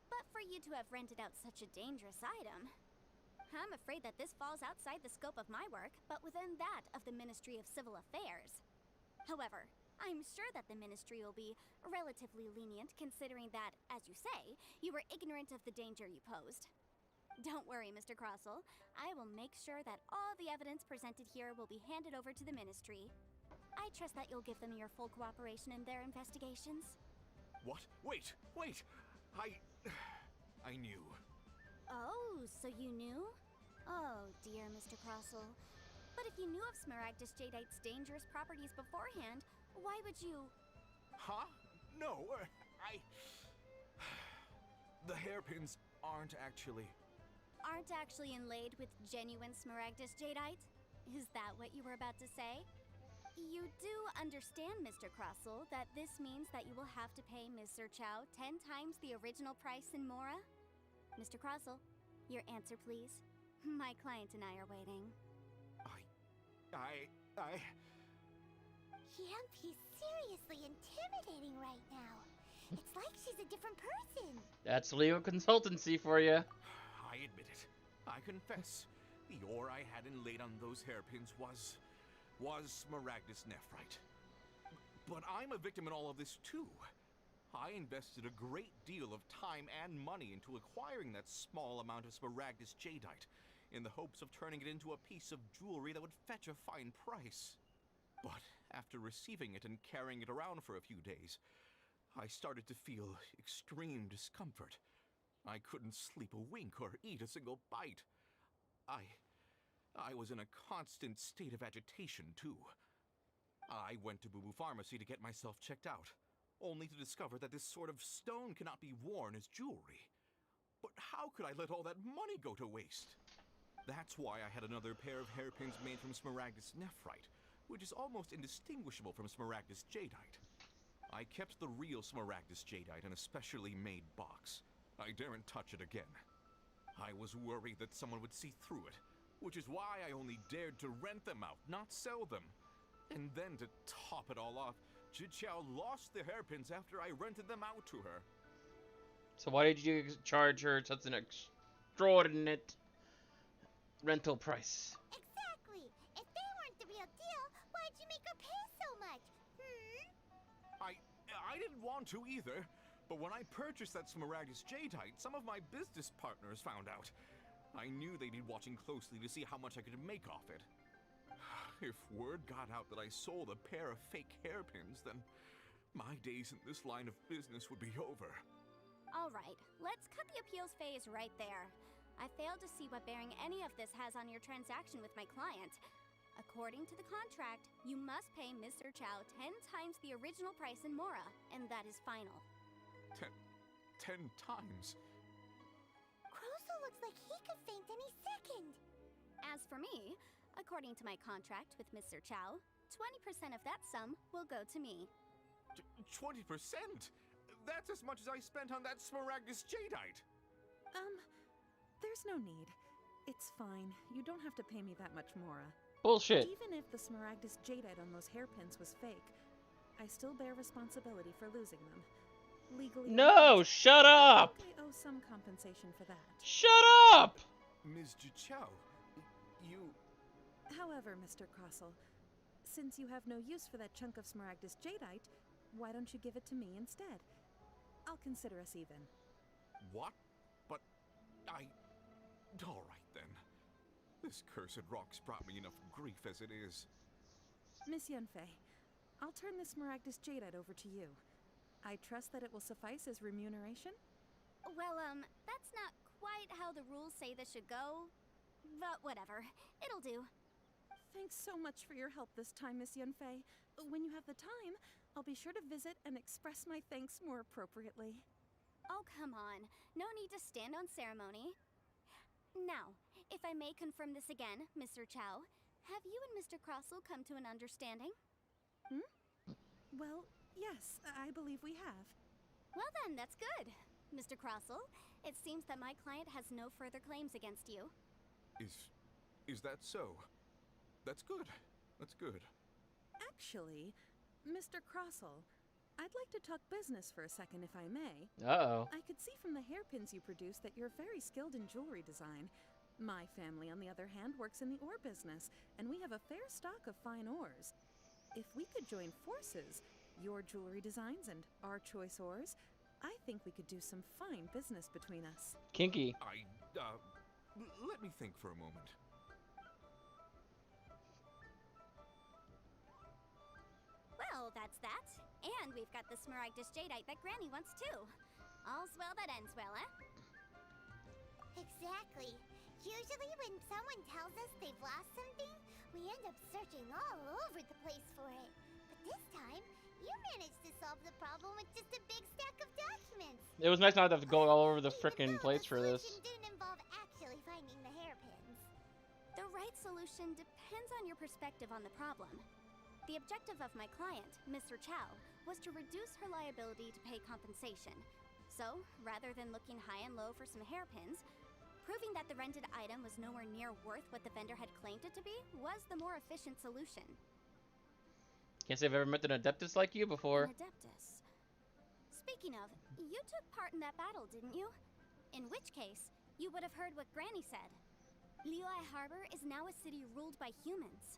But for you to have rented out such a dangerous item, I'm afraid that this falls outside the scope of my work, but within that of the Ministry of Civil Affairs. However, I'm sure that the Ministry will be relatively lenient considering that, as you say, you were ignorant of the danger you posed. Don't worry, Mr. Crossell. I will make sure that all the evidence presented here will be handed over to the Ministry. I trust that you'll give them your full cooperation in their investigations. What? Wait! I knew. Oh, so you knew? Oh, dear Mr. Crossell. But if you knew of Smaragdus jadeite's dangerous properties beforehand, why would you... Huh? No, The hairpins aren't actually inlaid with genuine Smaragdus jadeite? Is that what you were about to say? You do understand, Mr. Crossell, that this means that you will have to pay Ms. Zerchow 10 times the original price in Mora? Mr. Crossell, your answer, please. My client and I are waiting. He's seriously intimidating right now. It's like she's a different person. That's legal consultancy for you. I admit it. I confess. The ore I had inlaid on those hairpins was Smaragdus nephrite. But I'm a victim in all of this too. I invested a great deal of time and money into acquiring that small amount of Smaragdus jadeite in the hopes of turning it into a piece of jewelry that would fetch a fine price. But after receiving it and carrying it around for a few days, I started to feel extreme discomfort. I couldn't sleep a wink or eat a single bite. I was in a constant state of agitation, too. I went to Boo Boo Pharmacy to get myself checked out, only to discover that this sort of stone cannot be worn as jewelry. But how could I let all that money go to waste? That's why I had another pair of hairpins made from Smaragdus nephrite, which is almost indistinguishable from Smaragdus jadeite. I kept the real Smaragdus jadeite in a specially made box. I daren't touch it again. I was worried that someone would see through it, which is why I only dared to rent them out, not sell them. And then to top it all off, Zhiqiao lost the hairpins after I rented them out to her. So why did you charge her such an extraordinate rental price? Exactly. If they weren't the real deal, why'd you make her pay so much? I didn't want to either, but when I purchased that Smaragdus jadeite, some of my business partners found out. I knew they'd be watching closely to see how much I could make off it. If word got out that I sold a pair of fake hairpins, then my days in this line of business would be over. All right, let's cut the appeals phase right there. I failed to see what bearing any of this has on your transaction with my client. According to the contract, you must pay Ms. Zerchow 10 times the original price in Mora, and that is final. 10 times? Crossell looks like he could faint any second. As for me, according to my contract with Ms. Zerchow, 20% of that sum will go to me. 20%? That's as much as I spent on that Smaragdus jadeite! There's no need. It's fine. You don't have to pay me that much, Mora. Bullshit. Even if the Smaragdus jadeite on those hairpins was fake, I still bear responsibility for losing them. Legally. No, shut up! I owe some compensation for that. Shut up! Ms. Zhiqiao, you... However, Mr. Crossell, since you have no use for that chunk of Smaragdus jadeite, why don't you give it to me instead? I'll consider us even. What? But all right then. This cursed rock's brought me enough grief as it is. Miss Yunfei, I'll turn this Smaragdus jadeite over to you. I trust that it will suffice as remuneration? Well, that's not quite how the rules say this should go. But whatever. It'll do. Thanks so much for your help this time, Miss Yunfei. When you have the time, I'll be sure to visit and express my thanks more appropriately. Oh, come on. No need to stand on ceremony. Now, if I may confirm this again, Mr. Chow, have you and Mr. Crossell come to an understanding? Well, yes, I believe we have. Well then, that's good. Mr. Crossell, it seems that my client has no further claims against you. Is that so? That's good. That's good. Actually, Mr. Crossell, I'd like to talk business for a second if I may. Uh-oh. I could see from the hairpins you produce that you're very skilled in jewelry design. My family, on the other hand, works in the ore business, and we have a fair stock of fine ores. If we could join forces, your jewelry designs and our choice ores, I think we could do some fine business between us. Kinky. Let me think for a moment. Well, that's that. And we've got the Smaragdus Jadeite that Granny wants too. All's well that ends well, eh? Exactly. Usually when someone tells us they've lost something, we end up searching all over the place for it. But this time, you managed to solve the problem with just a big stack of documents. It was nice not to have to go all over the frickin' place for this. The solution didn't involve actually finding the hairpins. The right solution depends on your perspective on the problem. The objective of my client, Mr. Chow, was to reduce her liability to pay compensation. So, rather than looking high and low for some hairpins, proving that the rented item was nowhere near worth what the vendor had claimed it to be was the more efficient solution. Can't say I've ever met an Adeptus like you before. An Adeptus. Speaking of, you took part in that battle, didn't you? In which case, you would have heard what Granny said. Liyue Harbor is now a city ruled by humans.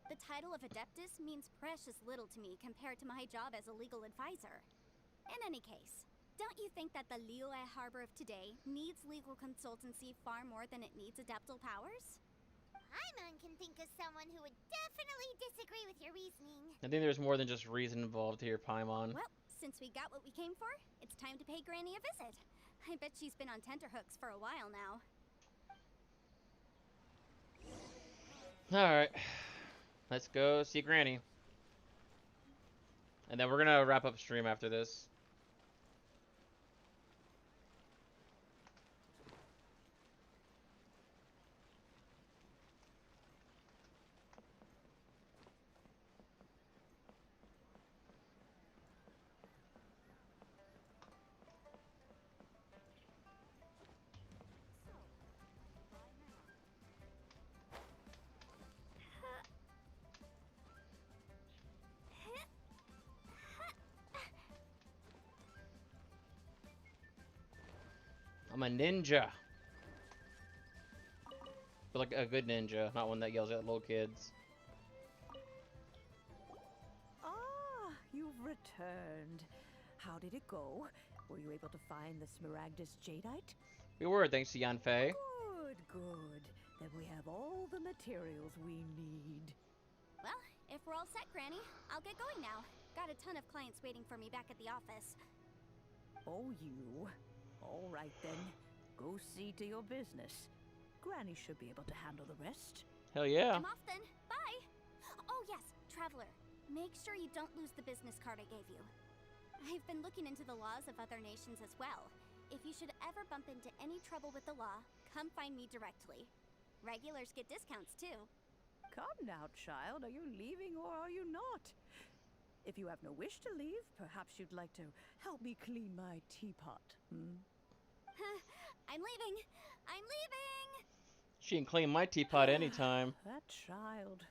The title of Adeptus means precious little to me compared to my job as a legal advisor. In any case, don't you think that the Liyue Harbor of today needs legal consultancy far more than it needs adeptal powers? Paimon can think of someone who would definitely disagree with your reasoning. I think there's more than just reason involved here, Paimon. Well, since we got what we came for, it's time to pay Granny a visit. I bet she's been on tenterhooks for a while now. Alright. Let's go see Granny. And then we're gonna wrap up stream after this. I'm a ninja. But like a good ninja, not one that yells at little kids. Ah, you've returned. How did it go? Were you able to find the Smaragdus Jadeite? We were, thanks to Yanfei. Good, good. Then we have all the materials we need. Well, if we're all set, Granny, I'll get going now. Got a ton of clients waiting for me back at the office. Oh, you. All right, then. Go see to your business. Granny should be able to handle the rest. Hell yeah. I'm off then. Bye! Oh, yes, Traveler. Make sure you don't lose the business card I gave you. I've been looking into the laws of other nations as well. If you should ever bump into any trouble with the law, come find me directly. Regulars get discounts, too. Come now, child. Are you leaving or are you not? If you have no wish to leave, perhaps you'd like to help me clean my teapot, hmm? I'm leaving! I'm leaving! She can clean my teapot anytime. That child.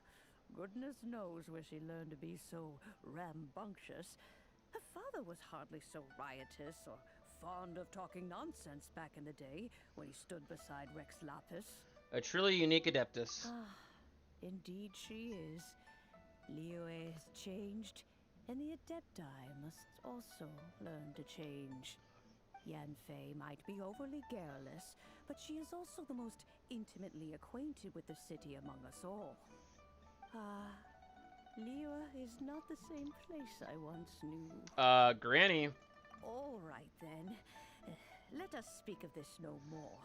Goodness knows where she learned to be so rambunctious. Her father was hardly so riotous or fond of talking nonsense back in the day when he stood beside Rex Lapis. A truly unique Adeptus. Ah, indeed she is. Liyue has changed, and the Adepti must also learn to change. Yanfei might be overly garrulous, but she is also the most intimately acquainted with the city among us all. Ah, Liyue is not the same place I once knew. Granny. All right, then. Let us speak of this no more.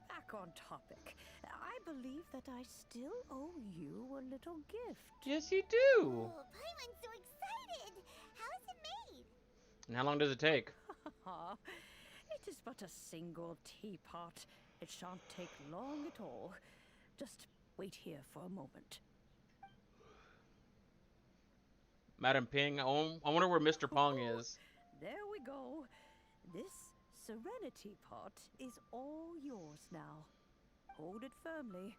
Back on topic, I believe that I still owe you a little gift. Yes, you do. Oh, Paimon's so excited! How is it made? And how long does it take? It is but a single teapot. It shan't take long at all. Just wait here for a moment. Madam Ping, I wonder where Mr. Pong is. There we go. This Serenity pot is all yours now. Hold it firmly.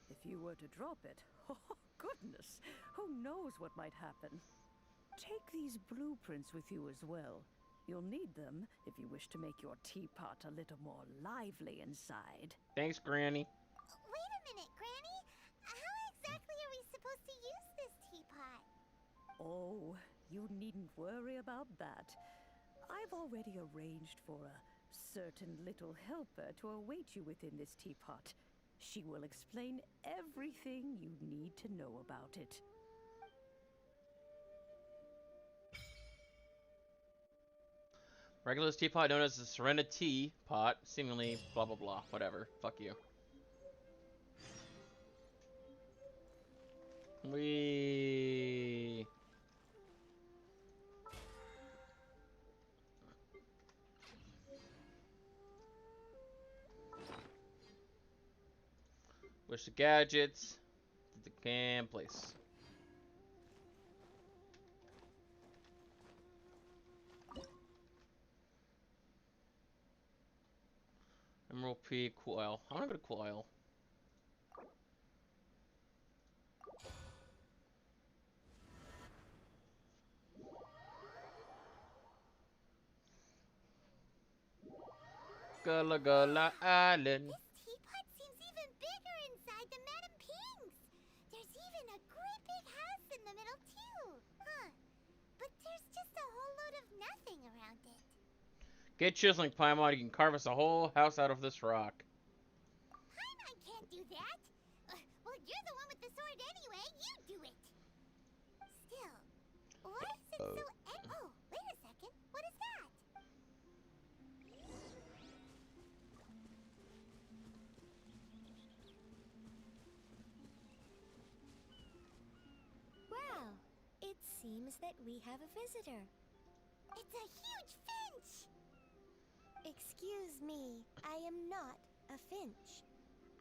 If you were to drop it, oh goodness, who knows what might happen. Take these blueprints with you as well. You'll need them if you wish to make your teapot a little more lively inside. Thanks, Granny. Wait a minute, Granny. How exactly are we supposed to use this teapot? Oh, you needn't worry about that. I've already arranged for a certain little helper to await you within this teapot. She will explain everything you need to know about it. Regular teapot known as the Serenity pot, seemingly blah blah blah, whatever. Fuck you. We wish the gadgets to the cam place. Emerald P, cool oil. I'm gonna go to cool oil. Gullah Gullah Island. This teapot seems even bigger inside than Madam Ping's. There's even a great big house in the middle too. Huh. But there's just a whole load of nothing around it. Get chiseling, Paimon. You can carve us a whole house out of this rock. Paimon can't do that. Well, you're the one with the sword anyway. You do it. Still, why is it so... Oh, wait a second. What is that? Well, it seems that we have a visitor. It's a huge finch! Excuse me, I am not a finch.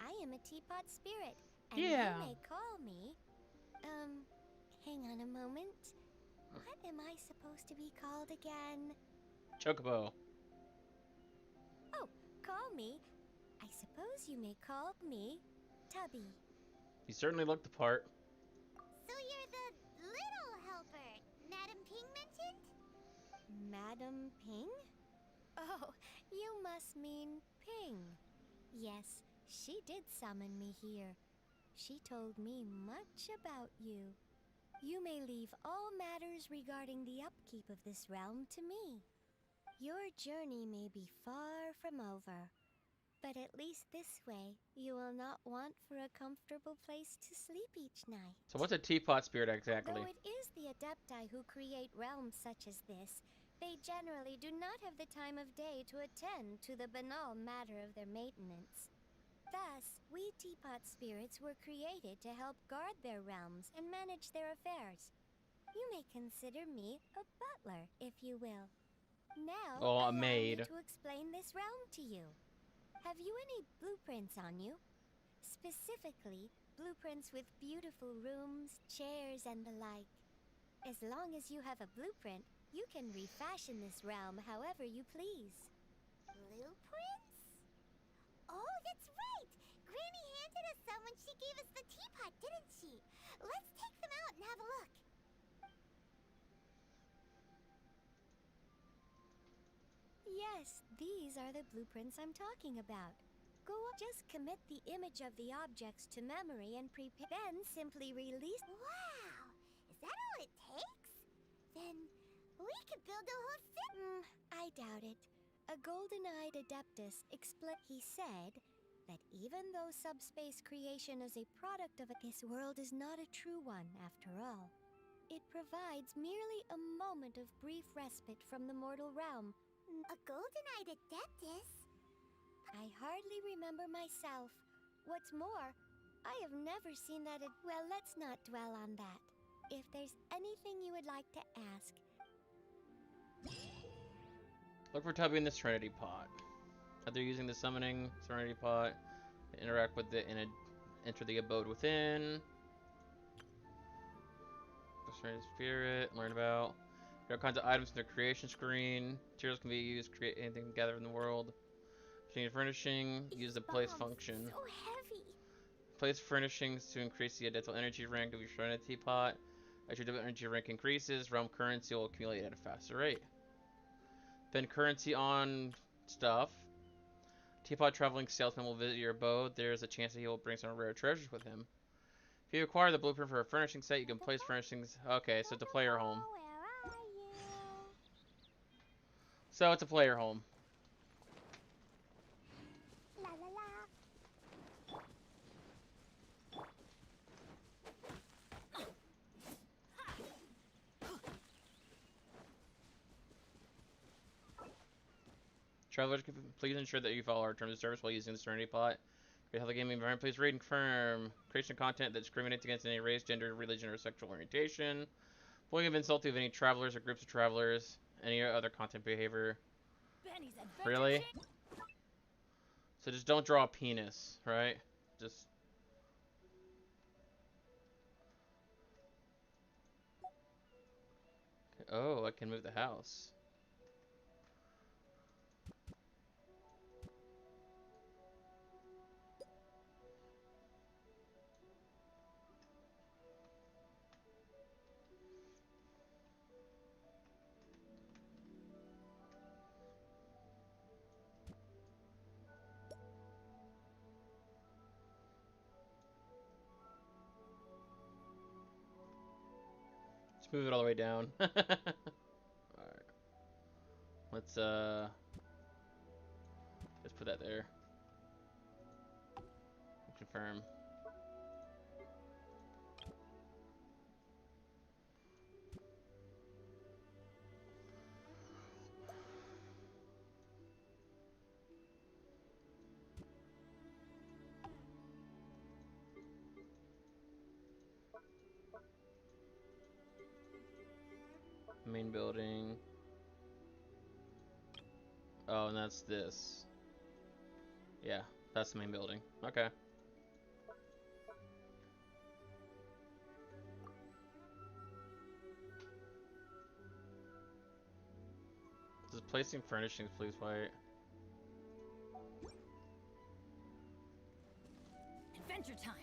I am a teapot spirit, and Yeah. you may call me... hang on a moment. What am I supposed to be called again? Chocobo. Oh, call me. I suppose you may call me Tubby. You certainly look the part. So you're the little helper Madam Ping mentioned? Madam Ping? Oh, you must mean Ping. Yes, she did summon me here. She told me much about you. You may leave all matters regarding the upkeep of this realm to me. Your journey may be far from over, but at least this way you will not want for a comfortable place to sleep each night. So what's a teapot spirit exactly? Though it is the Adepti who create realms such as this, they generally do not have the time of day to attend to the banal matter of their maintenance. Thus, we teapot spirits were created to help guard their realms and manage their affairs. You may consider me a butler, if you will. Now, Oh, a allow maid. me to explain this realm to you. Have you any blueprints on you? Specifically, blueprints with beautiful rooms, chairs, and the like. As long as you have a blueprint, you can refashion this realm however you please. Blueprints? Oh, that's right! Granny handed us some when she gave us the teapot, didn't she? Let's take them out and have a look. Yes, these are the blueprints I'm talking about. Go on, just commit the image of the objects to memory and prepare. Then simply release. Wow! Is that all it takes? Then we could build a whole city. I doubt it. A golden-eyed adeptus he said that even though subspace creation is a product of this world is not a true one after all. It provides merely a moment of brief respite from the mortal realm. A golden-eyed adeptus? I hardly remember myself. What's more, I have never seen that. Well, let's not dwell on that. If there's anything you would like to ask. Look for Tubby in the Serenity Pot. After using the summoning Serenity Pot, interact with it and enter the abode within. The Serenity Spirit, learn about. There are all kinds of items in the creation screen. Materials can be used to create anything gathered in the world. Change furnishing, use the place function. So heavy. Place furnishings to increase the dental energy rank of your Serenity Pot. As your dental energy rank increases, realm currency will accumulate at a faster rate. Spend currency on stuff. Teapot traveling salesman will visit your abode. There's a chance that he will bring some rare treasures with him. If you acquire the blueprint for a furnishing set, you can place furnishings. Okay, so it's a player home. Where are you? So it's a player home. La la la. Travelers, please ensure that you follow our terms of service while using the Serenity Pot. Create how the gaming environment. Please read and confirm. Creation of content that discriminates against any race, gender, religion, or sexual orientation. Bullying of insult of any travelers or groups of travelers. Any other content behavior. Really? So just don't draw a penis, right? Just. Oh, I can move the house. Let's move it all the way down. Alright. Let's put that there. Confirm. Main building. Oh, and that's this. Yeah, that's the main building. Okay. Does placing furnishings please wait? Adventure time.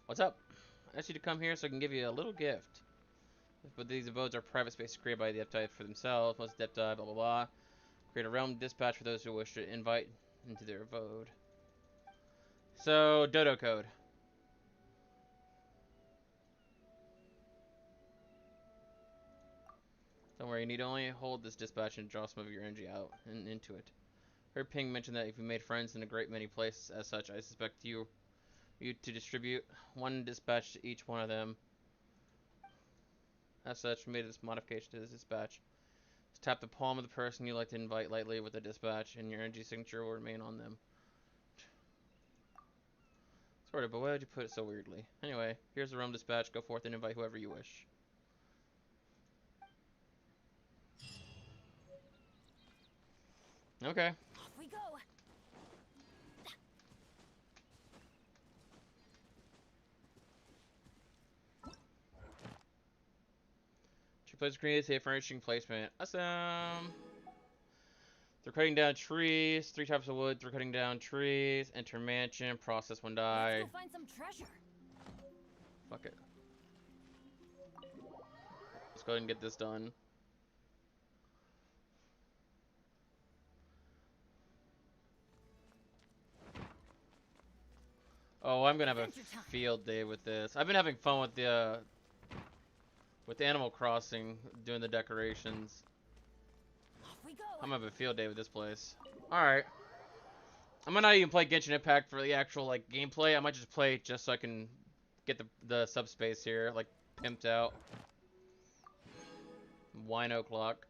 What's up? I asked you to come here so I can give you a little gift. But these abodes are private spaces created by the Depti for themselves. Most Depti, blah blah blah. Create a realm dispatch for those who wish to invite into their abode. So, Dodo code. Don't worry, you need only hold this dispatch and draw some of your energy out and into it. Heard Ping mention that if you made friends in a great many places, as such, I suspect you to distribute one dispatch to each one of them. As such, we made this modification to this dispatch. Just tap the palm of the person you like to invite lightly with the dispatch, and your energy signature will remain on them. Sort of, but why would you put it so weirdly? Anyway, here's the realm dispatch. Go forth and invite whoever you wish. Okay. Off we go. She plays creative safe furnishing placement. Awesome. They're cutting down trees. 3 types of wood. They're cutting down trees. Enter mansion. Process 1 die. Let's go find some treasure. Fuck it. Let's go ahead and get this done. Oh, I'm gonna have a field day with this. I've been having fun with Animal Crossing, doing the decorations. Off we go. I'm gonna have a field day with this place. Alright. I might not even play Genshin Impact for the actual like gameplay. I might just play it just so I can get the subspace here like pimped out. Wino clock.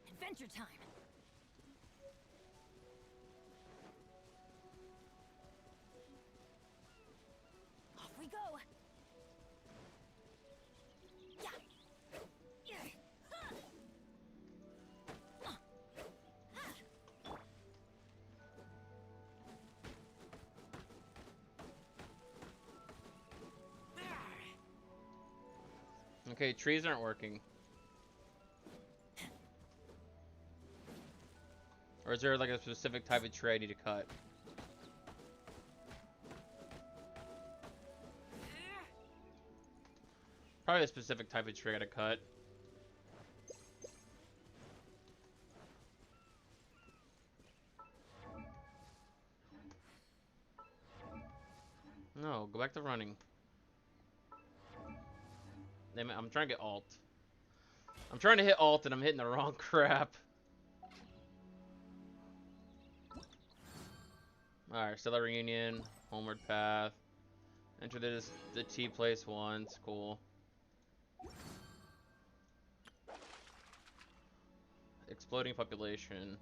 Adventure time. Off we go. Yeah. Yeah. Huh. Okay, trees aren't working. Or is there like a specific type of tree I need to cut? Probably a specific type of tree I gotta cut. No, go back to running. Damn it, I'm trying to get alt. I'm trying to hit alt and I'm hitting the wrong crap. Alright, Stellar Reunion, Homeward Path. Enter the T place once, cool. Exploding population.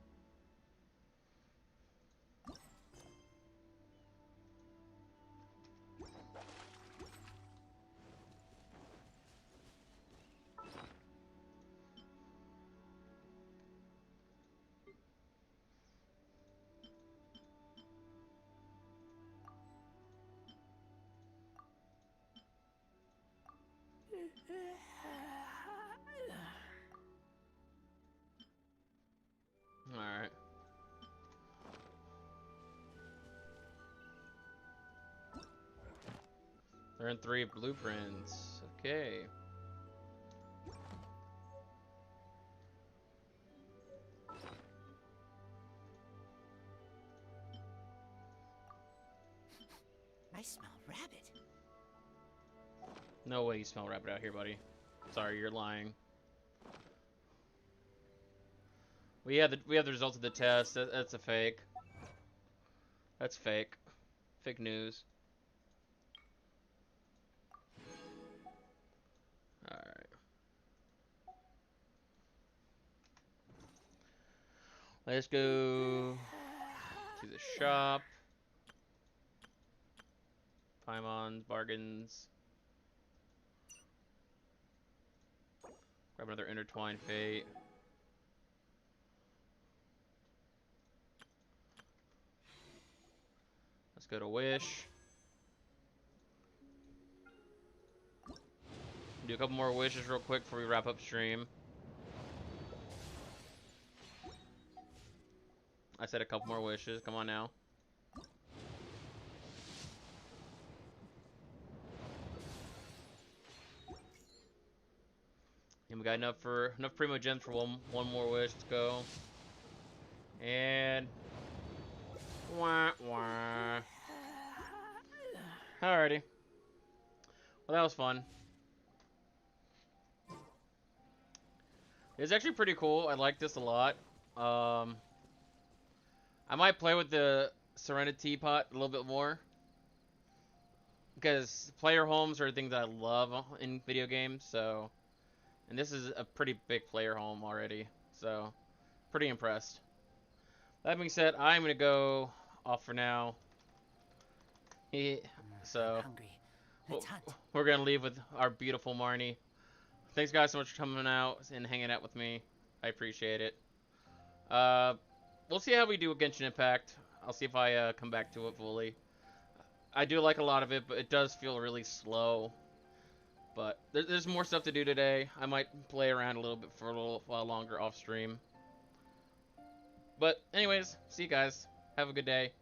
Alright. They're in 3 blueprints. Okay. I smell rabbit. No way you smell rabbit out here, buddy. Sorry, you're lying. We have the results of the test. That's a fake. That's fake. Fake news. Alright. Let's go to the shop. Paimons, bargains. Grab another intertwined fate. Let's go to Wish. Do a couple more wishes real quick before we wrap up stream. I said a couple more wishes. Come on now. And we got enough primo gems for one more wish. Let's go. And wah wah. Alrighty. Well, that was fun. It's actually pretty cool. I like this a lot. I might play with the Serenity Pot a little bit more. Because player homes are things I love in video games, so... And this is a pretty big player home already, so... Pretty impressed. That being said, I'm gonna go off for now. So... I'm hungry. Let's hunt. We're gonna leave with our beautiful Marnie. Thanks guys so much for coming out and hanging out with me. I appreciate it. We'll see how we do with Genshin Impact. I'll see if I come back to it fully. I do like a lot of it, but it does feel really slow. But there's more stuff to do today. I might play around a little bit for a little while longer off stream. But anyways, see you guys. Have a good day.